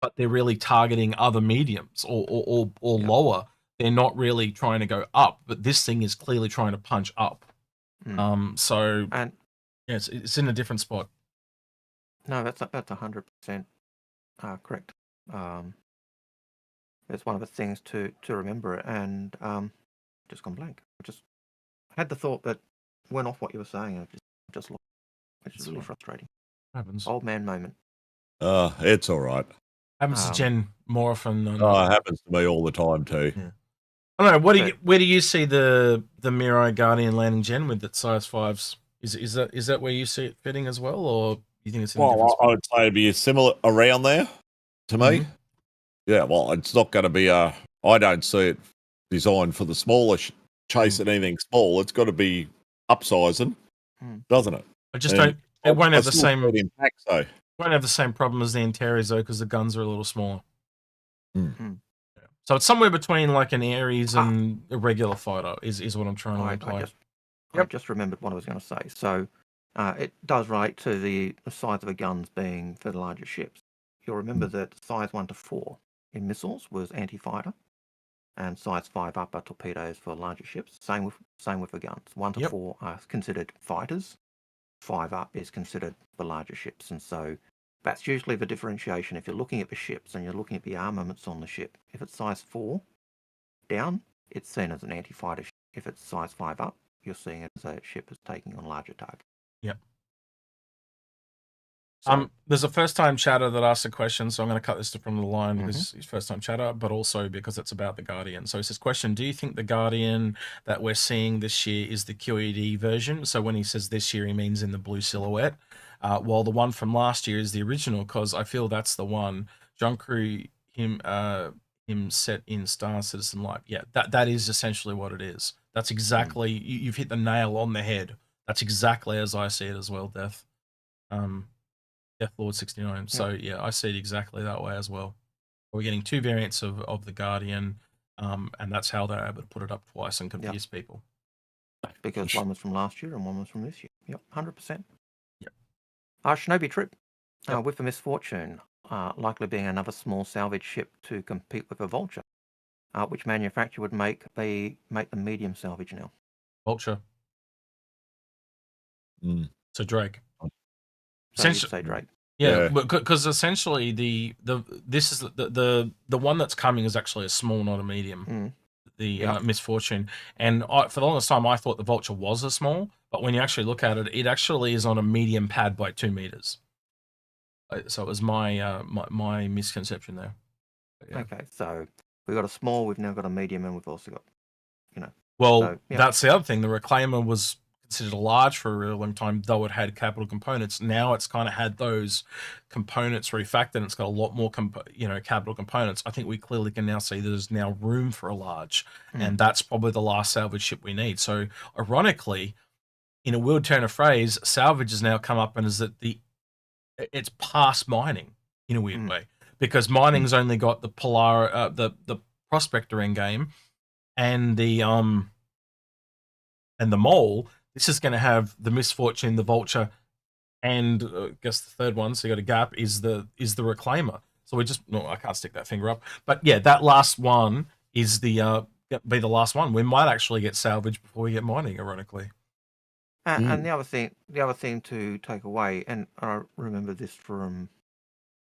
but they're really targeting other mediums or lower. They're not really trying to go up, but this thing is clearly trying to punch up. So and yeah, it's in a different spot. No, that's 100% correct. It's one of the things to remember, and just gone blank. I just had the thought that went off what you were saying, and just lost, which is really frustrating. Happens. Old man moment. It's all right. Happens to Jen more often than it happens to me all the time too. Yeah. I don't know. Where do you see the Mirai Guardian landing, Jen, with that size 5s? Is that where you see it fitting as well, or you think it's in a different spot? I would say it'd be similar around there to me. Yeah, well, it's not going to be I don't see it designed for the smaller chasing anything small. It's got to be upsizing, doesn't it? I just don't. It won't have the same impact. So won't have the same problem as the Antares though, because the guns are a little smaller. So it's somewhere between like an Ares and a regular fighter is what I'm trying to imply. I just remembered what I was going to say. So it does relate to the size of the guns being for the larger ships. You'll remember that size 1 to 4 in missiles was anti-fighter, and size 5 up are torpedoes for larger ships. Same with the guns. 1 to 4 are considered fighters. 5 up is considered the larger ships, and so that's usually the differentiation. If you're looking at the ships and you're looking at the armaments on the ship, if it's size 4 down, it's seen as an anti-fighter ship. If it's size 5 up, you're seeing it as a ship that's taking on larger targets. Yep. There's a first-time chatter that asked a question, so I'm going to cut this from the line because he's first-time chatter, but also because it's about the Guardian. So he says, question, do you think the Guardian that we're seeing this year is the QED version? So when he says this year, he means in the blue silhouette, while the one from last year is the original, because I feel that's the one. John Crew, him set in Star Citizen Light. Yeah, that is essentially what it is. That's exactly, you've hit the nail on the head. That's exactly as I see it as well, Death. Death Lord 69. So yeah, I see it exactly that way as well. We're getting 2 variants of the Guardian, and that's how they're able to put it up twice and confuse people. Because one was from last year and one was from this year. Yep, 100%. Yep. Shinobi Trip, with the misfortune, likely being another small salvage ship to compete with a Vulture, which manufacturer would make the medium salvage now? Vulture. So Drake. So you'd say Drake. Yeah, because essentially this is the one that's coming is actually a small, not a medium. misfortune. And for the longest time, I thought the vulture was a small, but when you actually look at it, it actually is on a medium pad by 2 meters. So it was my misconception there. Yeah. Okay, so we've got a small, we've now got a medium, and we've also got, Well, So, yeah. that's the other thing. The Reclaimer was considered a large for a really long time, though it had capital components. Now it's kind of had those components refactored, and it's got a lot more capital components. I think we clearly can now see there's now room for a large, and that's probably the last salvage ship we need. So ironically, in a weird turn of phrase, salvage has now come up and is that it's past mining in a weird way, because mining's only got the the prospector end game and the mole. This is going to have the misfortune, the vulture, and I guess the third one. So you got a gap is the Reclaimer. So I can't stick that finger up, but yeah, that last one is be the last one. We might actually get salvage before we get mining, ironically. And the other thing to take away, and I remember this from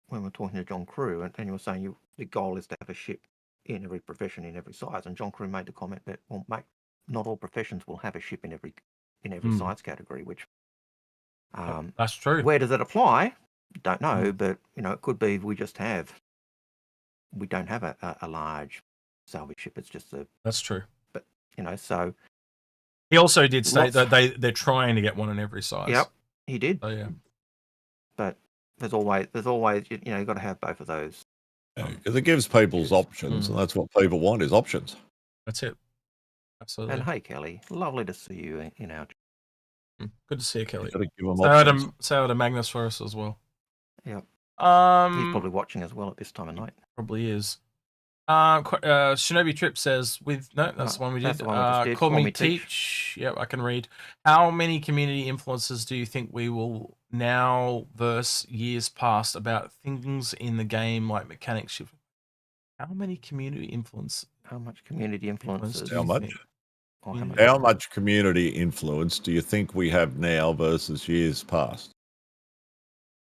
when we were talking to John Crew, and you were saying the goal is to have a ship in every profession, in every size. And John Crew made the comment that, well, mate, not all professions will have a ship in every size category. Which that's true. Where does it apply? Don't know, but it could be we don't have a large salvage ship. It's just that's true. But so. He also did state that they're trying to get one in every size. Yep, he did. Oh yeah. But there's always you've got to have both of those. Because it gives people's options, and that's what people want is options. That's it. Absolutely. And hey, Kelly, lovely to see you in our. Good to see you, Kelly. Say hello to Magnus for us as well. Yep. He's probably watching as well at this time of night. Probably is. Shinobi Trip says that's the one we did. Call me teach. Yep, I can read. How many community influences do you think we will now versus years past about things in the game like mechanics shift? How many community influence? How much community influences? How much? How much community influence do you think we have now versus years past?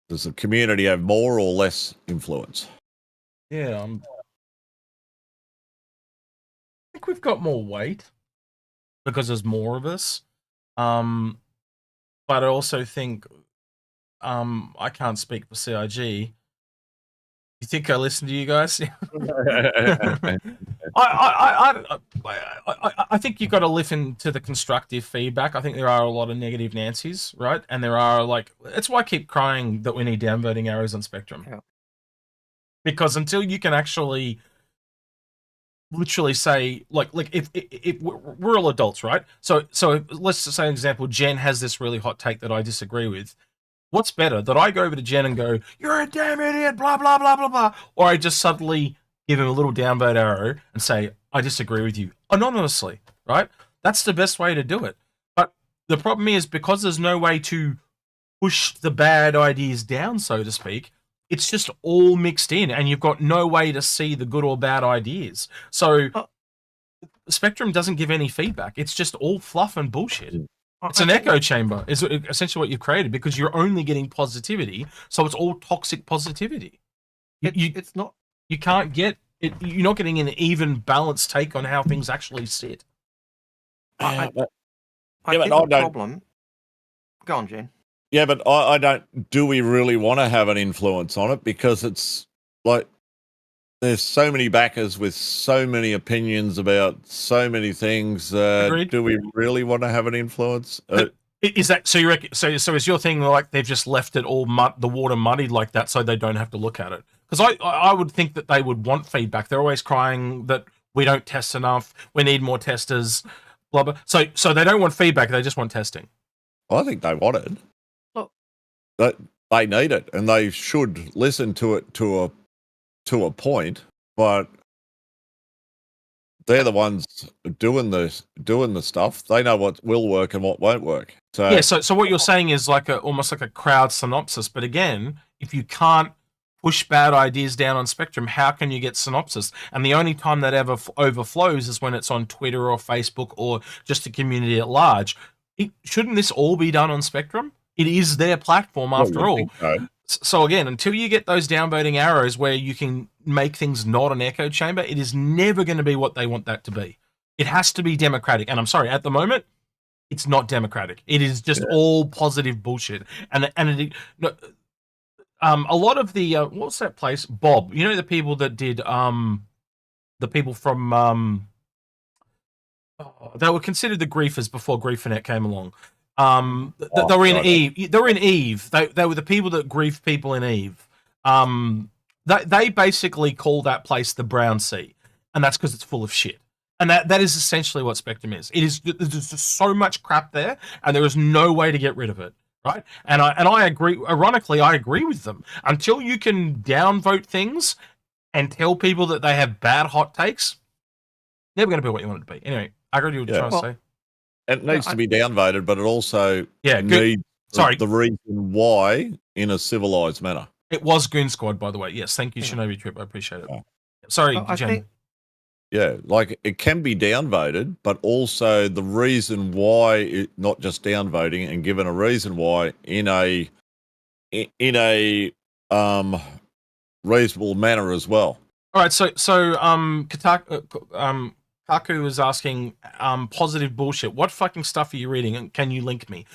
Does the community have more or less influence? Yeah, I think we've got more weight because there's more of us. But I also think I can't speak for CIG. You think I listen to you guys? I think you've got to listen to the constructive feedback. I think there are a lot of negative Nancy's, right? And there are it's why I keep crying that we need downvoting arrows on Spectrum. Yeah. Because until you can actually literally say if we're all adults, right? So let's just say an example. Jen has this really hot take that I disagree with. What's better, that I go over to Jen and go, "You're a damn idiot," blah blah blah blah blah, or I just suddenly give him a little downvote arrow and say, "I disagree with you," anonymously, right? That's the best way to do it. But the problem is, because there's no way to push the bad ideas down, so to speak, it's just all mixed in, and you've got no way to see the good or bad ideas. So Spectrum doesn't give any feedback. It's just all fluff and bullshit. It's an echo chamber, is essentially what you've created, because you're only getting positivity. So it's all toxic positivity. It's not. You can't get it. You're not getting an even balanced take on how things actually sit. I think the problem. Go on, Jen. Yeah, but I don't. Do we really want to have an influence on it? Because it's like there's so many backers with so many opinions about so many things. Do we really want to have an influence? Is that so? You reckon? So is your thing like they've just left it all the water muddied like that, so they don't have to look at it? Because I would think that they would want feedback. They're always crying that we don't test enough. We need more testers. Blah blah. So they don't want feedback. They just want testing. I think they want it. Look, they need it, and they should listen to it to a point. But they're the ones doing the stuff. They know what will work and what won't work. So yeah. So what you're saying is almost like a crowd synopsis. But again, if you can't push bad ideas down on Spectrum, how can you get synopsis? And the only time that ever overflows is when it's on Twitter or Facebook or just the community at large. Shouldn't this all be done on Spectrum? It is their platform after all. So again, until you get those downvoting arrows where you can make things not an echo chamber, it is never going to be what they want that to be. It has to be democratic. And I'm sorry, at the moment, it's not democratic. It is just all positive bullshit. And a lot of the what's that place? Bob. You know the people that did the people from they were considered the griefers before GrieferNet came along. They were in Eve. They were in Eve. They were the people that grief people in Eve. They basically call that place the Brown Sea, and that's because it's full of shit. And that is essentially what Spectrum is. It is. There's just so much crap there, and there is no way to get rid of it. Right? And I agree. Ironically, I agree with them. Until you can downvote things and tell people that they have bad hot takes, never going to be what you want it to be. Anyway, I agree with what you're trying to say. It needs to be downvoted, but it also needs the reason why in a civilized manner. It was Goon Squad, by the way. Yes, thank you, Shinobi Trip. I appreciate it. Sorry, Jen. Like it can be downvoted, but also the reason why not just downvoting and given a reason why in a reasonable manner as well. All right, so Kaku was asking positive bullshit. What fucking stuff are you reading, and can you link me?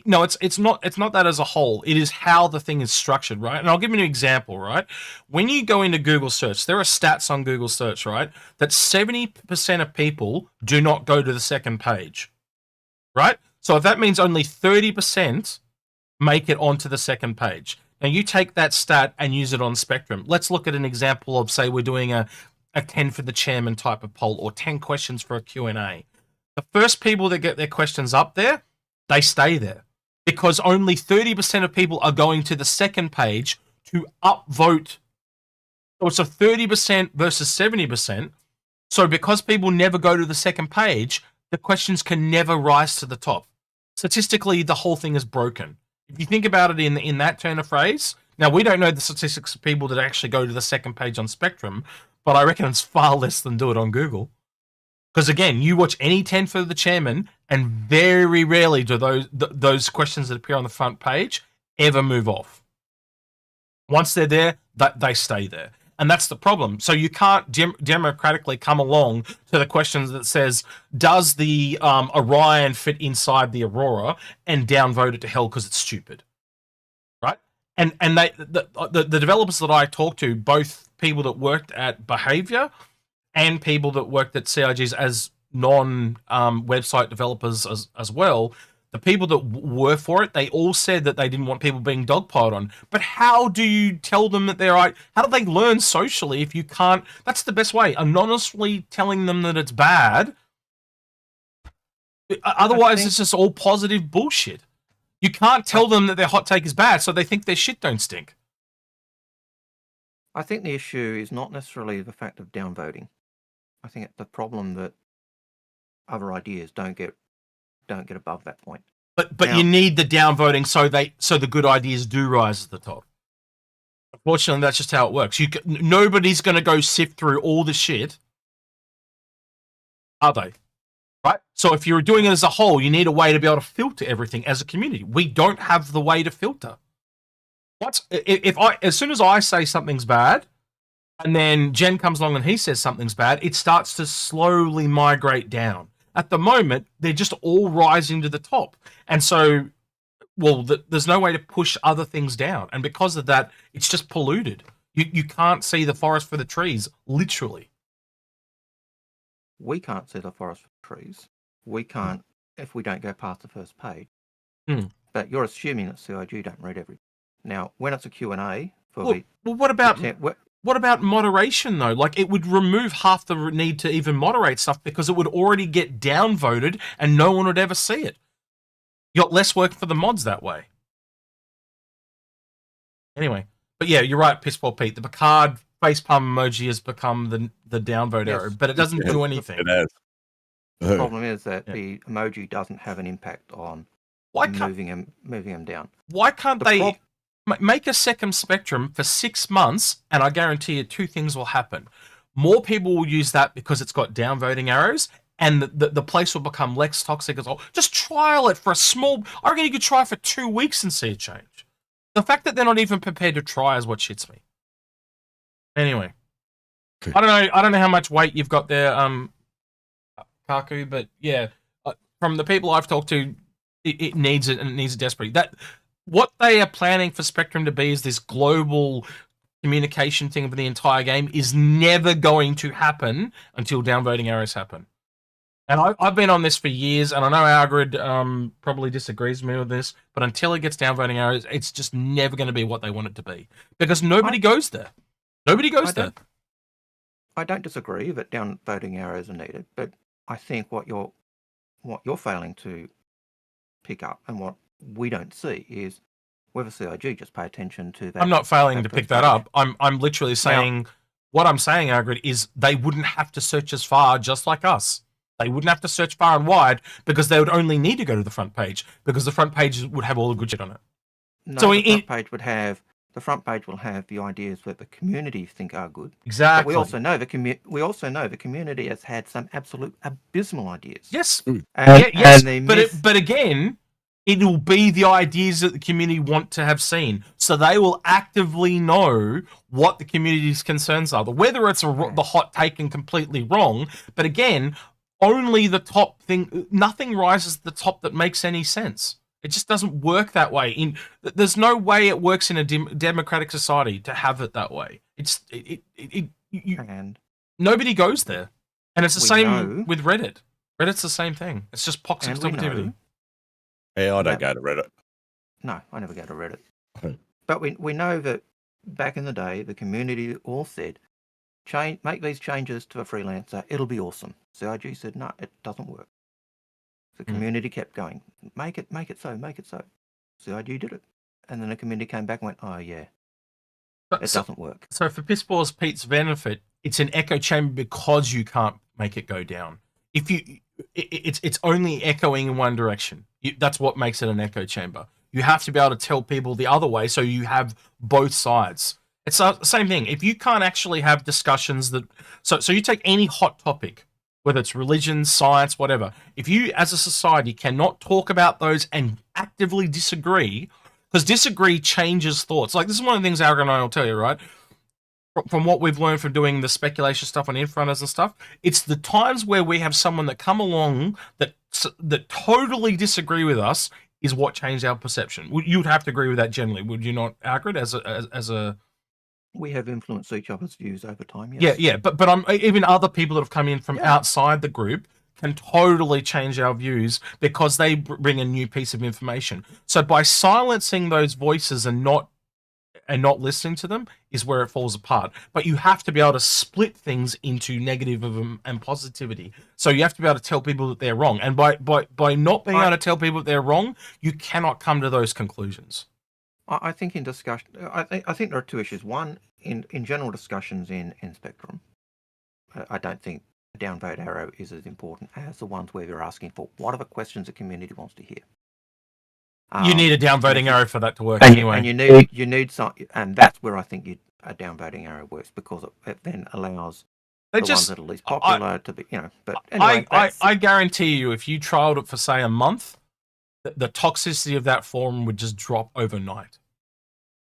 No, it's not that as a whole. It is how the thing is structured, right? And I'll give you an example, right? When you go into Google search, there are stats on Google search, right? That 70% of people do not go to the second page, right? So if that means only 30% make it onto the second page. Now you take that stat and use it on Spectrum. Let's look at an example of, say, we're doing a 10 for the chairman type of poll or 10 questions for a Q&A. The first people that get their questions up there, they stay there because only 30% of people are going to the second page to upvote. So it's a 30% versus 70%. So because people never go to the second page, the questions can never rise to the top. Statistically, the whole thing is broken. If you think about it in that turn of phrase, now we don't know the statistics of people that actually go to the second page on Spectrum, but I reckon it's far less than do it on Google. Because again, you watch any 10 for the chairman, and very rarely do those questions that appear on the front page ever move off. Once they're there, they stay there. And that's the problem. So you can't democratically come along to the questions that says, does the Orion fit inside the Aurora, and downvote it to hell because it's stupid. Right? And the developers that I talked to, both people that worked at Behavior and people that worked at CIGs as non-website developers as well, the people that were for it, they all said that they didn't want people being dogpiled on. But how do you tell them that they're right? How do they learn socially if you can't? That's the best way. Anonymously telling them that it's bad. Otherwise, it's just all positive bullshit. You can't tell them that their hot take is bad, so they think their shit don't stink. I think the issue is not necessarily the fact of downvoting. I think it's the problem that other ideas don't get above that point. But now, you need the downvoting so the good ideas do rise to the top. Unfortunately, that's just how it works. Nobody's going to go sift through all the shit, are they? Right? So if you're doing it as a whole, you need a way to be able to filter everything as a community. We don't have the way to filter. As soon as I say something's bad, and then Jen comes along and he says something's bad, it starts to slowly migrate down. At the moment, they're just all rising to the top. And so, there's no way to push other things down. And because of that, it's just polluted. You can't see the forest for the trees, literally. We can't see the forest for the trees. We can't if we don't go past the first page. But you're assuming that CIG don't read everything. Now, when it's a Q&A for what about moderation, though? Like, it would remove half the need to even moderate stuff because it would already get downvoted and no one would ever see it. You got less work for the mods that way. Anyway, but yeah, you're right, Pisspoor Pete. The Picard facepalm emoji has become the downvote arrow, but it doesn't do anything. It has. The problem is that the emoji doesn't have an impact on moving him down. Why can't they make a second Spectrum for 6 months, and I guarantee you two things will happen. More people will use that because it's got downvoting arrows, and the place will become less toxic as well. Just trial it for I reckon you could try for 2 weeks and see a change. The fact that they're not even prepared to try is what shits me. Anyway, I don't know how much weight you've got there, Kaku, but yeah, from the people I've talked to, it needs it, and it needs it desperately. That what they are planning for Spectrum to be is this global communication thing for the entire game is never going to happen until downvoting errors happen. And I've been on this for years, and I know Algared probably disagrees with me with this, but until it gets downvoting errors, it's just never going to be what they want it to be. Because nobody goes there. Nobody goes there. I don't disagree that downvoting errors are needed, but I think what you're failing to pick up and what we don't see is whether CIG just pay attention to that. I'm not failing to pick that up. I'm literally saying what I'm saying, Algared, is they wouldn't have to search as far just like us. They wouldn't have to search far and wide because they would only need to go to the front page because the front page would have all the good shit on it. No, so the front page will have the ideas that the community think are good. Exactly. But we also know the community has had some absolute abysmal ideas. Yes. Yes. But again, it will be the ideas that the community want to have seen. So they will actively know what the community's concerns are. Whether it's the hot take and completely wrong, but again, only the top thing, nothing rises to the top that makes any sense. It just doesn't work that way. There's no way it works in a democratic society to have it that way. Nobody goes there. And it's the same with Reddit. Reddit's the same thing. It's just toxic stupidity. Yeah, I don't go to Reddit. No, I never go to Reddit. But we know that back in the day, the community all said, make these changes to a freelancer, it'll be awesome. CIG said, no, it doesn't work. The community kept going, make it so. CIG did it. And then the community came back and went, oh yeah, it doesn't work. So for Pissballs Pete's benefit, it's an echo chamber because you can't make it go down. It's only echoing in one direction. That's what makes it an echo chamber. You have to be able to tell people the other way so you have both sides. It's the same thing. If you can't actually have discussions that... So you take any hot topic, whether it's religion, science, whatever. If you, as a society, cannot talk about those and actively disagree, because disagree changes thoughts. Like, this is one of the things Algared and I will tell you, right? From what we've learned from doing the speculation stuff on Inforunners and stuff, it's the times where we have someone that come along that totally disagree with us is what changed our perception. You'd have to agree with that generally, would you not, Algared, as a... We have influenced each other's views over time, yes. Yeah, but even other people that have come in from outside the group can totally change our views because they bring a new piece of information. So by silencing those voices and not listening to them is where it falls apart. But you have to be able to split things into negative and positivity. So you have to be able to tell people that they're wrong. And by not being able to tell people that they're wrong, you cannot come to those conclusions. I think in discussion, I think there are two issues. One, in general discussions in Spectrum, I don't think a downvote arrow is as important as the ones where you're asking for what are the questions the community wants to hear. You need a downvoting arrow for that to work anyway. And you need some, and that's where I think a downvoting arrow works because it then allows the ones that are least popular to be, But anyway, I guarantee you, if you trialed it for say a month, the toxicity of that forum would just drop overnight.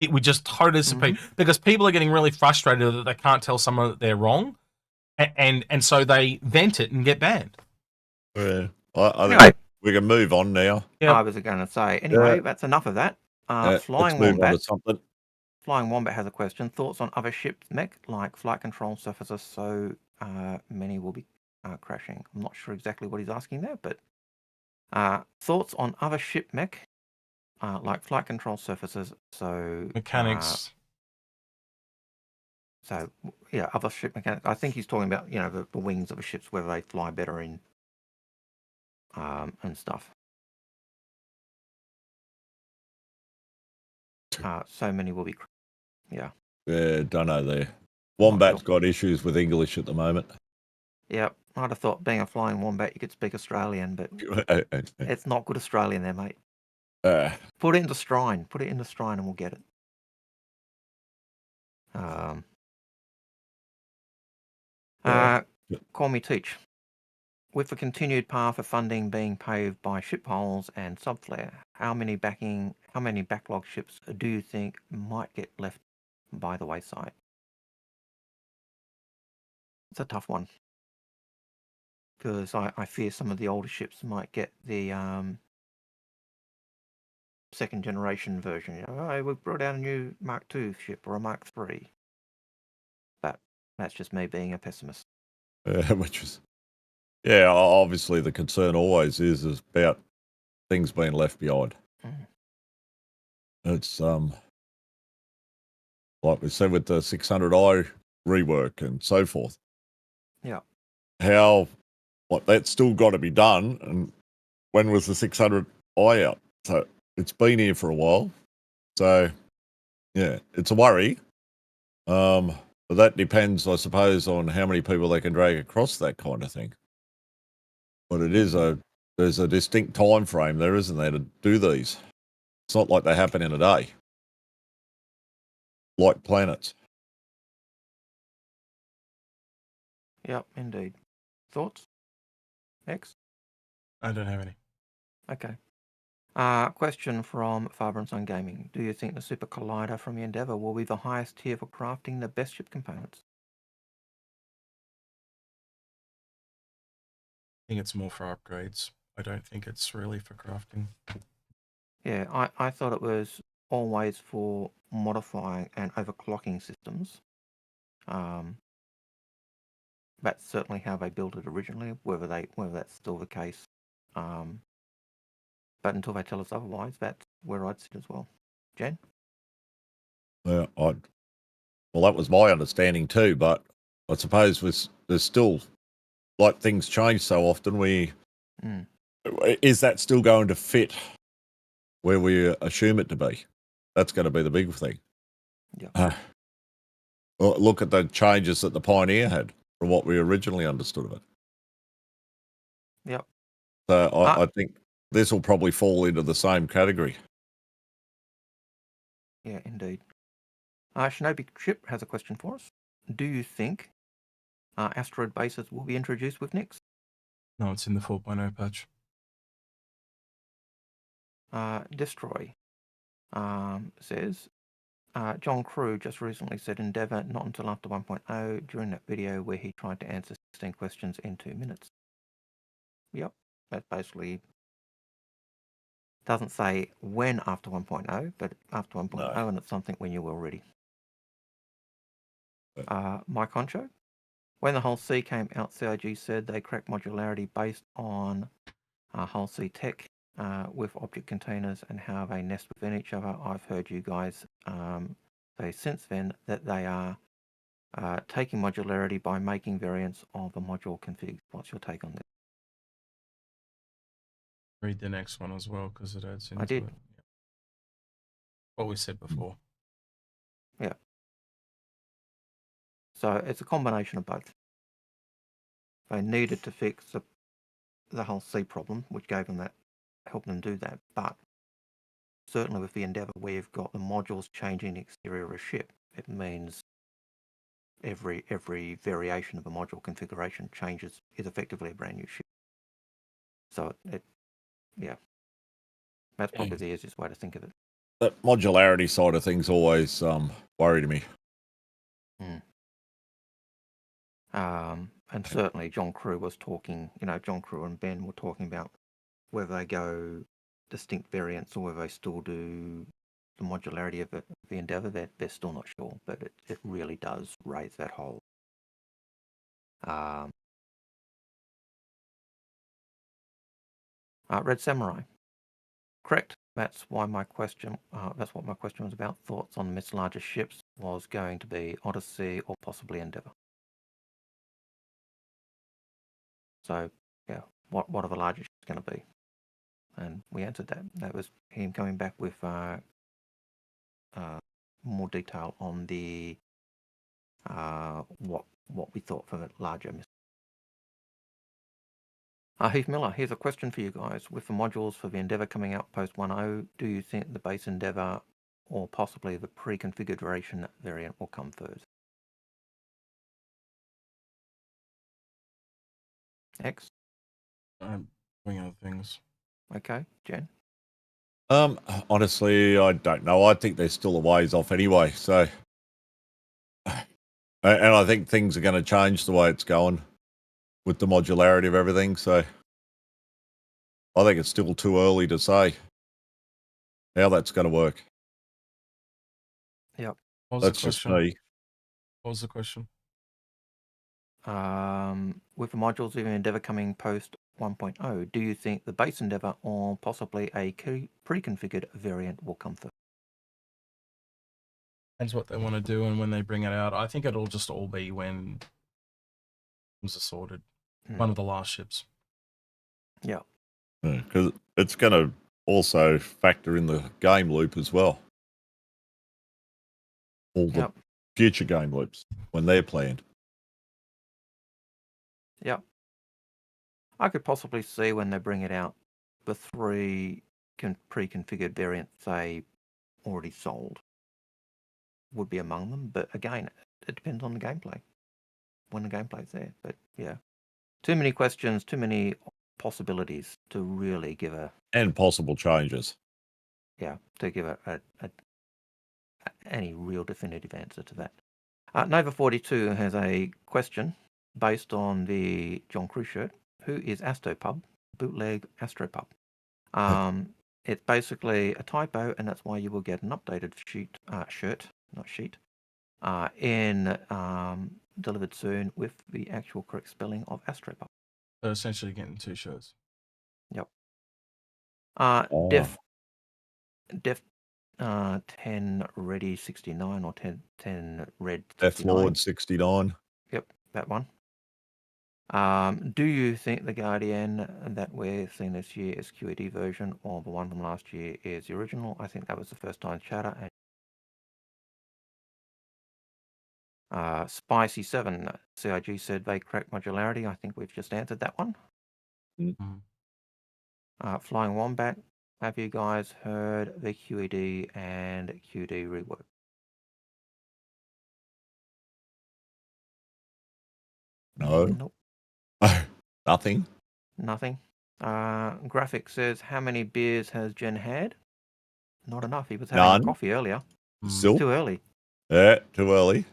It would just totally dissipate because people are getting really frustrated that they can't tell someone that they're wrong, and so they vent it and get banned. Yeah, I think we can move on now. Yeah. I was going to say anyway. That's enough of that. Flying Wombat. Flying Wombat has a question. Thoughts on other ships mech like flight control surfaces? So many will be crashing. I'm not sure exactly what he's asking there, but thoughts on other ship mech like flight control surfaces. So mechanics. Other ship mechanics. I think he's talking about the wings of the ships, whether they fly better in and stuff. So many will be. Yeah, don't know there. Wombat's got issues with English at the moment. Yeah, I'd have thought being a flying wombat you could speak Australian, but it's not good Australian there, mate. Put it into Strine. Put it into Strine and we'll get it. Call me Teach. With the continued path of funding being paved by ship holes and subflare, how many backlog ships do you think might get left by the wayside? It's a tough one. because I fear some of the older ships might get the second generation version. You know, oh, we've brought out a new Mark II ship or a Mark III. But that's just me being a pessimist. Which is, yeah, obviously the concern always is about things being left behind. Mm. It's like we said with the 600i rework and so forth. Yeah. How, like, that's still got to be done. And when was the 600i out? So it's been here for a while. So, yeah, it's a worry. But that depends, I suppose, on how many people they can drag across that kind of thing. But it is there's a distinct time frame there, isn't there, to do these? It's not like they happen in a day. Like planets. Yep, indeed. Thoughts? X? I don't have any. Okay. Question from Faber and Son Gaming. Do you think the Super Collider from the Endeavour will be the highest tier for crafting the best ship components? I think it's more for upgrades. I don't think it's really for crafting. Yeah, I thought it was always for modifying and overclocking systems. That's certainly how they built it originally, whether that's still the case. But until they tell us otherwise, that's where I'd sit as well. Jen? Yeah, well, that was my understanding too, but I suppose there's still, like, things change so often, is that still going to fit where we assume it to be? That's going to be the big thing. Yeah. Well, look at the changes that the Pioneer had from what we originally understood of it. Yep. So I think this will probably fall into the same category. Yeah, indeed. Shinobi Chip has a question for us. Do you think asteroid bases will be introduced with Nyx? No, it's in the 4.0 patch. Destroy says, John Crew just recently said Endeavour not until after 1.0 during that video where he tried to answer 16 questions in 2 minutes. Yep, that basically doesn't say when after 1.0, but after 1.0, No. and it's something when you were ready. Mike Honcho, when the Hull C came out, CIG said they cracked modularity based on Hull C tech with object containers and how they nest within each other. I've heard you guys say since then that they are taking modularity by making variants of the module config. What's your take on this? Read the next one as well because it adds into I did. it. What we said before. Yeah. So it's a combination of both. They needed to fix the whole C problem, which gave them that, helped them do that. But certainly with the Endeavour, where you've got the modules changing the exterior of a ship, it means every variation of a module configuration is effectively a brand new ship. So yeah, that's probably the easiest way to think of it. That modularity side of things always worried me. And certainly John Crew was talking, John Crew and Ben were talking about whether they go distinct variants or whether they still do the modularity of the Endeavour. They're still not sure, but it really does raise that whole Red Samurai. Correct. That's what my question was about. Thoughts on Miss larger ships was going to be Odyssey or possibly Endeavour. So yeah, what are the larger ships going to be? And we answered that. That was him coming back with more detail on the what we thought for the larger missiles. Heath Miller, here's a question for you guys. With the modules for the Endeavour coming out post 1.0, do you think the base Endeavour or possibly the pre-configuration variant will come first? X? I'm doing other things. Okay, Jen? Honestly, I don't know. I think they're still a ways off anyway. So, and I think things are going to change the way it's going. with the modularity of everything. So I think it's still too early to say how that's going to work. Yep. What was That's the just question? me. What was the question? With the modules even Endeavour coming post 1.0, do you think the base Endeavour or possibly a pre-configured variant will come first? Depends what they want to do and when they bring it out. I think it'll just all be when things are sorted. One of the last ships. Yeah. Because it's going to also factor in the game loop as well. All the future game loops when they're planned. Yeah. I could possibly see when they bring it out, the 3 pre-configured variants, say, already sold, would be among them. But again, it depends on the gameplay, when the gameplay's there. But yeah, too many questions, too many possibilities to really give a... And possible changes. Yeah, to give any real definitive answer to that. Nova42 has a question based on the John Cruise shirt. Who is Astropub? Bootleg Astropub. It's basically a typo, and that's why you will get an updated delivered soon with the actual correct spelling of Astropub. So essentially getting 2 shirts. Yep. Def 10 Ready 69 or 10 Red 69. F Lord 69. Yep, that one. Do you think the Guardian that we're seeing this year is QED version or the one from last year is the original? I think that was the first time chatter. And Spicy7 CIG said they cracked modularity. I think we've just answered that one. Flying Wombat, have you guys heard the QED and QD rework? No. Nope. Nothing. Nothing. Graphic says, how many beers has Jen had? Not enough. He was having coffee earlier. Still? Too early. Yeah, too early.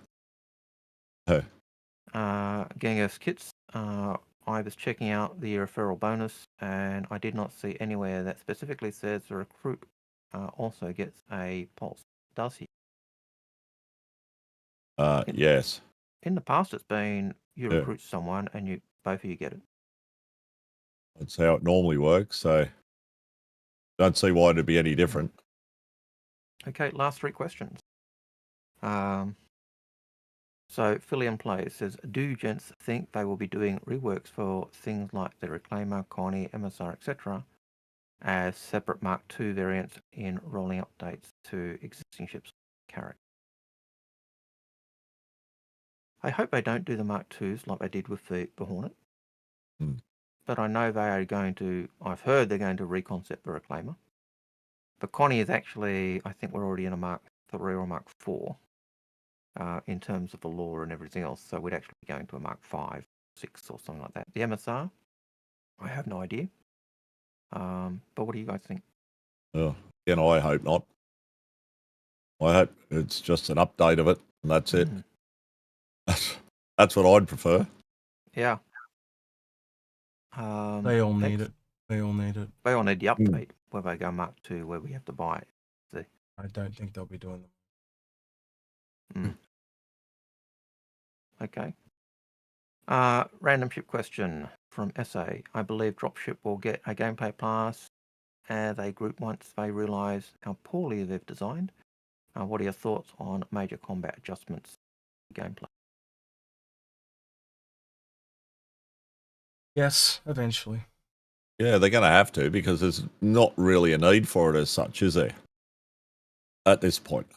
Genghis Kits, I was checking out the referral bonus and I did not see anywhere that specifically says the recruit also gets a pulse. Does he? Yes. In the past, it's been you recruit someone and both of you get it. That's how it normally works, so don't see why it'd be any different. Okay, last 3 questions. So Philly and Play says, do gents think they will be doing reworks for things like the Reclaimer, Connie, MSR, etc. as separate Mark II variants in rolling updates to existing ships' character? I hope they don't do the Mark IIs like they did with the Hornet. But I know they are going to, I've heard they're going to reconcept the Reclaimer. But Connie is actually, I think we're already in a Mark III or Mark IV in terms of the lore and everything else. So we'd actually be going to a Mark V, 6 or something like that. The MSR, I have no idea. But what do you guys think? Again, I hope not. I hope it's just an update of it, and that's it. That's what I'd prefer. Yeah. They all need it. They all need it. They all need the update, where they go Mark II, where we have to buy it. See? I don't think they'll be doing them. Okay. Random ship question from SA. I believe Dropship will get a gameplay pass as a group once they realise how poorly they've designed. What are your thoughts on major combat adjustments to gameplay? Yes, eventually. Yeah, they're going to have to, because there's not really a need for it as such, is there? At this point.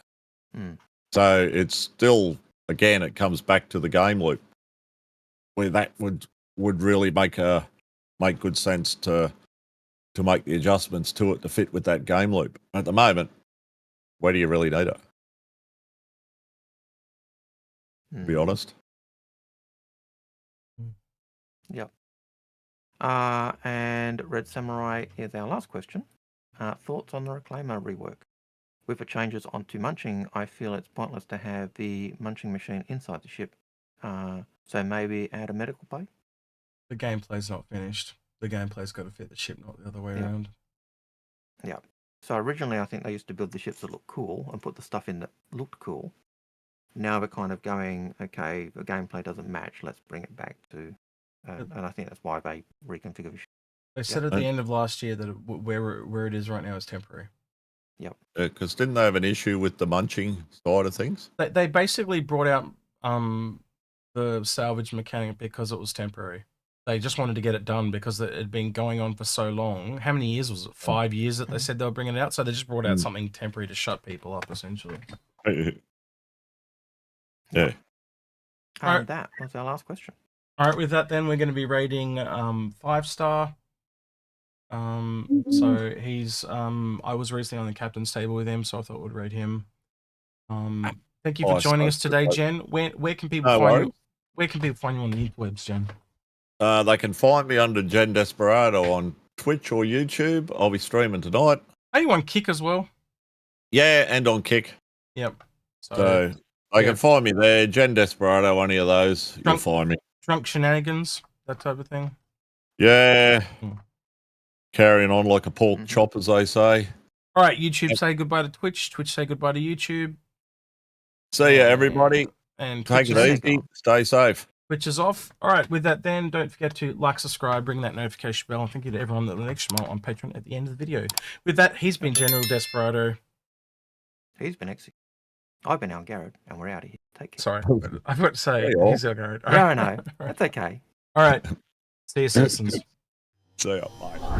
So it's still, again, it comes back to the game loop, where that would really make good sense to make the adjustments to it to fit with that game loop. At the moment, where do you really need it? To be honest. Yep. And Red Samurai is our last question. Thoughts on the Reclaimer rework? With the changes onto munching, I feel it's pointless to have the munching machine inside the ship. So maybe add a medical bay? The gameplay's not finished. The gameplay's got to fit the ship, not the other way Yeah. around. Yeah. So originally, I think they used to build the ships that looked cool and put the stuff in that looked cool. Now we're kind of going, okay, the gameplay doesn't match. Let's bring it back to, and I think that's why they reconfigure the ship. They said at the end of last year that where it is right now is temporary. Yep. Because didn't they have an issue with the munching side of things? They basically brought out the salvage mechanic because it was temporary. They just wanted to get it done because it had been going on for so long. How many years was it? 5 years that they said they were bringing it out. So they just brought out something temporary to shut people up, essentially. Yeah. And that was our last question. All right, with that, then we're going to be rating 5-star. So he's I was recently on the captain's table with him, so I thought we'd rate him. Thank you for joining us today, Jen. Where can people find you? Where can people find you on the interwebs, Jen? They can find me under GenDesperado on Twitch or YouTube. I'll be streaming tonight. Are you on Kick as well? Yeah, and on Kick. Yep. So they can find me there. GenDesperado, any of those, you'll find me. Drunk shenanigans, that type of thing. Yeah. Carrying on like a pork chop, as they say. All right, YouTube, say goodbye to Twitch. Twitch, say goodbye to YouTube. See ya, everybody. And take it easy. Stay safe. Twitch is off. All right, with that then, don't forget to like, subscribe, ring that notification bell, and thank you to everyone that left smile on Patreon at the end of the video. With that, he's been General Desperado. He's been Execute. I've been Algared, and we're out of here. Take care. Sorry, I forgot to say he's Algared. Yeah, I know. That's okay. All right. See you, citizens. See ya. Bye.